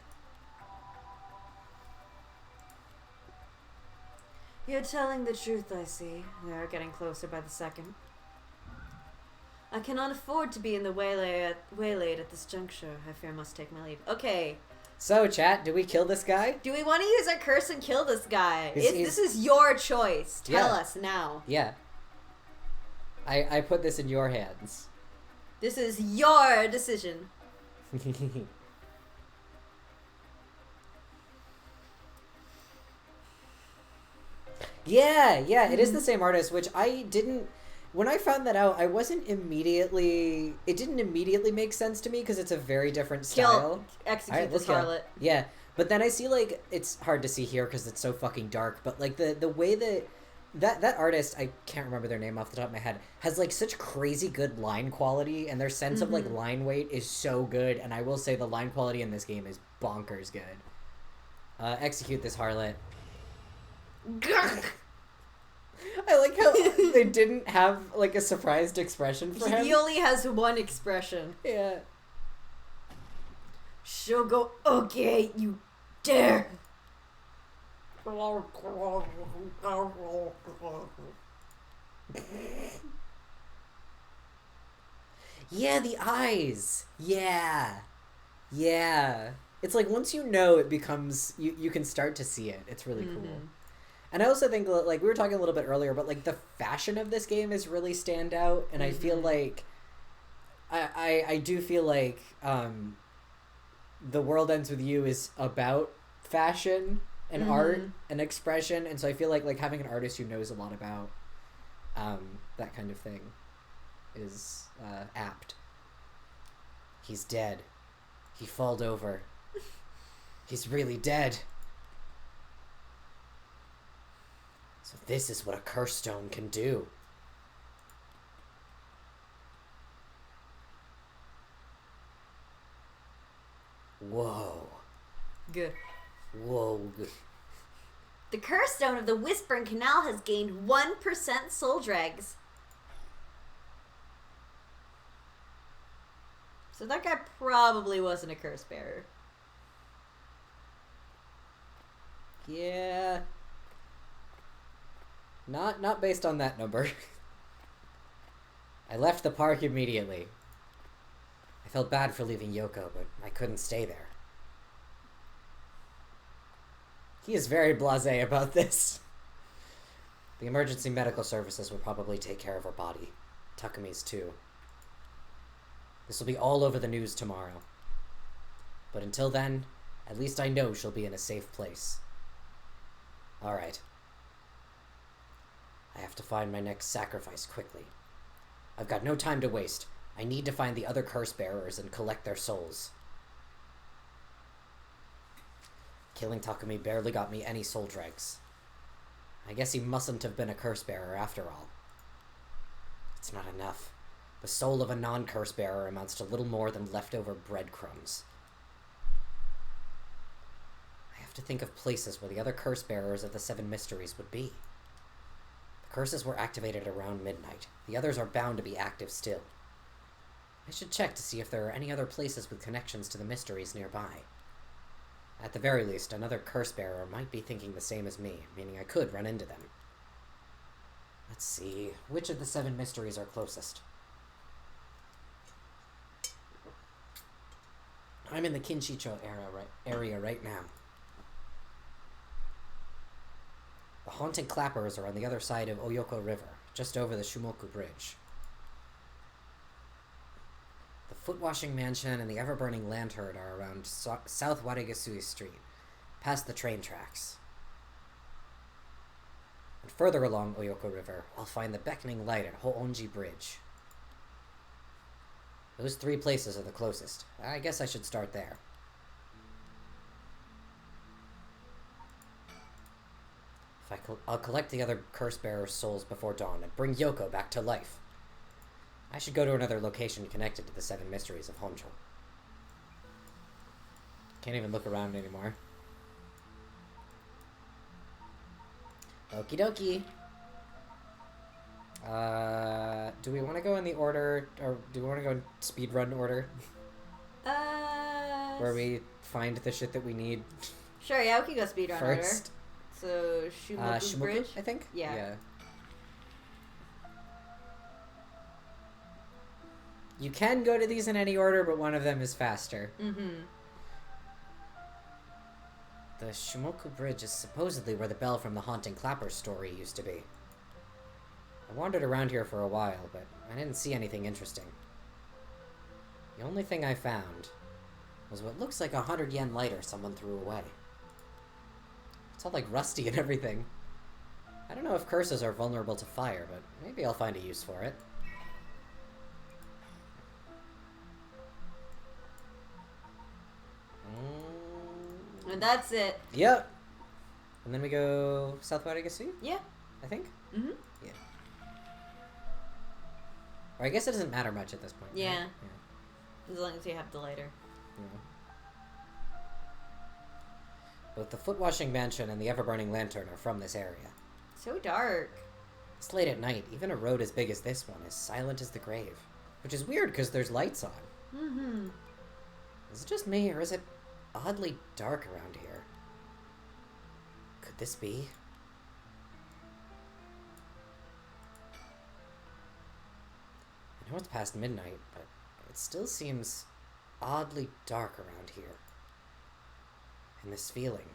You're telling the truth, I see. We are getting closer by the second. I cannot afford to be in the waylaid at this juncture. I fear I must take my leave. Okay. So, chat, do we kill this guy? Do we want to use our curse and kill this guy? This This is your choice. Tell us now. Yeah. I put this in your hands. This is your decision. Yeah, yeah, it is the same artist, which I didn't... When I found that out, I wasn't immediately... It didn't immediately make sense to me because it's a very different style. Execute this harlot. Yeah, but then I see, like, it's hard to see here because it's so fucking dark, but, like, the way that artist, I can't remember their name off the top of my head, has, like, such crazy good line quality, and their sense of, like, line weight is so good, and I will say the line quality in this game is bonkers good. Execute this harlot. I like how they didn't have, like, a surprised expression for him. He only has one expression. Yeah. Shogo, okay, you dare. Yeah, the eyes. Yeah. Yeah. It's like once you know, it becomes... You can start to see it. It's really cool. And I also think, like, we were talking a little bit earlier, but, like, the fashion of this game is really stand out, and I feel like... I do feel like The World Ends With You is about fashion and art and expression, and so I feel like having an artist who knows a lot about that kind of thing is apt. He's dead. He falled over. He's really dead. So this is what a curse stone can do. Whoa. Good. Whoa. The curse stone of the Whispering Canal has gained 1% soul dregs. So that guy probably wasn't a curse bearer. Yeah. Not based on that number. I left the park immediately. I felt bad for leaving Yoko, but I couldn't stay there. He is very blasé about this. The emergency medical services will probably take care of her body. Takami's too. This will be all over the news tomorrow. But until then, at least I know she'll be in a safe place. Alright. I have to find my next sacrifice quickly. I've got no time to waste. I need to find the other curse bearers and collect their souls. Killing Takami barely got me any soul dregs. I guess he mustn't have been a curse bearer after all. It's not enough. The soul of a non-curse bearer amounts to little more than leftover breadcrumbs. I have to think of places where the other curse bearers of the Seven Mysteries would be. The curses were activated around midnight. The others are bound to be active still. I should check to see if there are any other places with connections to the mysteries nearby. At the very least, another curse bearer might be thinking the same as me, meaning I could run into them. Let's see, which of the Seven Mysteries are closest? I'm in the Kinshicho area right now. The Haunted Clappers are on the other side of Oyoko River, just over the Shumoku Bridge. The Footwashing Mansion and the Ever-Burning Lantern are around South Warigasui Street, past the train tracks. And further along Oyoko River, I'll find the Beckoning Light at Hoonji Bridge. Those three places are the closest. I guess I should start there. I'll collect the other curse bearer's souls before dawn and bring Yoko back to life. I should go to another location connected to the Seven Mysteries of Honjo. Can't even look around anymore. Okie dokie. Do we want to go in the order, or do we want to go in speedrun order? Where we find the shit that we need Sure, yeah, we can go speedrun order. first? So, Shumoku Bridge? I think? Yeah. You can go to these in any order, but one of them is faster. Mm-hmm. The Shimoku Bridge is supposedly where the bell from the Haunting Clapper story used to be. I wandered around here for a while, but I didn't see anything interesting. The only thing I found was what looks like 100 yen lighter someone threw away. It's all like rusty and everything. I don't know if curses are vulnerable to fire, but maybe I'll find a use for it. And that's it. Yep. And then we go southbound, I guess, Yeah. I think? Mm-hmm. Yeah. Or I guess it doesn't matter much at this point. Yeah. Right? As long as you have the lighter. Yeah. Both the Foot-Washing Mansion and the Ever-Burning Lantern are from this area. So dark. It's late at night. Even a road as big as this one is silent as the grave. Which is weird, because there's lights on. Mm-hmm. Is it just me, or is it oddly dark around here? Could this be? I know it's past midnight, but it still seems oddly dark around here. And this feeling,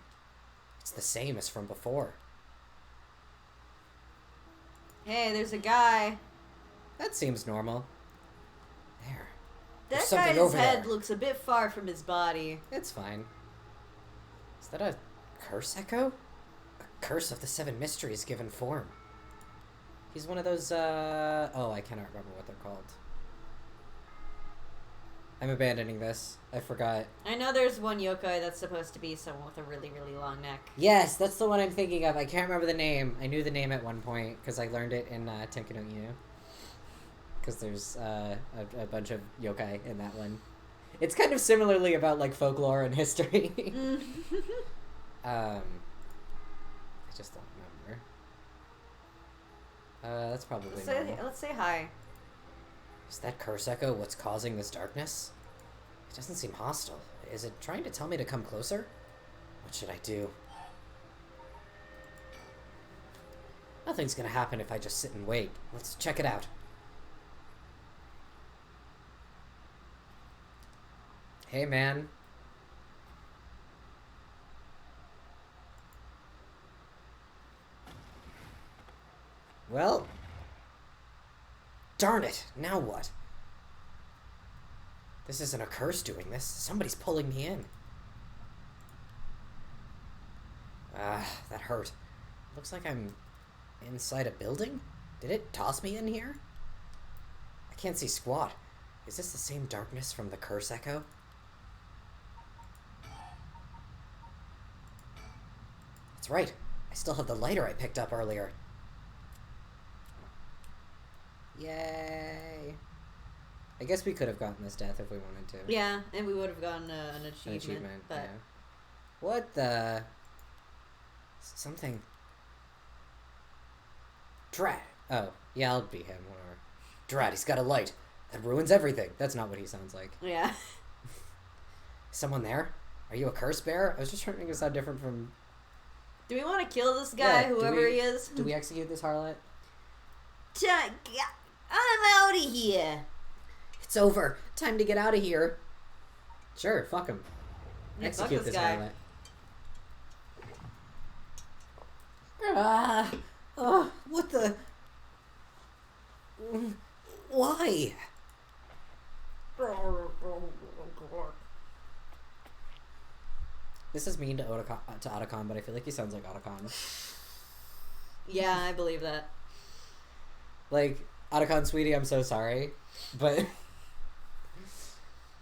it's the same as from before. Hey, there's a guy. That seems normal. There. That There's something guy's over head there. looks a bit far from his body. It's fine. Is that a curse echo? A curse of the seven mysteries given form. He's one of those, oh, I cannot remember what they're called. I'm abandoning this. I forgot. I know there's one yokai that's supposed to be someone with a really, really long neck. Yes, that's the one I'm thinking of. I can't remember the name. I knew the name at one point, because I learned it in, Tenki no Inu. Because there's, a bunch of yokai in that one. It's kind of similarly about, like, folklore and history. I just don't remember. That's probably normal. Let's say hi. Is that curse echo what's causing this darkness? It doesn't seem hostile. Is it trying to tell me to come closer? What should I do? Nothing's gonna happen if I just sit and wait. Let's check it out. Hey, man. Well, darn it. Now what? This isn't a curse doing this. Somebody's pulling me in. That hurt. Looks like I'm inside a building? Did it toss me in here? I can't see squat. Is this the same darkness from the curse echo? That's right. I still have the lighter I picked up earlier. Yay. I guess we could have gotten this death if we wanted to. Yeah, and we would have gotten an achievement. An achievement, but... yeah. What the... Something... Drat. Oh, yeah, I'll be him, whatever. Drat, he's got a light. That ruins everything. That's not what he sounds like. Yeah. Someone there? Are you a curse bearer? I was just trying to make it sound different from... Do we want to kill this guy, Yeah, whoever he is? Do we execute this harlot? I'm out of here. It's over. Time to get out of here. Sure, fuck him. Yeah, Execute fuck this this guy. harlot. What the... Why? This is mean to Otacon, but I feel like he sounds like Otacon. Yeah, I believe that. Like, Otacon, sweetie, I'm so sorry, but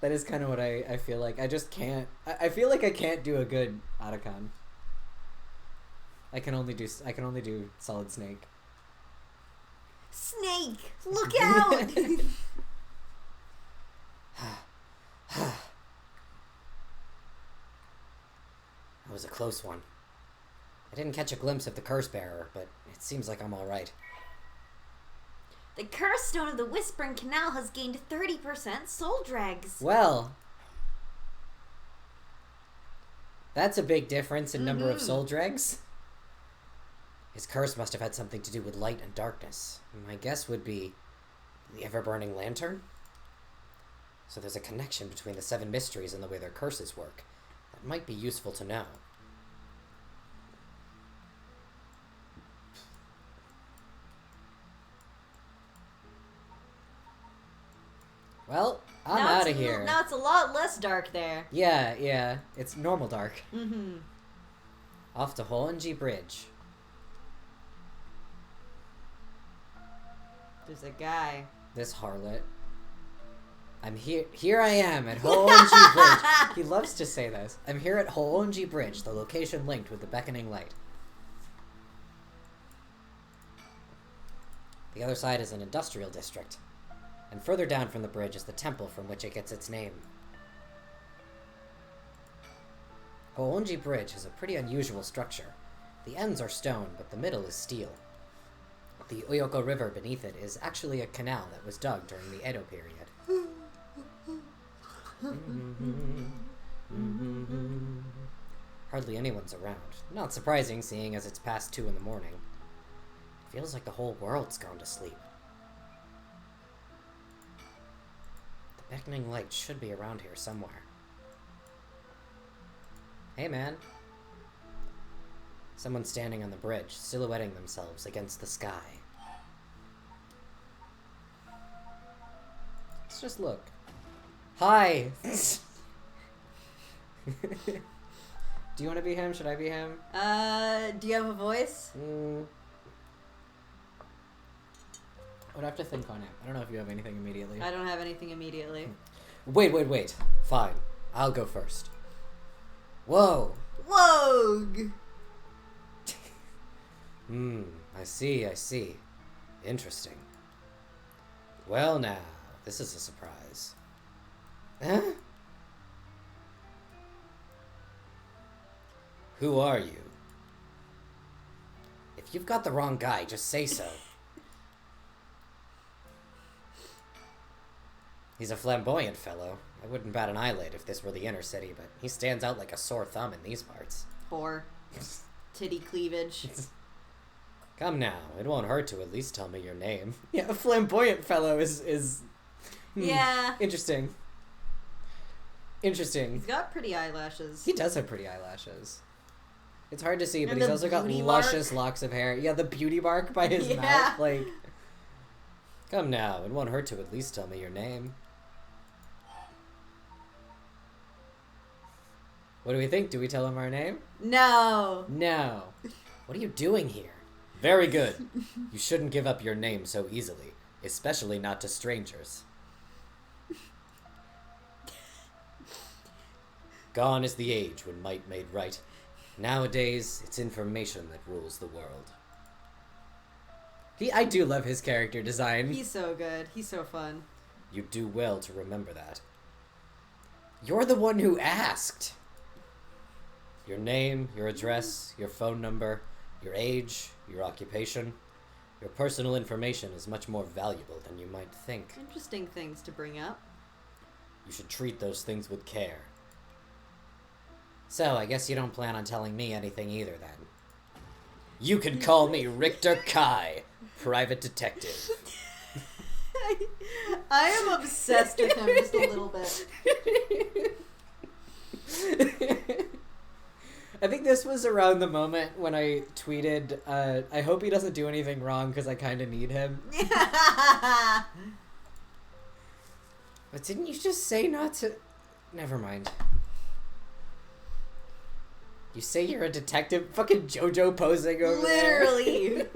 that is kind of what I feel like. I just can't. I feel like I can't do a good Otacon. I can only do Solid Snake. Snake, look out! That was a close one. I didn't catch a glimpse of the curse bearer, but it seems like I'm all right. The curse stone of the Whispering Canal has gained 30% soul dregs. Well, that's a big difference in number of soul dregs. His curse must have had something to do with light and darkness. My guess would be the ever-burning lantern? So there's a connection between the seven mysteries and the way their curses work. That might be useful to know. Well, I'm out of here. Now it's a lot less dark there. Yeah. It's normal dark. Mm-hmm. Off to Honjo Bridge. There's a guy. This harlot. I'm here. Here I am at Honjo Bridge. He loves to say this. I'm here at Honjo Bridge, the location linked with the beckoning light. The other side is an industrial district, and further down from the bridge is the temple from which it gets its name. Honjo Bridge is a pretty unusual structure. The ends are stone, but the middle is steel. The Oyoko River beneath it is actually a canal that was dug during the Edo period. Hardly anyone's around. Not surprising, seeing as it's past 2 in the morning. Feels like the whole world's gone to sleep. The beckoning light should be around here somewhere. Hey, man. Someone's standing on the bridge, silhouetting themselves against the sky. Let's just look. Hi! Do you want to be him? Should I be him? Do you have a voice? I would have to think on it. I don't know if you have anything immediately. I don't have anything immediately. Wait. Fine. I'll go first. Whoa! Whoa! I see. Interesting. Well now, this is a surprise. Huh? Who are you? If you've got the wrong guy, just say so. He's a flamboyant fellow. I wouldn't bat an eyelid if this were the inner city, but he stands out like a sore thumb in these parts. Poor. Titty cleavage. Come now, it won't hurt to at least tell me your name. Yeah, a flamboyant fellow is yeah. Interesting. He's got pretty eyelashes. He does have pretty eyelashes. It's hard to see, but And he's the also got beauty luscious mark. locks of hair. Yeah, the beauty mark by his mouth. Like, come now, it won't hurt to at least tell me your name. What do we think? Do we tell him our name? No. No. What are you doing here? Very good. You shouldn't give up your name so easily, especially not to strangers. Gone is the age when might made right. Nowadays, it's information that rules the world. I do love his character design. He's so good. He's so fun. You do well to remember that. You're the one who asked. Your name, your address, your phone number, your age, your occupation. Your personal information is much more valuable than you might think. Interesting things to bring up. You should treat those things with care. So, I guess you don't plan on telling me anything either, then. You can call me Richter Kai, private detective. I am obsessed with him just a little bit. I think this was around the moment when I tweeted, I hope he doesn't do anything wrong because I kind of need him. But didn't you just say not to... Never mind. You say you're a detective? Fucking JoJo posing over Literally. there.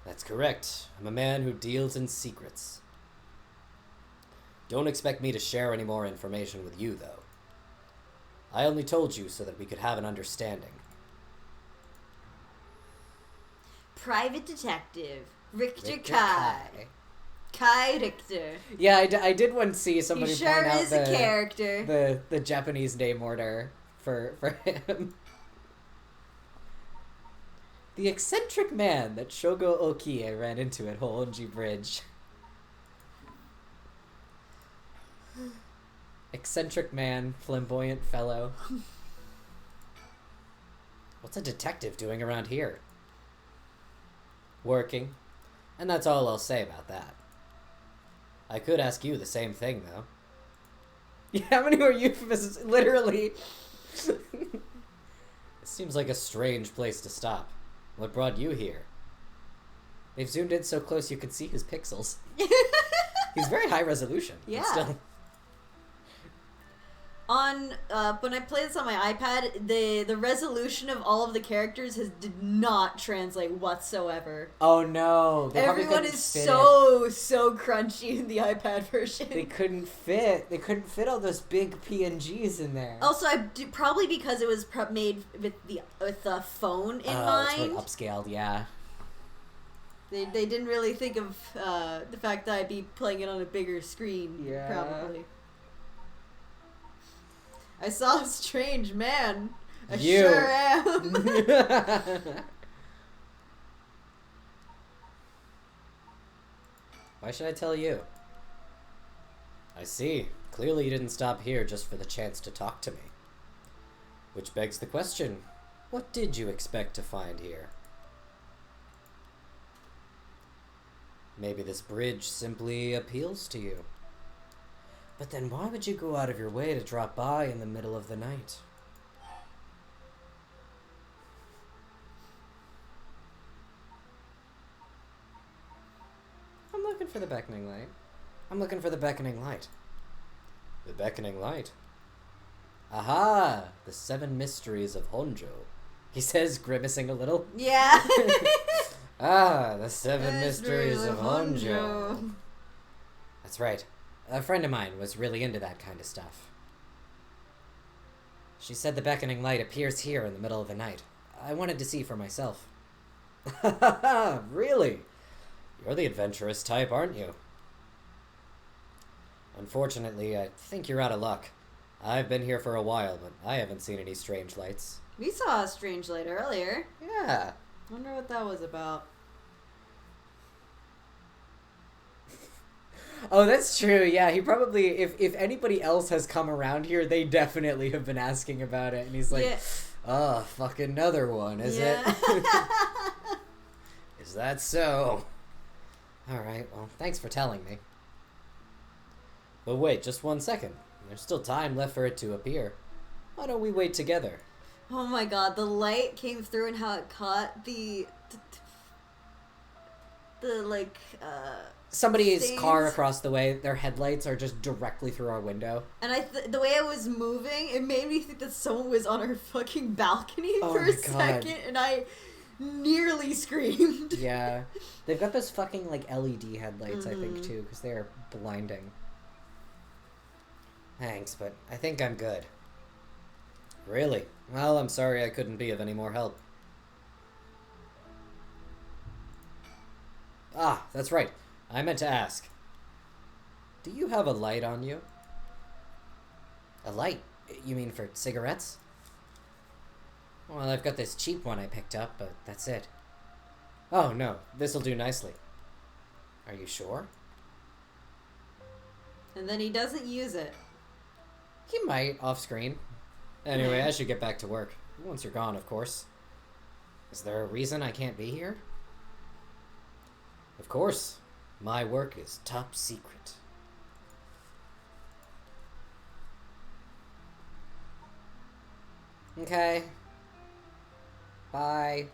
That's correct. I'm a man who deals in secrets. Don't expect me to share any more information with you, though. I only told you so that we could have an understanding. Private Detective Richter Richter Kai. Kai Richter. Yeah, I did once see somebody He sure point out is a character. the Japanese name order for him. The eccentric man that Shogo Okie ran into at Honjo Bridge. Eccentric man, flamboyant fellow. What's a detective doing around here? Working. And that's all I'll say about that. I could ask you the same thing, though. Yeah, how many more euphemisms? Literally. It seems like a strange place to stop. What brought you here? They've zoomed in so close you can see his pixels. He's very high resolution. but Yeah. Still. On when I play this on my iPad, the resolution of all of the characters did not translate whatsoever. Oh no! Everyone is so crunchy in the iPad version. They couldn't fit. They couldn't fit all those big PNGs in there. Also, probably because it was made with the phone in mind. It's upscaled, yeah. They didn't really think of the fact that I'd be playing it on a bigger screen. Yeah. Probably. I saw a strange man. I You. sure am. Why should I tell you? I see. Clearly you didn't stop here just for the chance to talk to me. Which begs the question, what did you expect to find here? Maybe this bridge simply appeals to you. But then why would you go out of your way to drop by in the middle of the night? I'm looking for the beckoning light. I'm looking for the beckoning light. The beckoning light. Aha! The 7 mysteries of Honjo. He says, grimacing a little. Yeah. Ah, the 7 mysteries of Honjo. That's right. A friend of mine was really into that kind of stuff. She said the beckoning light appears here in the middle of the night. I wanted to see for myself. Really? You're the adventurous type, aren't you? Unfortunately, I think you're out of luck. I've been here for a while, but I haven't seen any strange lights. We saw a strange light earlier. Yeah. Wonder what that was about. Oh, that's true. Yeah, he probably, if anybody else has come around here, they definitely have been asking about it. And he's like, oh, fuck another one, is it? Is that so? Alright, well, thanks for telling me. But wait, just 1 second. There's still time left for it to appear. Why don't we wait together? Oh my god, the light came through and how it caught Somebody's stains. car across the way, their headlights are just directly through our window. And the way I was moving, it made me think that someone was on our fucking balcony Oh for my a God. second, and I nearly screamed. Yeah. They've got those fucking, like, LED headlights, I think, too, because they're blinding. Thanks, but I think I'm good. Really? Well, I'm sorry I couldn't be of any more help. Ah, that's right. I meant to ask. Do you have a light on you? A light? You mean for cigarettes? Well, I've got this cheap one I picked up, but that's it. Oh, no. This'll do nicely. Are you sure? And then he doesn't use it. He might, off-screen. Anyway, I should get back to work. Once you're gone, of course. Is there a reason I can't be here? Of course. My work is top secret. Okay. Bye.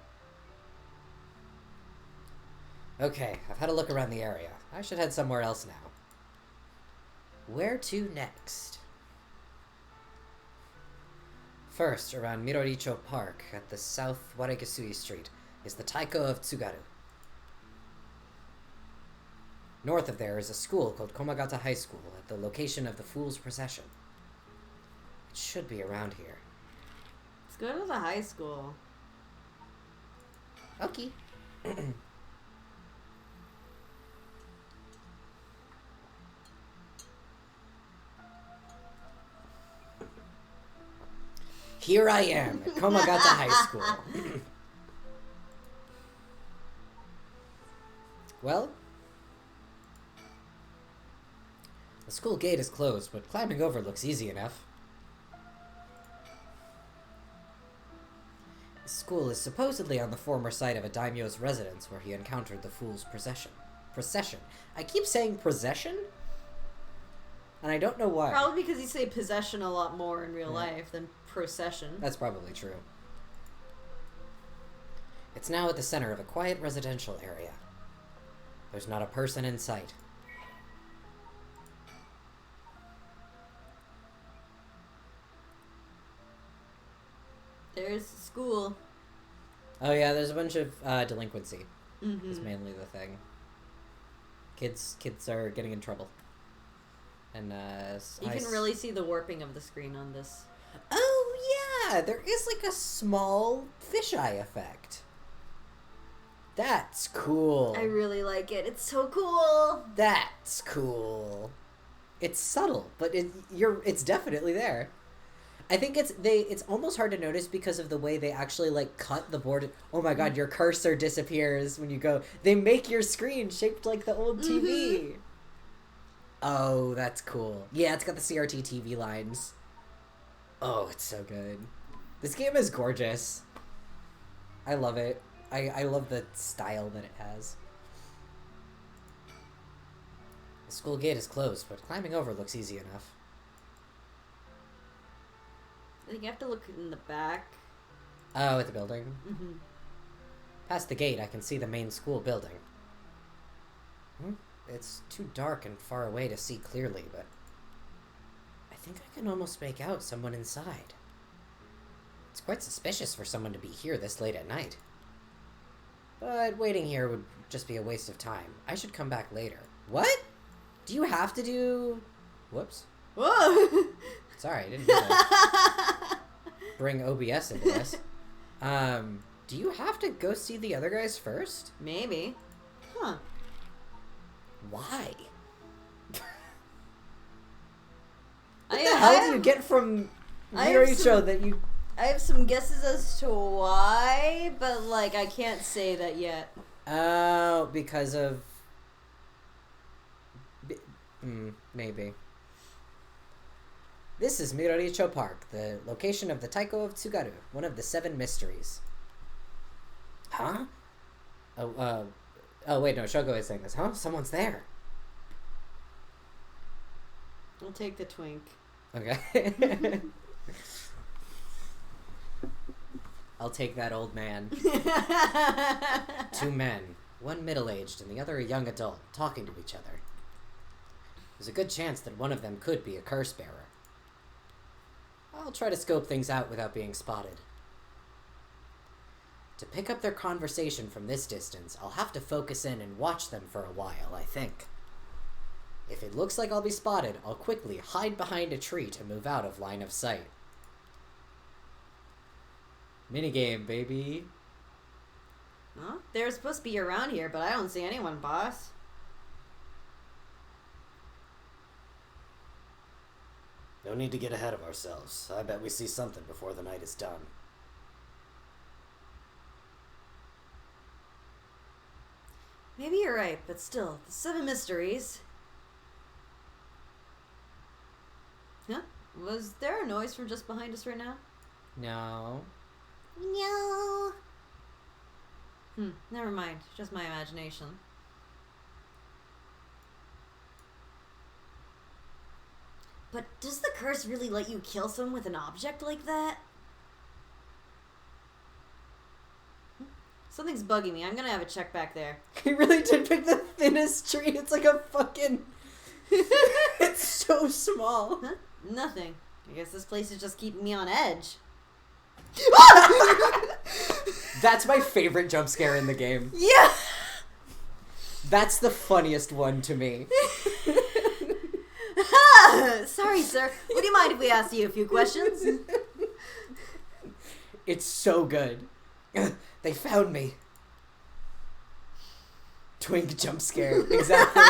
Okay, I've had a look around the area. I should head somewhere else now. Where to next? First, around Miroricho Park, at the South Waregasui Street, is the Taiko of Tsugaru. North of there is a school called Komagata High School, at the location of the Fool's Procession. It should be around here. Let's go to the high school. Okay. Here I am at Komagata High School. Well, the school gate is closed, but climbing over looks easy enough. The school is supposedly on the former site of a daimyo's residence where he encountered the Fool's Procession. Procession. I keep saying procession? And I don't know why. Probably because you say possession a lot more in real life than procession. That's probably true. It's now at the center of a quiet residential area. There's not a person in sight. There's school. Oh yeah, there's a bunch of delinquency. Mm-hmm. Is mainly the thing. Kids are getting in trouble. And you can really see the warping of the screen on this. Oh yeah, there is like a small fisheye effect. That's cool. I really like it. It's so cool. That's cool. It's subtle, but it's definitely there. I think it's almost hard to notice because of the way they actually like cut the board. Oh my god, your cursor disappears when you go. They make your screen shaped like the old TV. Mm-hmm. Oh, that's cool. Yeah, it's got the CRT TV lines. Oh, it's so good. This game is gorgeous. I love it. I love the style that it has. The school gate is closed, but climbing over looks easy enough. I think you have to look in the back. Oh, at the building? Mm-hmm. Past the gate, I can see the main school building. It's too dark and far away to see clearly, but I think I can almost make out someone inside. It's quite suspicious for someone to be here this late at night. But waiting here would just be a waste of time. I should come back later. What? Do you have to do... Whoops. Whoa! Sorry, I didn't mean to bring OBS into this. Do you have to go see the other guys first? Maybe. Huh. Why? What the hell do you get from Miricho that you... I have some guesses as to why, but, like, I can't say that yet. Oh, because of... maybe. This is Miroricho Park, the location of the Taiko of Tsugaru, one of the 7 mysteries. Huh? Oh, wait, no, Shogo is saying this. Huh? Someone's there. I'll take the twink. Okay. I'll take that old man. 2 men, one middle-aged and the other a young adult, talking to each other. There's a good chance that one of them could be a curse bearer. I'll try to scope things out without being spotted. To pick up their conversation from this distance, I'll have to focus in and watch them for a while, I think. If it looks like I'll be spotted, I'll quickly hide behind a tree to move out of line of sight. Minigame, baby. Huh? They're supposed to be around here, but I don't see anyone, boss. No need to get ahead of ourselves. I bet we see something before the night is done. Maybe you're right, but still, the 7 mysteries. Huh? Was there a noise from just behind us right now? No. No. Never mind. Just my imagination. But does the curse really let you kill someone with an object like that? Something's bugging me. I'm gonna have a check back there. He really did pick the thinnest tree. It's like a fucking... It's so small. Huh? Nothing. I guess this place is just keeping me on edge. That's my favorite jump scare in the game. Yeah! That's the funniest one to me. Sorry, sir. Would you mind if we asked you a few questions? It's so good. They found me. Twink jump scare. Exactly.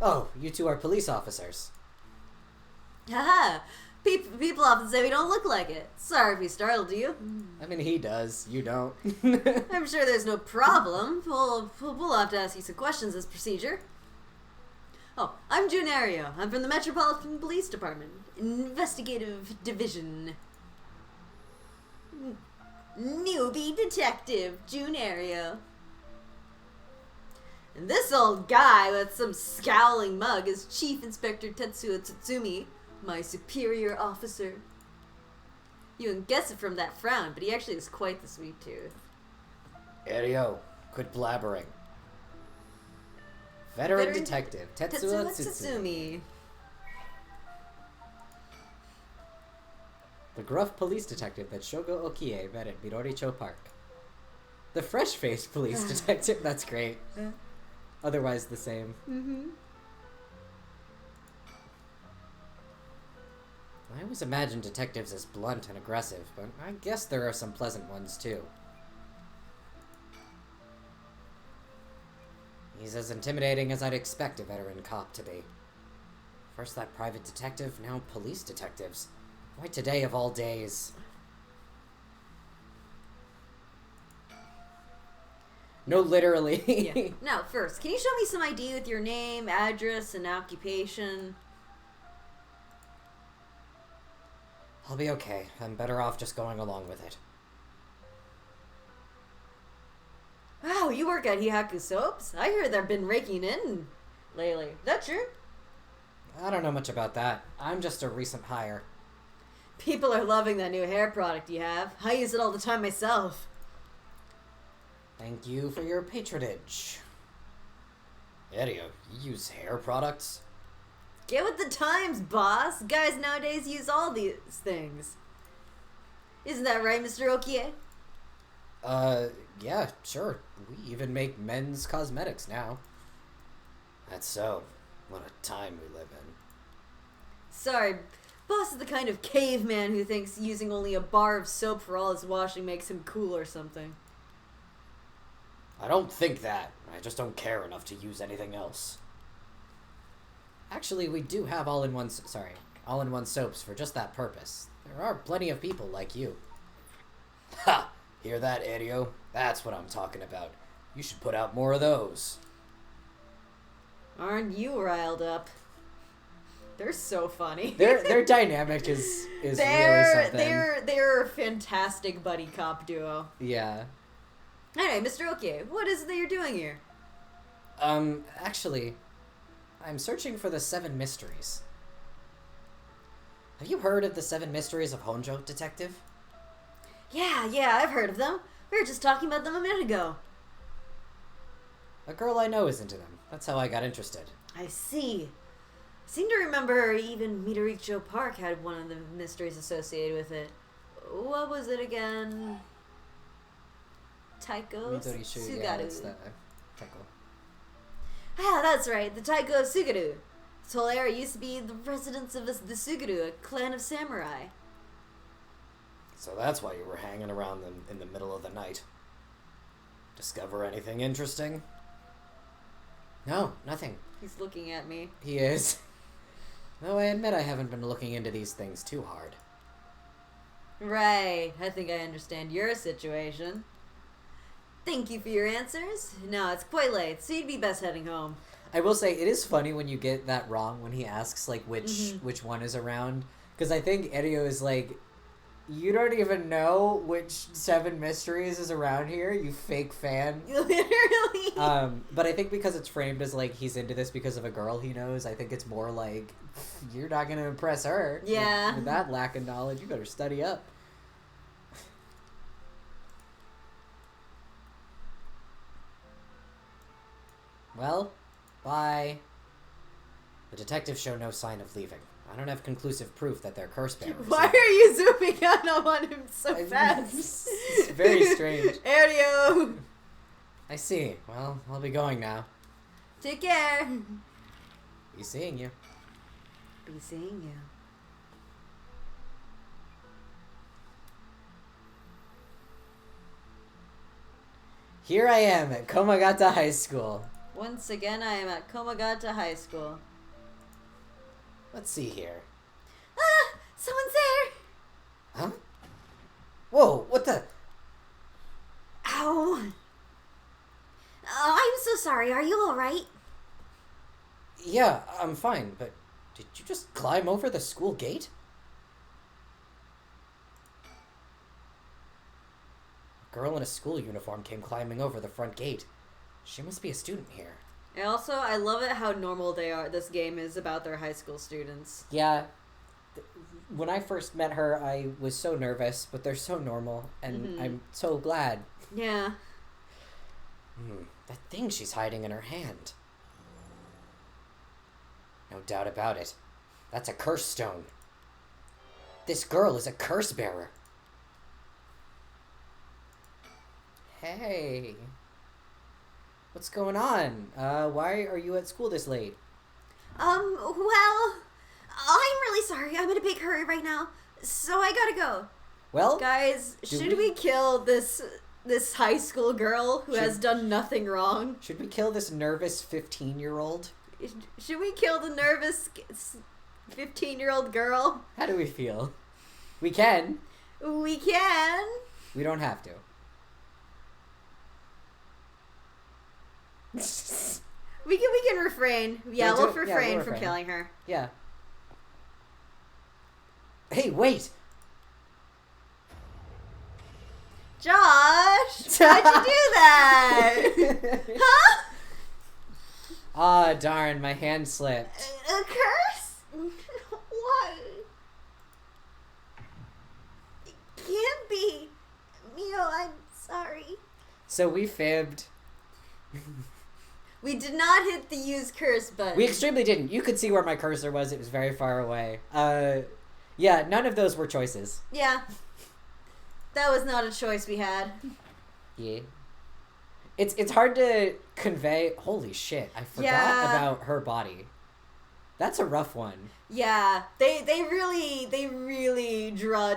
Oh, you two are police officers. Haha. People often say we don't look like it. Sorry if we startled you. I mean, he does. You don't. I'm sure there's no problem. We'll have to ask you some questions as procedure. Oh, I'm Junario. I'm from the Metropolitan Police Department. Investigative Division. Newbie Detective Junario. And this old guy with some scowling mug is Chief Inspector Tetsuo Tsutsumi, my superior officer. You wouldn't guess it from that frown, but he actually has quite the sweet tooth. Ario, quit blabbering. Veteran Detective Tetsuo Tsutsumi. The gruff police detective that Shogo Okie met at Midoricho Park. The fresh-faced police detective. That's great. Otherwise the same. Mm-hmm. I always imagined detectives as blunt and aggressive, but I guess there are some pleasant ones too. He's as intimidating as I'd expect a veteran cop to be. First that private detective, now police detectives. Why today of all days? No, literally. Yeah. Now, first, can you show me some ID with your name, address, and occupation? I'll be okay. I'm better off just going along with it. Wow, you work at Hihaku Soaps? I hear they've been raking in lately. Is that true? I don't know much about that. I'm just a recent hire. People are loving that new hair product you have. I use it all the time myself. Thank you for your patronage. Eddie, you use hair products? Get with the times, boss. Guys nowadays use all these things. Isn't that right, Mr. Okie? Yeah, sure. We even make men's cosmetics now. That's so. What a time we live in. Sorry, boss is the kind of caveman who thinks using only a bar of soap for all his washing makes him cool or something. I don't think that. I just don't care enough to use anything else. Actually, we do have all-in-one soaps for just that purpose. There are plenty of people like you. Ha! Hear that, Edio? That's what I'm talking about. You should put out more of those. Aren't you riled up? They're so funny. Their dynamic is really something. They're a fantastic buddy cop duo. Yeah. Anyway, Mr. Okie, what is it that you're doing here? Actually, I'm searching for the 7 mysteries. Have you heard of the 7 mysteries of Honjo, Detective? Yeah, I've heard of them. We were just talking about them a minute ago. A girl I know is into them. That's how I got interested. I see. I seem to remember even Midoricho Park had one of the mysteries associated with it. What was it again? Taiko Sugaru. Yeah, that's the Taiko. Ah, that's right, the Taiko Sugaru. This whole area used to be the residence of the Sugaru, a clan of samurai. So that's why you were hanging around them in the middle of the night. Discover anything interesting? No, nothing. He's looking at me. He is. Though I admit I haven't been looking into these things too hard. Right, I think I understand your situation. Thank you for your answers. No, it's quite late, so you'd be best heading home. I will say, it is funny when you get that wrong when he asks, like, which one is around. Because I think Edio is like, you don't even know which 7 mysteries is around here, you fake fan. Literally. But I think because it's framed as, like, he's into this because of a girl he knows, I think it's more like, you're not going to impress her. Yeah. With that lack of knowledge, you better study up. Well, bye. The detectives show no sign of leaving. I don't have conclusive proof that they're curse bearers. Why are you zooming out on him so fast? It's very strange. Aereo! I see. Well, I'll be going now. Take care. Be seeing you. Be seeing you. Here I am at Komagata High School. Once again, I am at Komagata High School. Let's see here. Ah! Someone's there! Huh? Whoa, what the? Ow. I'm so sorry. Are you alright? Yeah, I'm fine, but did you just climb over the school gate? A girl in a school uniform came climbing over the front gate. She must be a student here. And also, I love it how normal this game is about their high school students. Yeah. When I first met her, I was so nervous, but they're so normal, and I'm so glad. Yeah. That thing she's hiding in her hand. No doubt about it. That's a curse stone. This girl is a curse bearer. Hey. What's going on? Why are you at school this late? Well, I'm really sorry. I'm in a big hurry right now, so I gotta go. Well, guys, should we kill this high school girl who has done nothing wrong? Should we kill this nervous 15-year-old? Should we kill the nervous 15-year-old girl? How do we feel? We can. We can. We don't have to. We can refrain. Yeah, we'll refrain from refrain. killing her. Yeah. Hey, wait! Josh! How'd you do that? Huh? Ah, darn, my hand slipped. A curse? What? It can't be. Mio, I'm sorry. So we fibbed. We did not hit the use curse button. We extremely didn't. You could see where my cursor was. It was very far away. Yeah, none of those were choices. Yeah. That was not a choice we had. Yeah. It's hard to convey. Holy shit, I forgot about her body. That's a rough one. Yeah, they really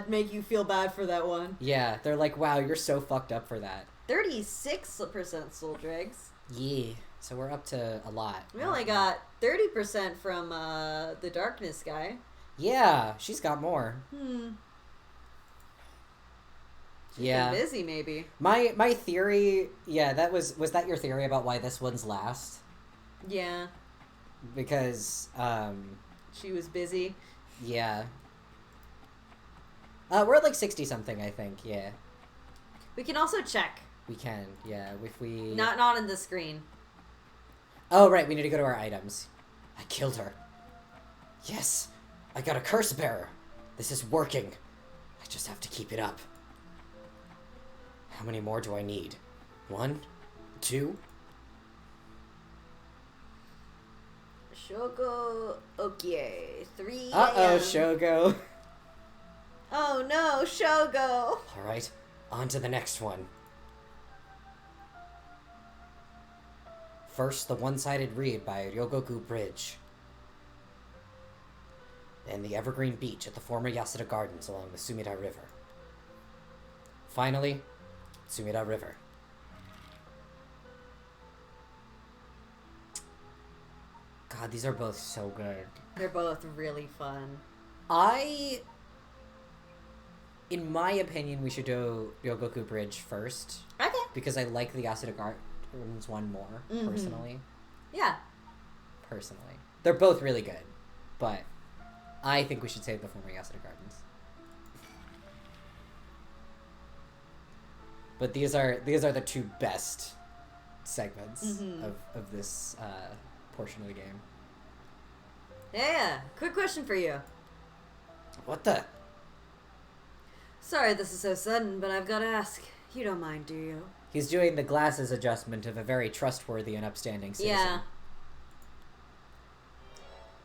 make you feel bad for that one. Yeah, they're like, wow, you're so fucked up for that. 36% soul dregs. Yeah, so we're up to a lot. We only got 30% from the darkness guy. Yeah, she's got more. She's Yeah. been busy, maybe. My theory, yeah, that was that your theory about why this one's last? Yeah. Because, She was busy. yeah. We're at like 60-something, I think, yeah. We can also check. We can, yeah, if we... Not on the screen. Oh, right, we need to go to our items. I killed her. Yes, I got a curse bearer. This is working. I just have to keep it up. How many more do I need? 1? 2? Shogo Okie. 3 Uh-oh, a.m. Shogo. Oh no, Shogo. Alright, on to the next one. First, the one-sided read by Ryogoku Bridge. Then the evergreen beach at the former Yasuda Gardens along the Sumida River. Finally, Sumida River. God, these are both so good. They're both really fun. In my opinion, we should do Ryogoku Bridge first. Okay. Because I like the Yasuda Gardens one more, personally. Yeah. Personally. They're both really good, but I think we should save the former Yasuda Gardens. But these are the two best segments of this portion of the game. Yeah. Quick question for you. What the? Sorry this is so sudden, but I've got to ask. You don't mind, do you? He's doing the glasses adjustment of a very trustworthy and upstanding citizen. Yeah.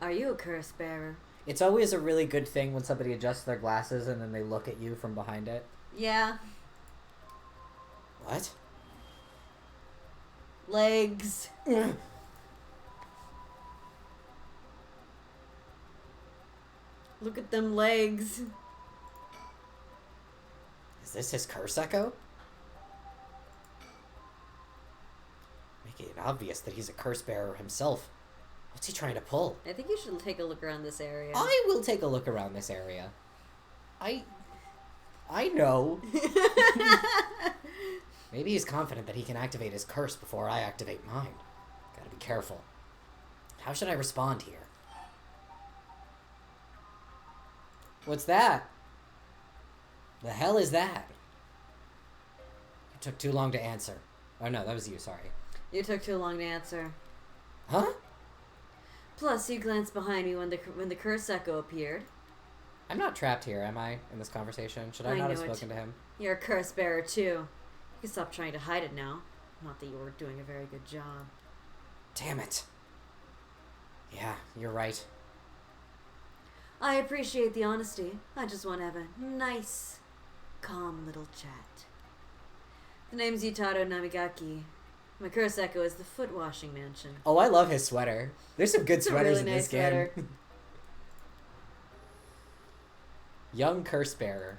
Are you a curse bearer? It's always a really good thing when somebody adjusts their glasses and then they look at you from behind it. Yeah. What? Legs. Look at them legs. Is this his curse echo? Making it obvious that he's a curse bearer himself. What's he trying to pull? I think you should take a look around this area. I will take a look around this area. I know. Maybe he's confident that he can activate his curse before I activate mine. Gotta be careful. How should I respond here? What's that? The hell is that? It took too long to answer. Oh no, that was you, sorry. You took too long to answer. Huh? Plus, you glanced behind me when the curse echo appeared. I'm not trapped here, am I, in this conversation? Should I not have spoken to him? You're a curse bearer, too. You can stop trying to hide it now. Not that you were doing a very good job. Damn it. Yeah, you're right. I appreciate the honesty. I just want to have a nice, calm little chat. The name's Yutaro Namigaki. My curse echo is the foot washing mansion. Oh, I love his sweater. There's some good sweaters really in this nice sweater. game. Young curse bearer.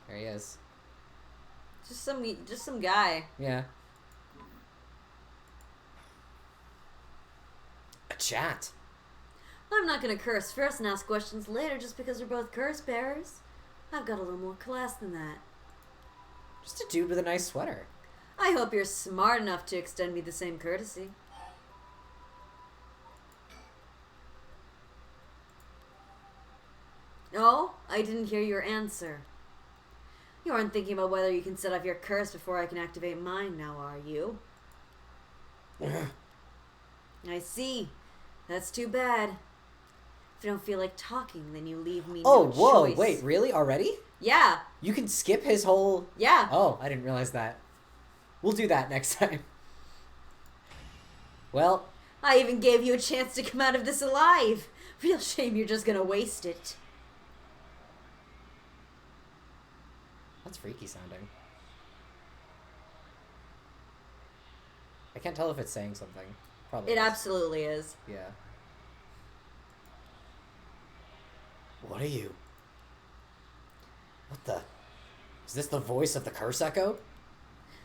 There he is. Just some guy. Yeah. A chat. I'm not gonna curse first and ask questions later just because we're both curse bearers. I've got a little more class than that. Just a dude with a nice sweater. I hope you're smart enough to extend me the same courtesy. Oh, I didn't hear your answer. You aren't thinking about whether you can set off your curse before I can activate mine now, are you? I see. That's too bad. If you don't feel like talking, then you leave me no choice. Oh, whoa, wait, really? Already? Yeah. You can skip his whole... Yeah. Oh, I didn't realize that. We'll do that next time. Well... I even gave you a chance to come out of this alive. Real shame you're just gonna waste it. That's freaky sounding. I can't tell if it's saying something. Probably It is. absolutely is. Yeah. What are you? What the... Is this the voice of the curse echo?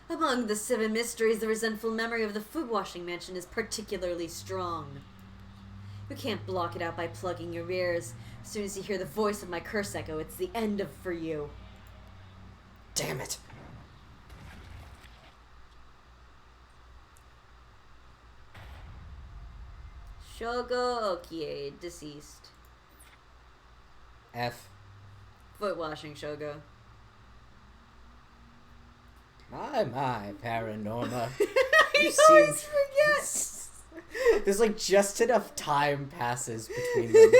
Among the 7 mysteries, the resentful memory of the food washing mansion is particularly strong. You can't block it out by plugging your ears. As soon as you hear the voice of my curse echo, it's the end of for you. Damn it. Shogo Okie, deceased. F. Foot washing Shogo. My, Paranorma. I You always seem- forget. There's like just enough time passes between them.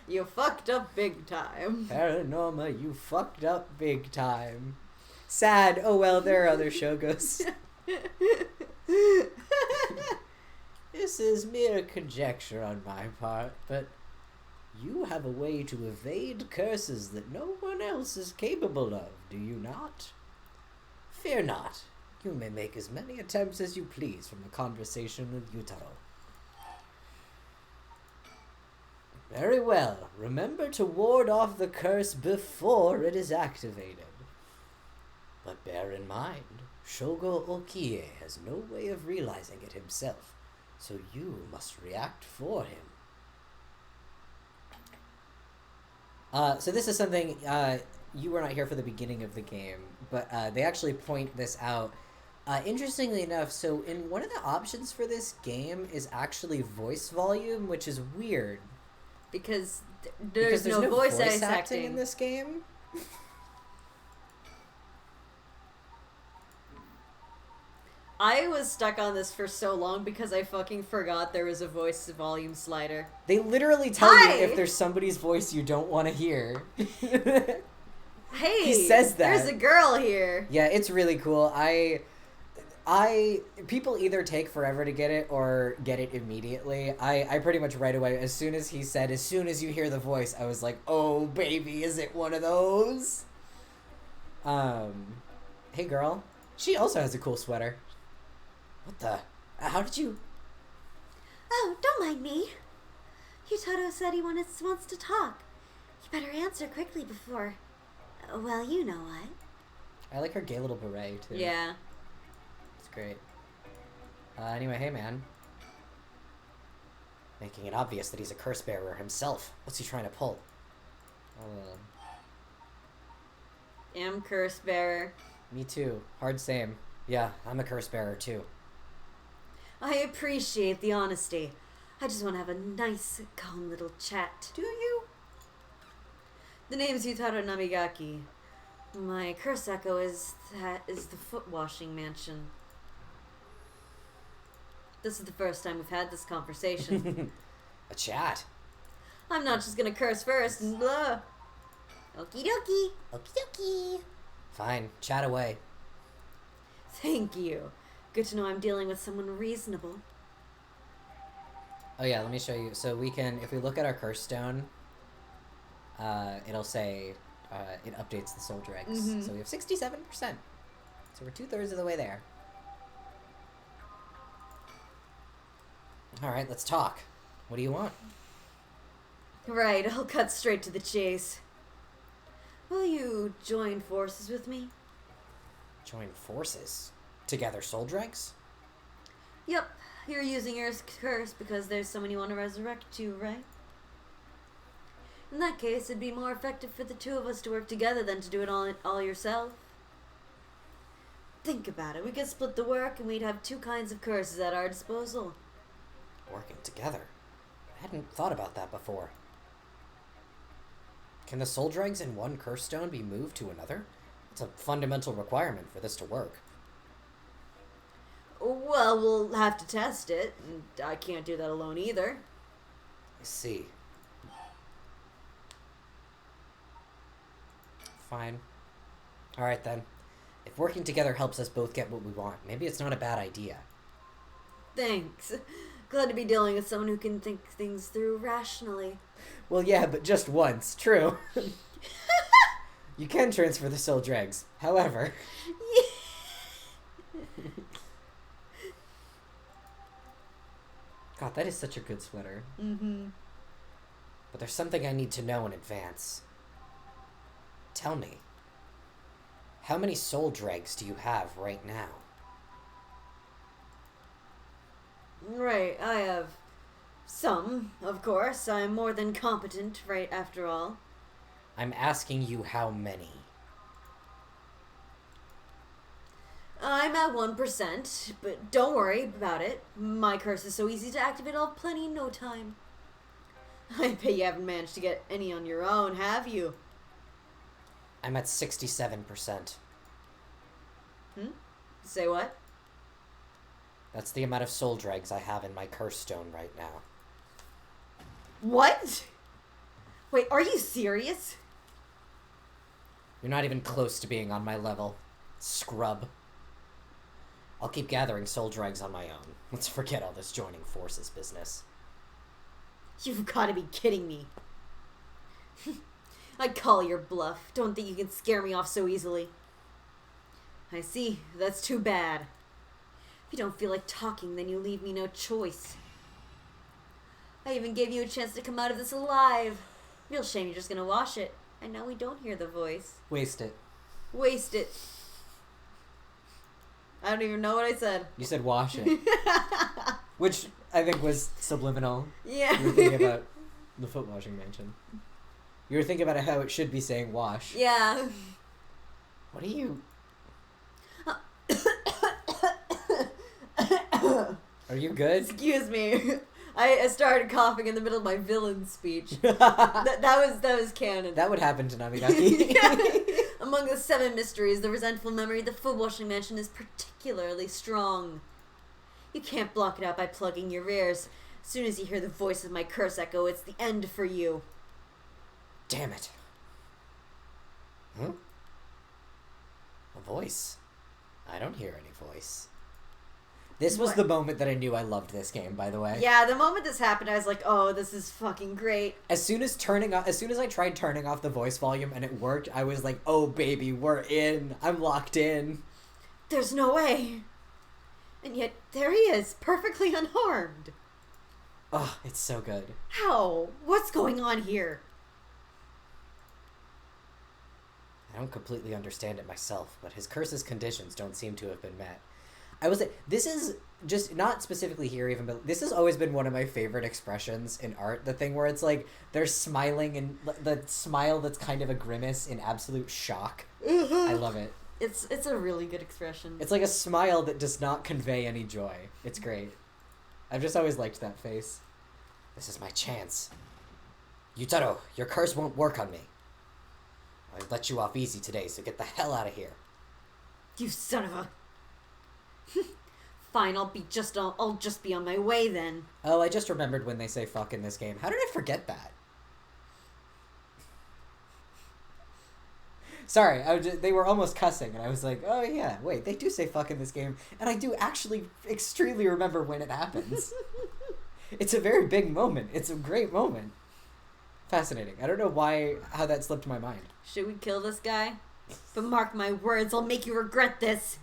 You fucked up big time. Paranorma, you fucked up big time. Sad. Oh well, there are other Shogos. This is mere conjecture on my part, but you have a way to evade curses that no one else is capable of, do you not? Fear not. You may make as many attempts as you please from the conversation with Yutaro. Very well. Remember to ward off the curse before it is activated. But bear in mind, Shogo Okie has no way of realizing it himself, so you must react for him. So this is something, you were not here for the beginning of the game, but they actually point this out. Interestingly enough, so in one of the options for this game is actually voice volume, which is weird. Because Because there's no voice acting in this game. I was stuck on this for so long because I fucking forgot there was a voice volume slider. They literally tell Hi! you if there's somebody's voice you don't want to hear. Hey, He says that. There's a girl here. Yeah, it's really cool. People either take forever to get it or get it immediately. I pretty much right away, as soon as he said, as soon as you hear the voice, I was like, oh baby, is it one of those? Hey girl. She also has a cool sweater. What the? How did you? Oh, don't mind me. Yutaro said he wants to talk. You better answer quickly before... Well, you know what. I like her gay little beret, too. Yeah. It's great. Anyway, hey man. Making it obvious that he's a curse bearer himself. What's he trying to pull? Am curse bearer. Me too. Hard same. Yeah, I'm a curse bearer too. I appreciate the honesty. I just want to have a nice, calm little chat. Do you? The name's Yutaro Namigaki. My curse echo is the foot washing mansion. This is the first time we've had this conversation. A chat. I'm not just gonna curse first and blah. Okie dokie. Okie dokie. Fine, chat away. Thank you. Good to know I'm dealing with someone reasonable. Oh yeah, let me show you. So we can, if we look at our curse stone, it'll say it updates the soul dregs. Mm-hmm. So we have 67%. So we're 2/3 of the way there. All right, let's talk. What do you want? Right, I'll cut straight to the chase. Will you join forces with me? Join forces to gather soul dregs? Yep, you're using your curse because there's someone you want to resurrect too, right? In that case, it'd be more effective for the two of us to work together than to do it all yourself. Think about it. We could split the work and we'd have two kinds of curses at our disposal. Working together? I hadn't thought about that before. Can the soul dregs in one curse stone be moved to another? It's a fundamental requirement for this to work. Well, we'll have to test it, and I can't do that alone either. I see. Fine. Alright then. If working together helps us both get what we want, maybe it's not a bad idea. Thanks. Glad to be dealing with someone who can think things through rationally. Well, yeah, but just once. True. You can transfer the soul dregs. However... God, that is such a good sweater. Mm-hmm. But there's something I need to know in advance. Tell me, how many soul dregs do you have right now? Right, I have some, of course. I'm more than competent, right, after all. I'm asking you how many. I'm at 1%, but don't worry about it. My curse is so easy to activate, I'll have plenty in no time. I bet you haven't managed to get any on your own, have you? I'm at 67%. Say what? That's the amount of soul dregs I have in my curse stone right now. What? Wait, are you serious? You're not even close to being on my level, scrub. I'll keep gathering soul dregs on my own. Let's forget all this joining forces business. You've got to be kidding me. I call your bluff. Don't think you can scare me off so easily. I see. That's too bad. If you don't feel like talking, then you leave me no choice. I even gave you a chance to come out of this alive. Real shame you're just gonna wash it. And now we don't hear the voice. Waste it. Waste it. I don't even know what I said. You said wash it. Which I think was subliminal. Yeah. You were thinking about the foot washing mansion. You were thinking about how it should be saying wash. Yeah. What are you... Are you good? Excuse me. I started coughing in the middle of my villain speech. that was canon. That would happen to Namigaki. Among the 7 mysteries, the resentful memory of the foot washing mansion is particularly strong. You can't block it out by plugging your ears. As soon as you hear the voice of my curse echo, it's the end for you. Damn it. Huh? A voice. I don't hear any voice. This was the moment that I knew I loved this game, by the way. Yeah, the moment this happened, I was like, oh, this is fucking great. As soon as I tried turning off the voice volume and it worked, I was like, oh baby, we're in. I'm locked in. There's no way. And yet, there he is, perfectly unharmed. Oh, it's so good. How? What's going on here? I don't completely understand it myself, but his curse's conditions don't seem to have been met. I will say, this is just, not specifically here even, but this has always been one of my favorite expressions in art. The thing where it's like, they're smiling and the smile that's kind of a grimace in absolute shock. I love it. It's a really good expression. It's like a smile that does not convey any joy. It's great. I've just always liked that face. This is my chance. Yutaro, your curse won't work on me. I let you off easy today, so get the hell out of here. You son of a... Fine, I'll just be on my way then. Oh, I just remembered when they say fuck in this game. How did I forget that? Sorry, they were almost cussing, and I was like, oh yeah, wait, they do say fuck in this game, and I do actually extremely remember when it happens. It's a very big moment. It's a great moment. Fascinating. I don't know how that slipped my mind. Should we kill this guy? But mark my words, I'll make you regret this.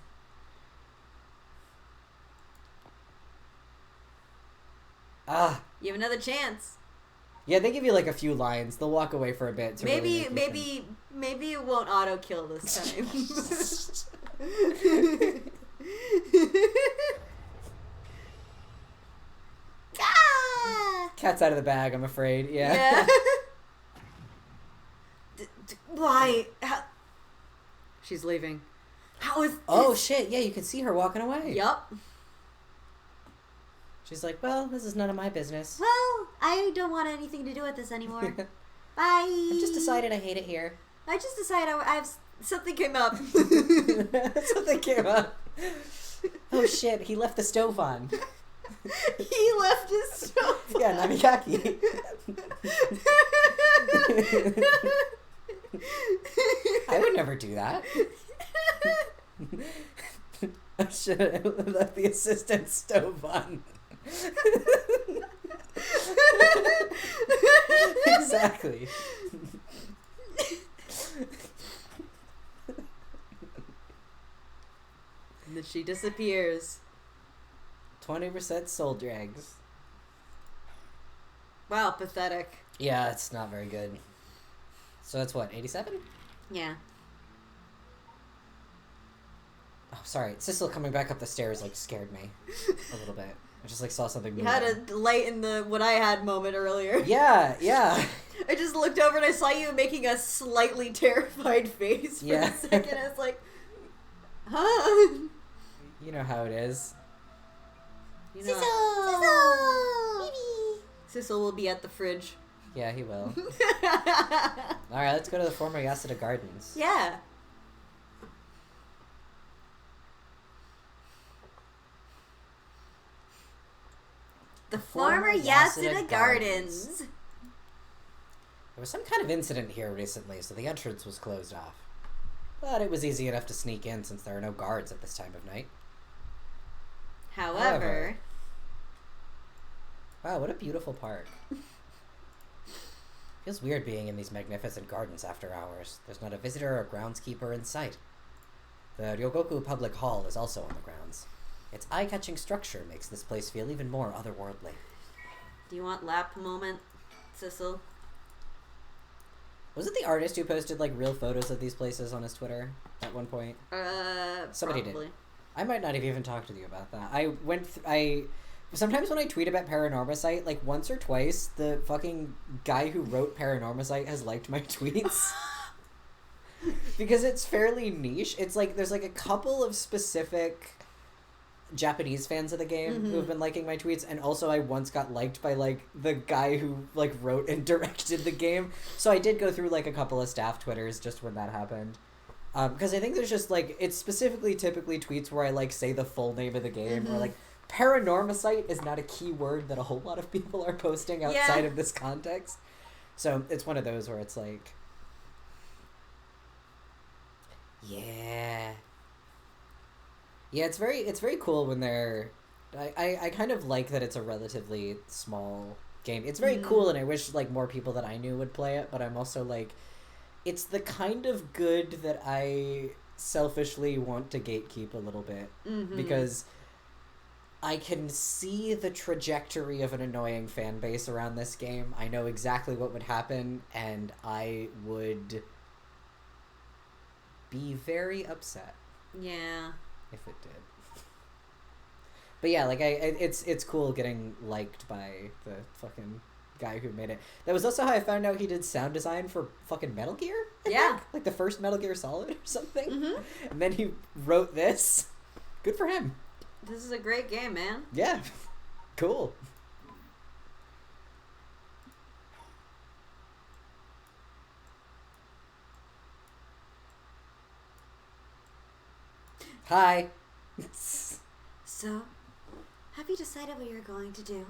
You have another chance. Yeah, they give you like a few lines. They'll walk away for a bit. To Maybe it won't auto kill this time. Cat's out of the bag, I'm afraid. Yeah. Why? She's leaving. How is this? Oh shit! Yeah, you can see her walking away. Yup. She's like, well, this is none of my business. Well, I don't want anything to do with this anymore. Bye. I've just decided I hate it here. I just decided Something came up. Something came up. Oh shit! He left the stove on. He left his stove. Yeah, Namikaki. I would never do that. I should have left the assistant stove on. Exactly. And then she disappears. 20% soul drags. Wow, pathetic. Yeah, it's not very good. So that's what, 87? Yeah. Oh, sorry. Sissel coming back up the stairs like scared me a little bit. I just like saw something You moving. had a light in the what I had moment earlier. Yeah. I just looked over and I saw you making a slightly terrified face for a second. I was like, huh? You know how it is. You know, Sissel! Sissel will be at the fridge. Yeah, he will. Alright, let's go to the former Yasuda Gardens. Yeah. The former Yasuda Gardens. There was some kind of incident here recently, so the entrance was closed off. But it was easy enough to sneak in since there are no guards at this time of night. However. Wow, what a beautiful park. Feels weird being in these magnificent gardens after hours. There's not a visitor or groundskeeper in sight. The Ryogoku Public Hall is also on the grounds. Its eye-catching structure makes this place feel even more otherworldly. Do you want lap moment, Sissel? Was it the artist who posted like real photos of these places on his Twitter at one point? Somebody probably. did. I might not have even talked to you about that. Sometimes when I tweet about Paranormasight, like once or twice, the fucking guy who wrote Paranormasight has liked my tweets. Because it's fairly niche. It's like, there's like a couple of specific Japanese fans of the game who have been liking my tweets, and also I once got liked by like the guy who like wrote and directed the game. So I did go through like a couple of staff Twitters just when that happened. Because I think there's just like, it's specifically typically tweets where I like say the full name of the game, or like Paranormasight is not a keyword that a whole lot of people are posting outside of this context. So it's one of those where it's like, yeah, it's very cool when they're, I kind of like that it's a relatively small game. It's very cool, and I wish like more people that I knew would play it, but I'm also like, it's the kind of good that I selfishly want to gatekeep a little bit, because I can see the trajectory of an annoying fan base around this game. I know exactly what would happen, and I would be very upset. Yeah. If it did. But yeah, like it's cool getting liked by the fucking guy who made it. That was also how I found out he did sound design for fucking Metal Gear. I think. Like the first Metal Gear Solid or something. And then he wrote this. Good for him. This is a great game, man. Yeah. Cool. Hi. So, have you decided what you're going to do?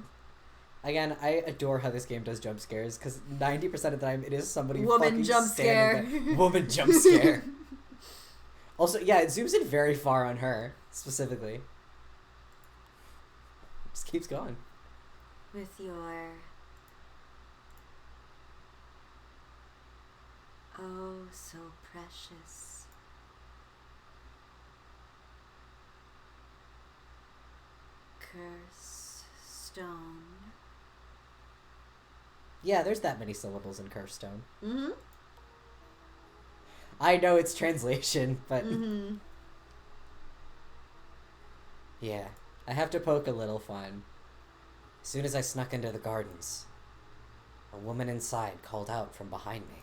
Again, I adore how this game does jump scares, because 90% of the time it is somebody Woman fucking jump scare. Woman jump scare. Also, yeah, it zooms in very far on her, specifically. Just keeps going. with your oh so precious curse stone. Yeah, there's that many syllables in curse stone. Mm-hmm. I know it's translation, but... Mm-hmm. Yeah, I have to poke a little fun. As soon as I snuck into the gardens, a woman inside called out from behind me.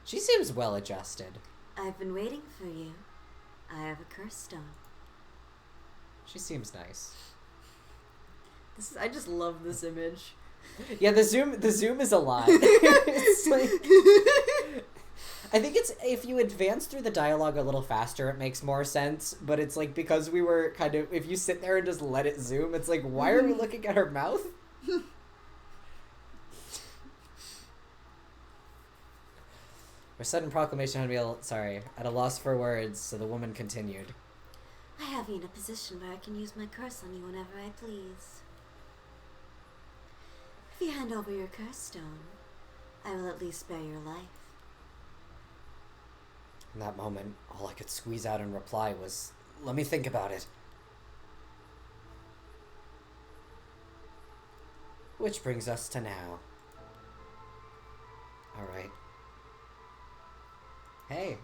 She seems well adjusted. I've been waiting for you. I have a curse stone. She seems nice. I just love this image. Yeah, the zoom is a lot. It's like, I think it's if you advance through the dialogue a little faster, it makes more sense. But it's like because we were kind of if you sit there and just let it zoom, it's like why are we looking at her mouth? Her sudden proclamation had me at a loss for words. So the woman continued. I have you in a position where I can use my curse on you whenever I please. If you hand over your curse stone, I will at least spare your life. In that moment, all I could squeeze out in reply was, "Let me think about it." Which brings us to now. Alright. Hey.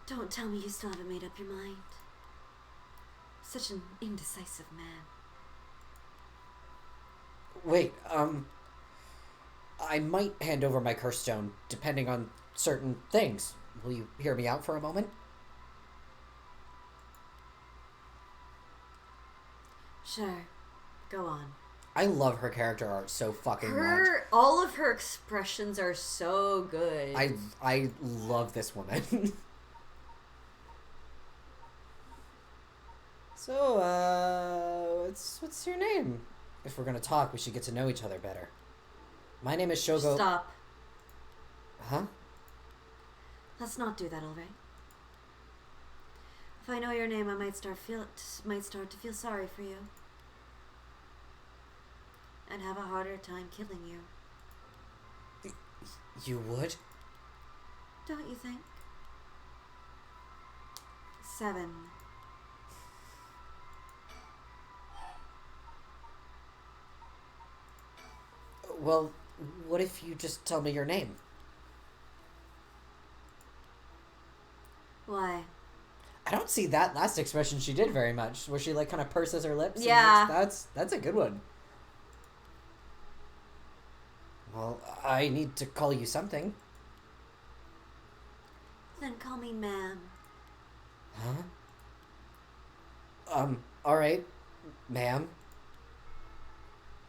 Don't tell me you still haven't made up your mind. Such an indecisive man. Wait, I might hand over my curse stone, depending on certain things. Will you hear me out for a moment? Sure. Go on. I love her character art so fucking much. All of her expressions are so good. I love this woman. So, what's your name? If we're gonna talk, we should get to know each other better. My name is Shogo... Stop. Huh? Let's not do that, all right? If I know your name, I might start to feel sorry for you. And have a harder time killing you. You would? Don't you think? 7. Well, what if you just tell me your name? Why? I don't see that last expression she did very much, where she like kind of purses her lips. Yeah. That's a good one. Well, I need to call you something. Then call me ma'am. Huh? Alright, ma'am.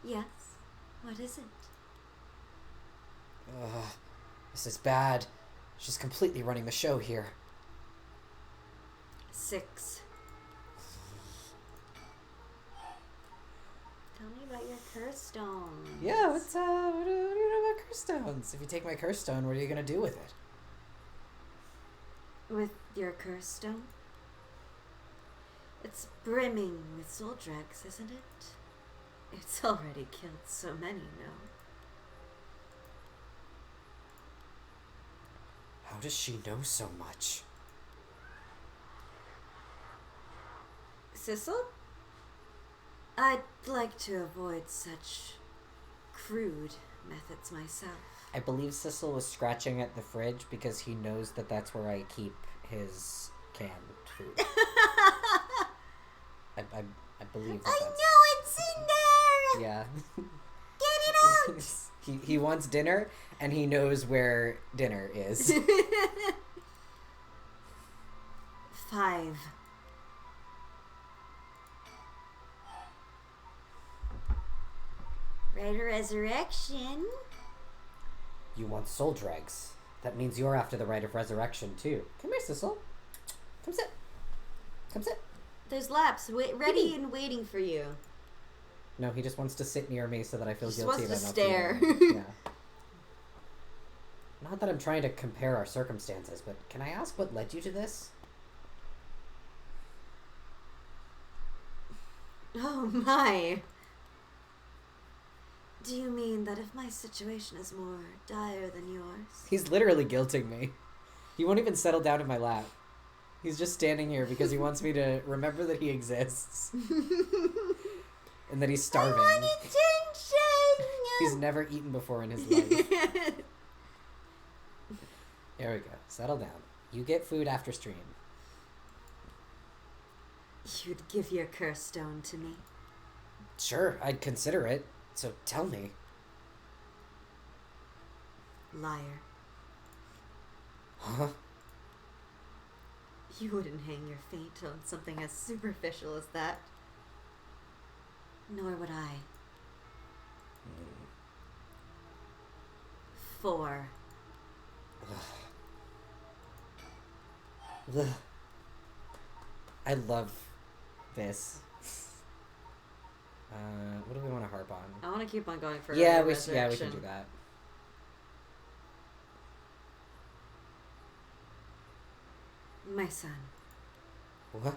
Yes? What is it? This is bad. She's completely running the show here. 6. Tell me about your curse stone. Yeah, what do you know about curse stones? If you take my curse stone, what are you gonna do with it? With your curse stone? It's brimming with soul dregs, isn't it? It's already killed so many, no? How does she know so much? Sissel? I'd like to avoid such crude methods myself. I believe Sissel was scratching at the fridge because he knows that that's where I keep his canned food. I believe that I that's... know it's in there! Yeah. Get it out! he wants dinner, and he knows where dinner is. 5. Right of resurrection. You want soul dregs. That means you're after the rite of resurrection, too. Come here, Sissel. Come sit. Come sit. There's laps ready and waiting for you. No, he just wants to sit near me so that I feel He just guilty wants about to not stare. feeding him. Yeah. Not that I'm trying to compare our circumstances, but can I ask what led you to this? Oh my. Do you mean that if my situation is more dire than yours? He's literally guilting me. He won't even settle down in my lap. He's just standing here because he wants me to remember that he exists. And that he's starving. I want attention! He's never eaten before in his life. There we go. Settle down. You get food after stream. You'd give your curse stone to me. Sure, I'd consider it. So tell me. Liar. Huh? You wouldn't hang your fate on something as superficial as that. Nor would I. 4. Ugh. I love this. What do we want to harp on? I want to keep on going for we can resurrection. do that. My son. What?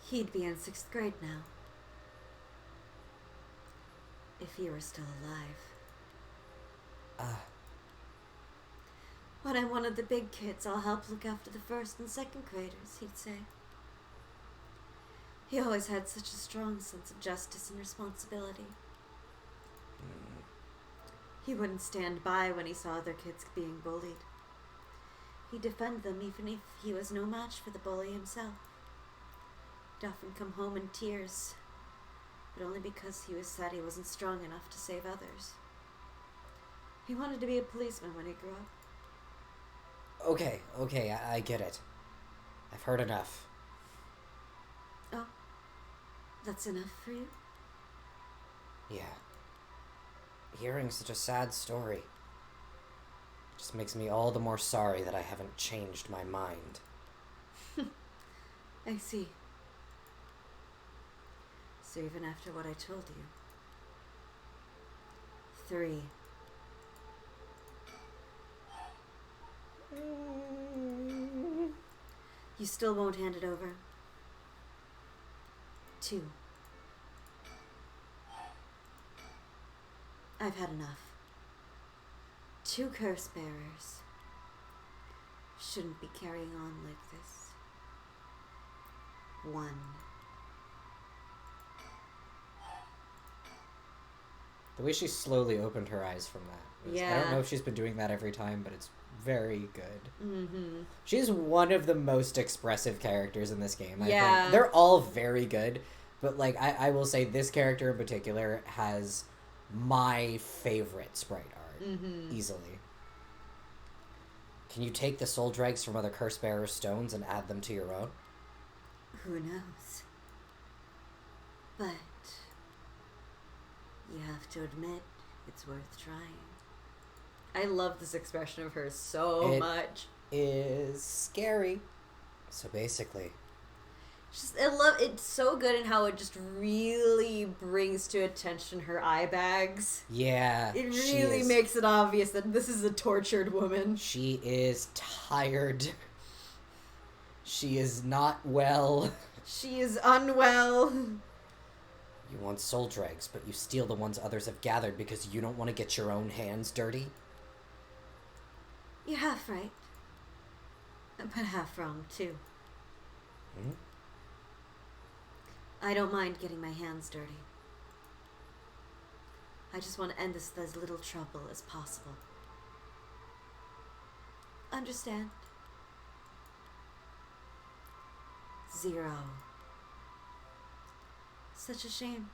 He'd be in 6th grade now. If he were still alive. When I'm one of the big kids, I'll help look after the 1st and 2nd graders, he'd say. He always had such a strong sense of justice and responsibility. He wouldn't stand by when he saw other kids being bullied. He'd defend them even if he was no match for the bully himself. He'd often come home in tears, but only because he was sad he wasn't strong enough to save others. He wanted to be a policeman when he grew up. Okay, I get it. I've heard enough. Oh, that's enough for you? Yeah. Hearing such a sad story just makes me all the more sorry that I haven't changed my mind. I see. So even after what I told you. 3. You still won't hand it over. 2. I've had enough. 2 curse bearers shouldn't be carrying on like this. 1. The way she slowly opened her eyes from that. I don't know if she's been doing that every time, but it's very good. Mm-hmm. She's one of the most expressive characters in this game. I Yeah. think. They're all very good, but like I will say this character in particular has my favorite sprite art. Easily. Can you take the soul dregs from other curse bearer stones and add them to your own? Who knows? But you have to admit it's worth trying. I love this expression of hers so much. Is scary. So basically, It's so good in how it just really brings to attention her eye bags. yeah, It really makes it obvious that this is a tortured woman. She is tired. She is not well. She is unwell. You want soul dregs, but you steal the ones others have gathered because you don't want to get your own hands dirty? You're half right. But half wrong, too. Hmm? I don't mind getting my hands dirty. I just want to end this with as little trouble as possible. Understand? 0. Such a shame.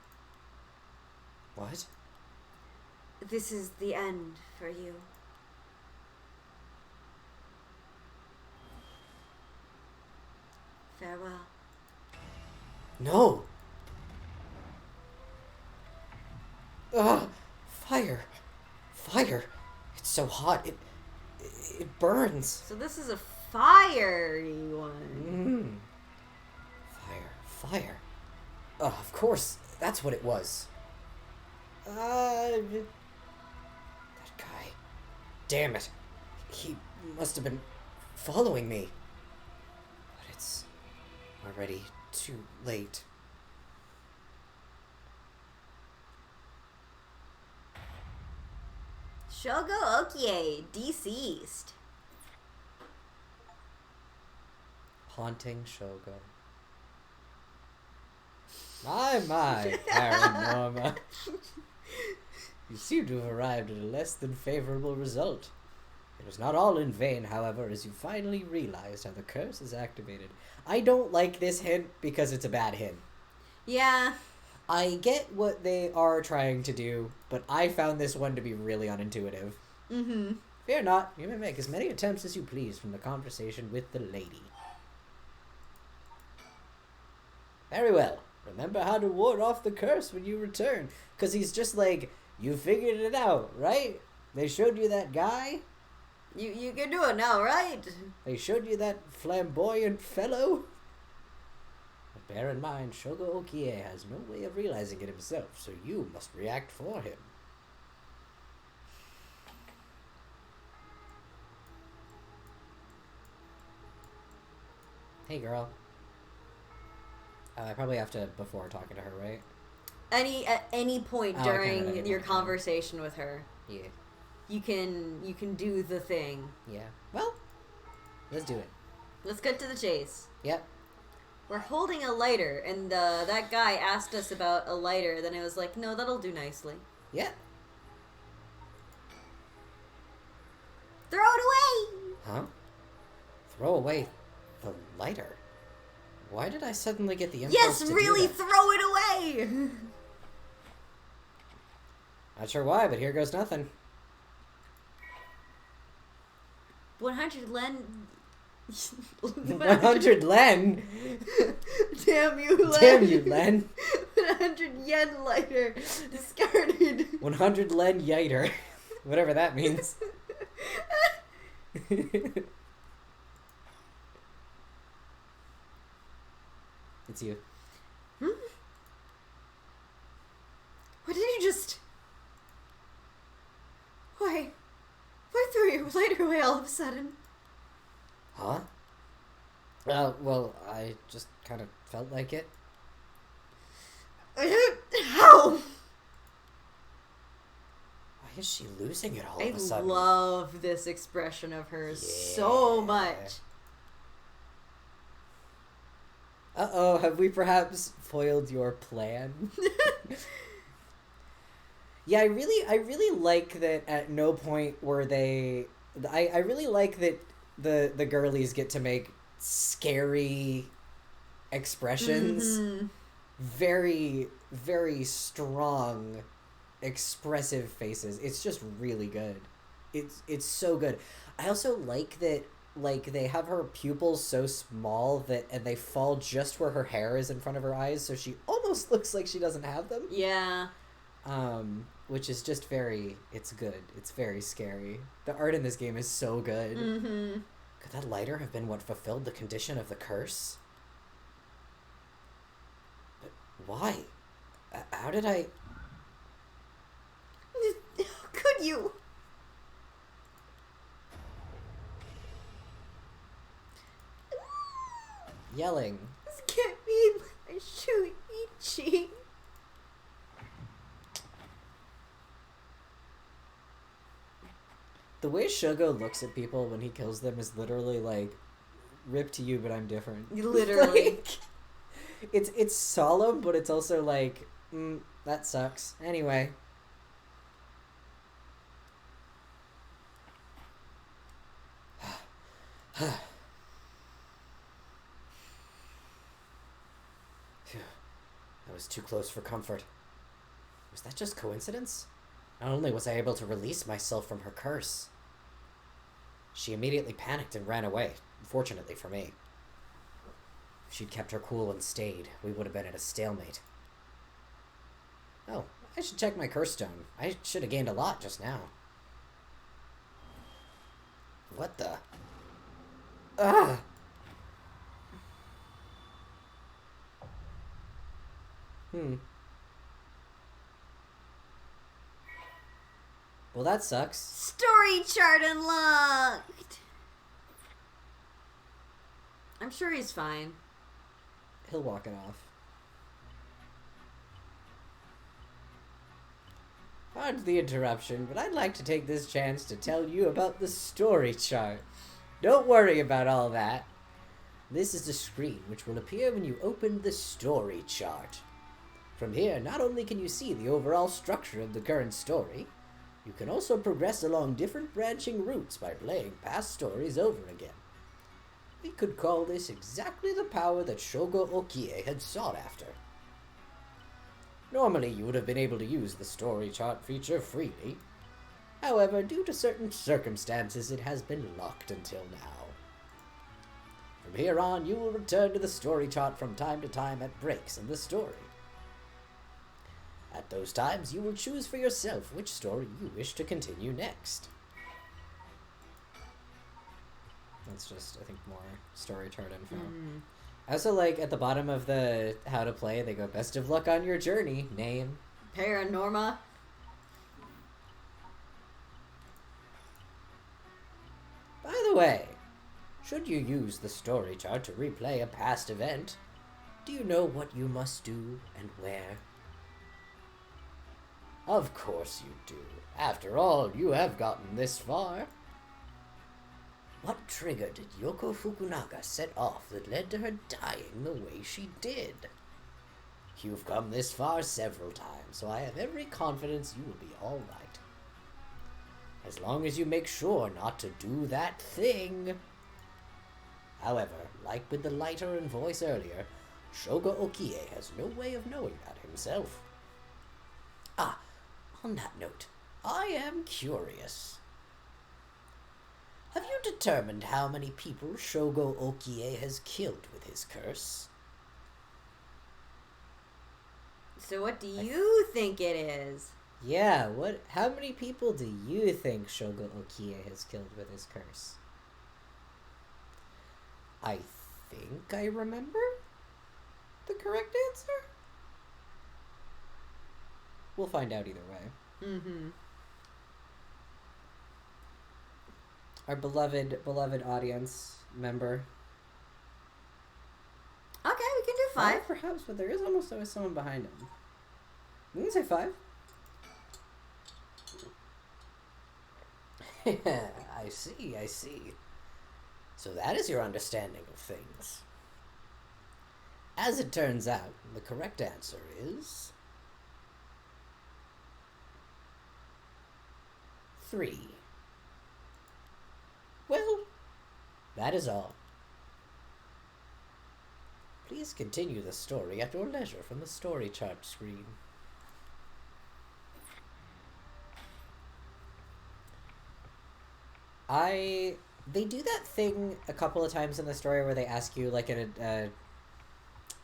What? This is the end for you. Farewell. No! Ugh! Fire! Fire! It's so hot. It burns. So this is a fiery one. Fire. Of course. That's what it was. That guy. Damn it. He must have been following me. But it's already too late. Shogo Okie, deceased. Haunting Shogo. My, Paranorma. You seem to have arrived at a less than favorable result. It was not all in vain, however, as you finally realized how the curse is activated. I don't like this hint because it's a bad hint. Yeah. I get what they are trying to do, but I found this one to be really unintuitive. Mm-hmm. Fear not, you may make as many attempts as you please from the conversation with the lady. Very well. Remember how to ward off the curse when you return. Because he's just like, you figured it out, right? They showed you that guy? You can do it now, right? They showed you that flamboyant fellow? But bear in mind, Shogo Okie has no way of realizing it himself, so you must react for him. Hey, girl. I probably have to before talking to her, right? At any point during your conversation with her. Yeah. You can do the thing. Yeah. Well, let's do it. Let's get to the chase. Yep. We're holding a lighter, and that guy asked us about a lighter. Then I was like, no, that'll do nicely. Yeah. Throw it away! Huh? Throw away the lighter? Why did I suddenly get the impulse to really do that? throw it away! Not sure why, but here goes nothing. 100 Len... 100 Len? Damn you, Len. Damn you, Len. 100 yen lighter. Discarded. 100 Len Yiter. Whatever that means. It's you. Hmm? What did you just... Why threw your lighter away all of a sudden? Huh? Well, I just kind of felt like it. How? Why is she losing it all of a sudden? I love this expression of hers so much. Uh-oh, have we perhaps foiled your plan? Yeah, I really like that at no point were they... I really like that the girlies get to make scary expressions. Mm-hmm. Very, very strong, expressive faces. It's just really good. It's so good. I also like that, like, they have her pupils so small and they fall just where her hair is in front of her eyes, so she almost looks like she doesn't have them. Yeah. Which is just it's good. It's very scary. The art in this game is so good. Mm-hmm. Could that lighter have been what fulfilled the condition of the curse? But why? How did I... Could you? Yelling. This can't be my Shuichi. The way Shogo looks at people when he kills them is literally like, rip to you, but I'm different. Literally. Like, it's solemn, but it's also like, that sucks. Anyway. Phew. That was too close for comfort. Was that just coincidence? Not only was I able to release myself from her curse, she immediately panicked and ran away, fortunately for me. If she'd kept her cool and stayed, we would have been at a stalemate. Oh, I should check my curse stone. I should have gained a lot just now. What the? Ah! Well, that sucks. Story chart unlocked. I'm sure he's fine. He'll walk it off. Pardon the interruption, but I'd like to take this chance to tell you about the story chart. Don't worry about all that. This is the screen which will appear when you open the story chart. From here, not only can you see the overall structure of the current story, you can also progress along different branching routes by playing past stories over again. We could call this exactly the power that Shogo Okie had sought after. Normally, you would have been able to use the story chart feature freely. However, due to certain circumstances, it has been locked until now. From here on, you will return to the story chart from time to time at breaks in the story. At those times, you will choose for yourself which story you wish to continue next. That's just, I think, more story chart info. I also like at the bottom of the how to play, they go, best of luck on your journey. Name. Paranorma. By the way, should you use the story chart to replay a past event, do you know what you must do and where? Of course you do. After all, you have gotten this far. What trigger did Yoko Fukunaga set off that led to her dying the way she did? You've come this far several times, so I have every confidence you will be all right. As long as you make sure not to do that thing. However, like with the lighter in voice earlier, Shogo Okie has no way of knowing that himself. Ah, on that note, I am curious. Have you determined how many people Shogo Okie has killed with his curse? So what do you think it is? Yeah, how many people do you think Shogo Okie has killed with his curse? I think I remember the correct answer. We'll find out either way. Mm-hmm. Our beloved audience member. Okay, we can do 5. Perhaps, but there is almost always someone behind him. We can say 5. I see. So that is your understanding of things. As it turns out, the correct answer is 3. Well, that is all. Please continue the story at your leisure from the story chart screen. They do that thing a couple of times in the story where they ask you like an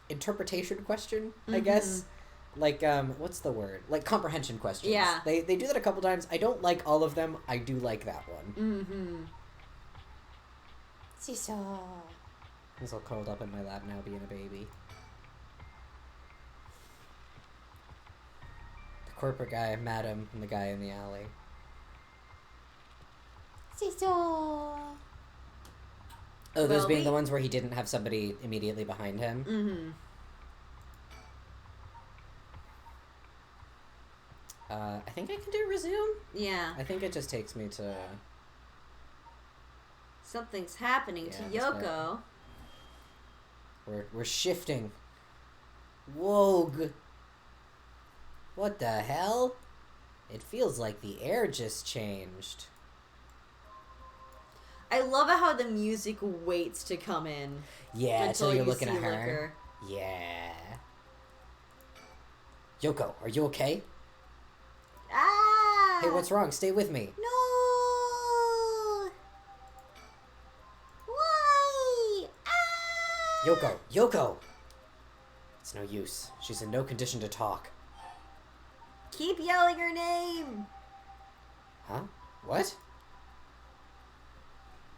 interpretation question, I guess. Like, what's the word? Like comprehension questions. Yeah. They do that a couple times. I don't like all of them. I do like that one. Mm-hmm. Seesaw. He's all curled up in my lap now, being a baby. The corporate guy, Madam, and the guy in the alley. Seesaw. Oh, those Well, being the ones where he didn't have somebody immediately behind him? Mm-hmm. I think I can do resume? Yeah. I think it just takes me to... Something's happening to Yeah, Yoko. We're shifting. Whoa. What the hell? It feels like the air just changed. I love how the music waits to come in. Yeah, until you're looking see at her. Yeah. Yoko, are you okay? Ah! Hey, what's wrong? Stay with me. No! Why? Ah! Yoko! It's no use. She's in no condition to talk. Keep yelling her name! Huh? What?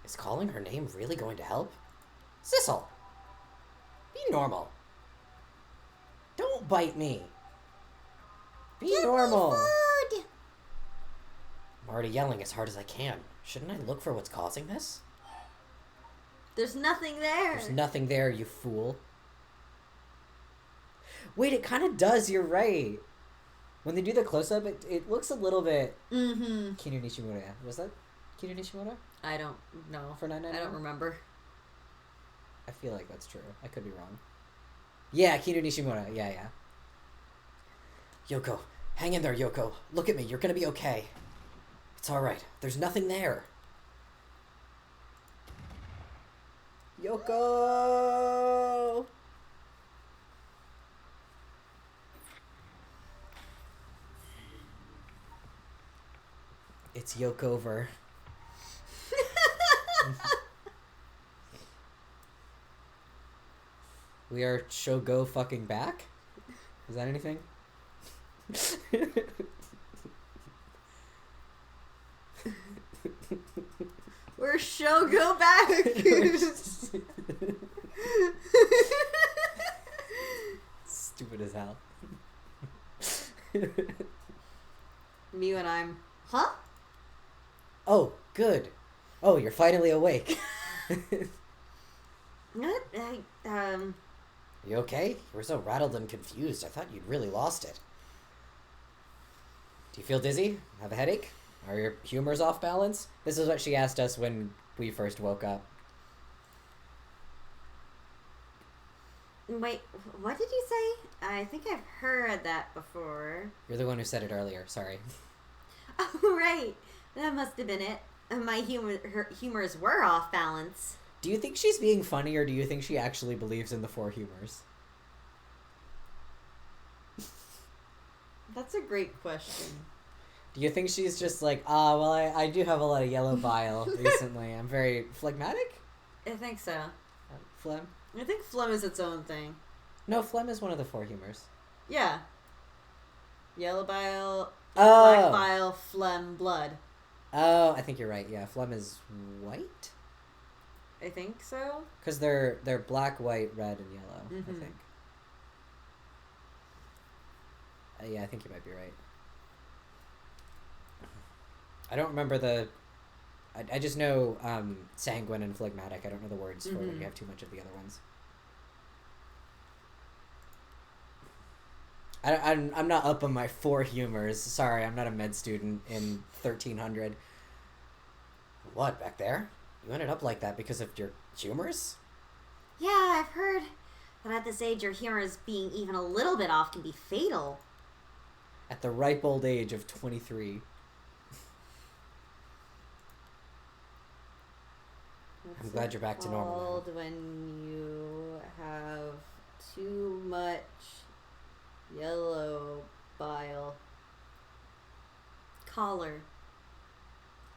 Is calling her name really going to help? Sissel! Be normal. Don't bite me. Be Give normal. me food! I'm already yelling as hard as I can. Shouldn't I look for what's causing this? There's nothing there. There's nothing there, you fool. Wait, it kind of does. You're right. When they do the close-up, it looks a little bit... Mm-hmm. Kinu Nishimura. Was that Kinu Nishimura? I don't know. For 999? I don't remember. I feel like that's true. I could be wrong. Yeah, Kinu Nishimura. Yeah. Yoko. Hang in there, Yoko. Look at me. You're gonna be okay. It's alright. There's nothing there. Yoko! It's Yokover. We are Shogo fucking back? Is that anything? We're Shogo back! Stupid as hell. Me when I'm... Huh? Oh, good. Oh, you're finally awake. What? You okay? You were so rattled and confused. I thought you'd really lost it. Do you feel dizzy? Have a headache? Are your humors off balance? This is what she asked us when we first woke up. Wait, what did you say? I think I've heard that before. You're the one who said it earlier. Sorry. Oh, right. That must have been it. My her humors were off balance. Do you think she's being funny, or do you think she actually believes in the four humors? That's a great question. Do you think she's just like, well, I do have a lot of yellow bile recently. I'm very phlegmatic? I think so. Phlegm? I think phlegm is its own thing. No, phlegm is one of the four humors. Yeah. Yellow bile, Oh! black bile, phlegm, blood. Oh, I think you're right. Yeah, phlegm is white? I think so. Because they're black, white, red, and yellow, Mm-hmm. I think. Yeah, I think you might be right. I don't remember the... I just know sanguine and phlegmatic. I don't know the words for when you have too much of the other ones. I'm not up on my four humors. Sorry, I'm not a med student in 1300. What, back there? You ended up like that because of your humors? Yeah, I've heard that at this age your humors being even a little bit off can be fatal. At the ripe old age of 23. I'm glad you're back to normal now. Called when you have too much yellow bile. Collar.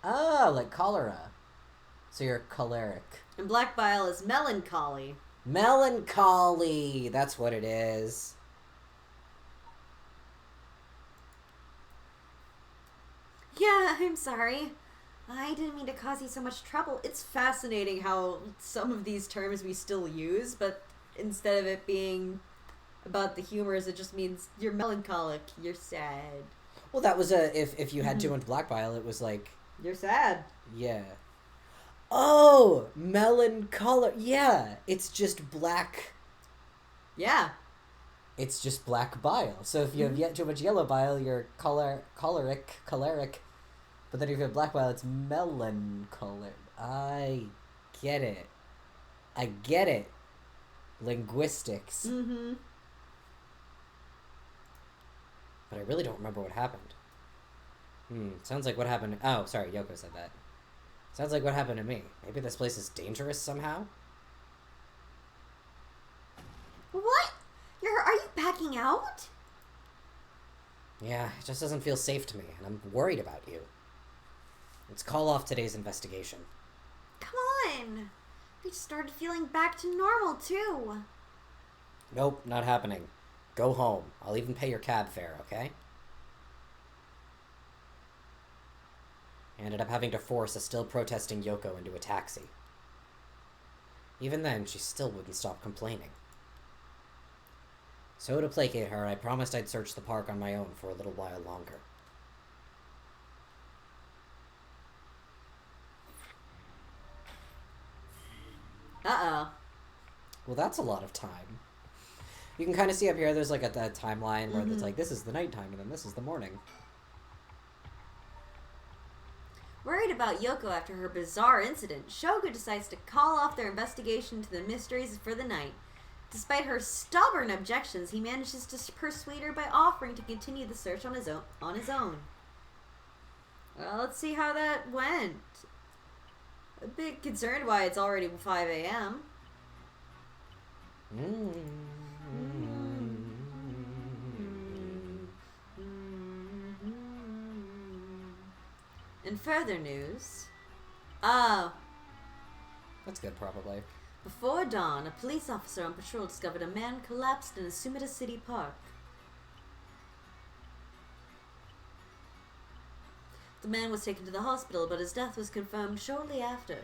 Oh, like cholera. So you're choleric. And black bile is melancholy. Melancholy! That's what it is. Yeah, I'm sorry. I didn't mean to cause you so much trouble. It's fascinating how some of these terms we still use, but instead of it being about the humors, it just means you're melancholic, you're sad. Well, that was if you had too much black bile, it was like... You're sad. Yeah. Oh! Melancholy. Yeah! It's just black... Yeah. It's just black bile. So if you have yet too much yellow bile, you're choleric. But then if you have black bile, it's melancholy. I get it. Linguistics. Mm-hmm. But I really don't remember what happened. Sounds like what happened... Oh, sorry, Yoko said that. Sounds like what happened to me. Maybe this place is dangerous somehow? What? Are you backing out? Yeah, it just doesn't feel safe to me, and I'm worried about you. Let's call off today's investigation. Come on. We just started feeling back to normal, too. Nope, not happening. Go home. I'll even pay your cab fare, okay? I ended up having to force a still protesting Yoko into a taxi. Even then, she still wouldn't stop complaining. So to placate her, I promised I'd search the park on my own for a little while longer. Uh-oh. Well, that's a lot of time. You can kind of see up here, there's like a timeline where it's like, this is the nighttime, and then this is the morning. Worried about Yoko after her bizarre incident, Shogo decides to call off their investigation to the mysteries for the night. Despite her stubborn objections, he manages to persuade her by offering to continue the search on his own. Well, let's see how that went. A bit concerned why it's already 5 a.m. In further news... Oh. That's good, probably. Before dawn, a police officer on patrol discovered a man collapsed in a Sumida City park. The man was taken to the hospital, but his death was confirmed shortly after.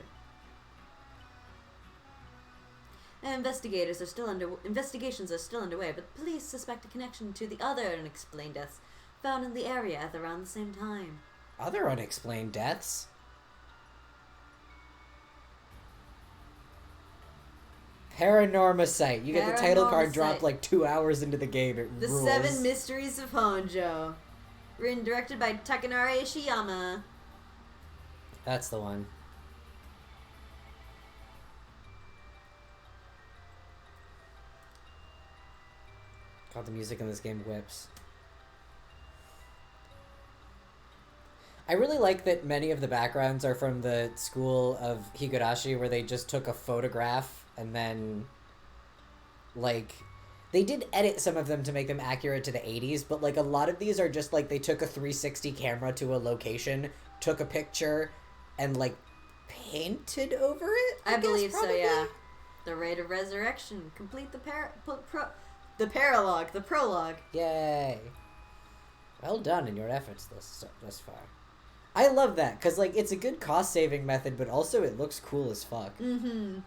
Investigations are still underway, but police suspect a connection to the other unexplained deaths found in the area at around the same time. Other unexplained deaths? Paranormasight. You get the title card dropped like 2 hours into the game. It rules. The 7 Mysteries of Honjo. Written and directed by Takanori Ishiyama. That's the one. God, the music in this game whips. I really like that many of the backgrounds are from the school of Higurashi, where they just took a photograph and then, like, they did edit some of them to make them accurate to the 80s, but, like, a lot of these are just, like, they took a 360 camera to a location, took a picture, and, like, painted over it? I believe so, yeah. The Rite of Resurrection. Complete the prologue. Yay. Well done in your efforts thus far. I love that, because, like, it's a good cost-saving method, but also it looks cool as fuck. Mm-hmm.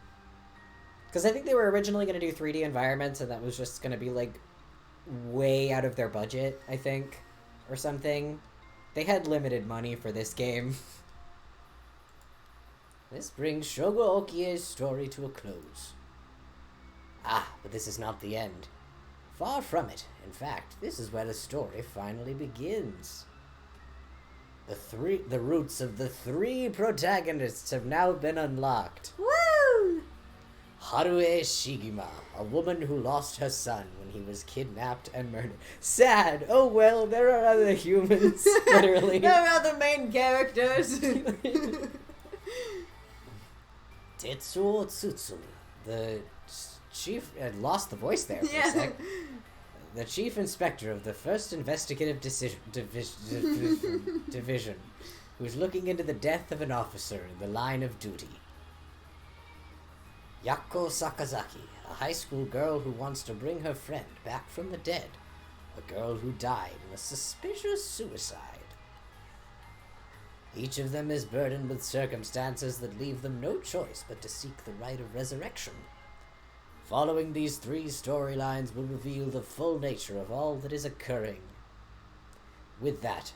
Because I think they were originally going to do 3D environments, and that was just going to be, like, way out of their budget, I think, or something. They had limited money for this game. This brings Shogo Okie's story to a close. Ah, but this is not the end. Far from it. In fact, this is where the story finally begins. The roots of the 3 protagonists have now been unlocked. Woo! Harue Shigima, a woman who lost her son when he was kidnapped and murdered. Sad! Oh well, there are other humans, literally. There are other main characters. Tetsuo Tsutsumi, the chief... I lost the voice there for a sec. The chief inspector of the 1st Investigative Division, who's looking into the death of an officer in the line of duty. Yako Sakazaki, a high school girl who wants to bring her friend back from the dead. A girl who died in a suspicious suicide. Each of them is burdened with circumstances that leave them no choice but to seek the rite of resurrection. Following these 3 storylines will reveal the full nature of all that is occurring. With that,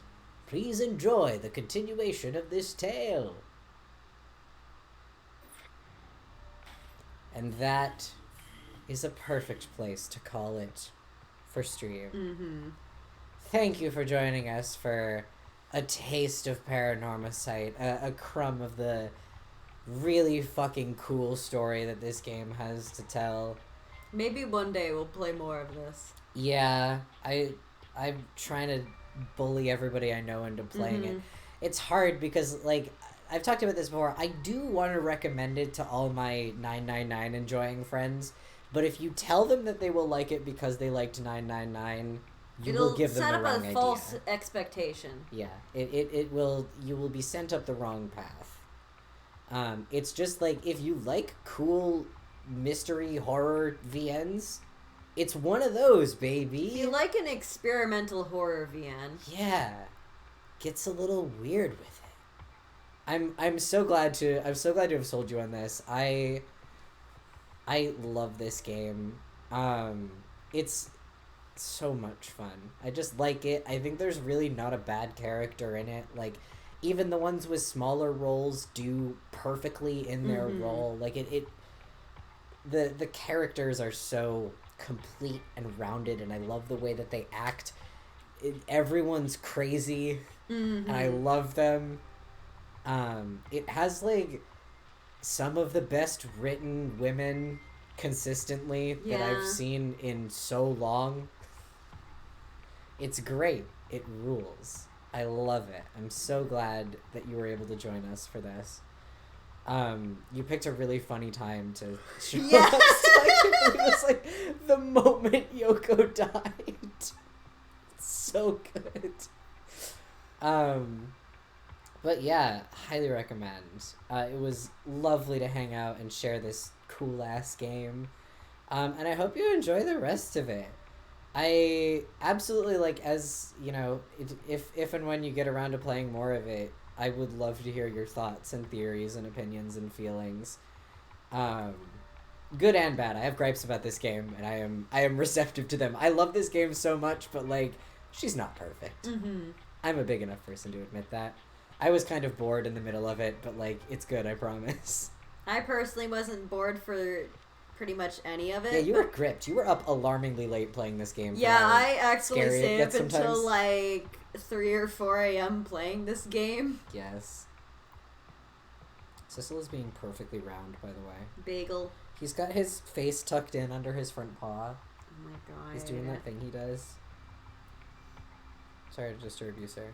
please enjoy the continuation of this tale. And that is a perfect place to call it for stream. Mm-hmm. Thank you for joining us for a taste of Paranormasight, a crumb of the really fucking cool story that this game has to tell. Maybe one day we'll play more of this. Yeah, I'm trying to bully everybody I know into playing it. It's hard because, like, I've talked about this before. I do want to recommend it to all my 999 enjoying friends, but if you tell them that they will like it because they liked 999, you will give them the wrong idea. It'll set up a false expectation. Yeah, it will. You will be sent up the wrong path. It's just like, if you like cool mystery horror VNs, it's one of those, baby. If you like an experimental horror VN, yeah, gets a little weird with it. I'm so glad to have sold you on this. I love this game. It's so much fun. I just like it. I think there's really not a bad character in it. Like, even the ones with smaller roles do perfectly in their role. Like, the characters are so complete and rounded, and I love the way that they act. Everyone's crazy, and I love them. It has like some of the best written women consistently that I've seen in so long. It's great. It rules. I love it. I'm so glad that you were able to join us for this. You picked a really funny time to show up. So I can't believe it's like the moment Yoko died. It's so good. But yeah, highly recommend. It was lovely to hang out and share this cool ass game. And I hope you enjoy the rest of it. I absolutely, like, as you know, if and when you get around to playing more of it, I would love to hear your thoughts and theories and opinions and feelings. Good and bad. I have gripes about this game, and I am receptive to them. I love this game so much, but like, she's not perfect. I'm a big enough person to admit that. I was kind of bored in the middle of it, but like, it's good, I promise. I personally wasn't bored for pretty much any of it. Yeah, you were gripped. You were up alarmingly late playing this game. Yeah, I actually scary it stayed up gets until sometimes. like 3 or 4 a.m. playing this game. Yes. Cecil is being perfectly round, by the way. Bagel. He's got his face tucked in under his front paw. Oh my god. He's doing that thing he does. Sorry to disturb you, sir.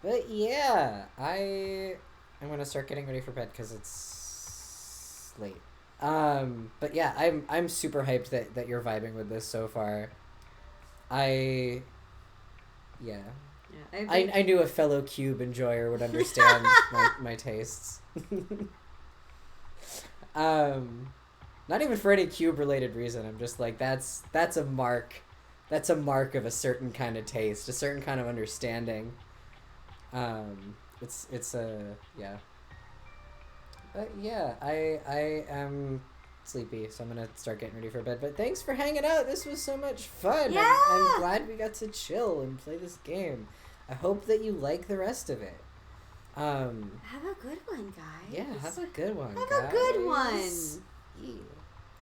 But yeah, I'm gonna start getting ready for bed because it's late. But yeah, I'm super hyped that you're vibing with this so far. Yeah. I knew a fellow cube enjoyer would understand my tastes. Not even for any cube related reason. I'm just like, that's a mark. That's a mark of a certain kind of taste, a certain kind of understanding. It's a yeah. But yeah, I am sleepy, so I'm gonna start getting ready for bed. But thanks for hanging out. This was so much fun. Yeah! I'm glad we got to chill and play this game. I hope that you like the rest of it. Have a good one, guys. Yeah, have a good one. Have a good one. guys. Yeah.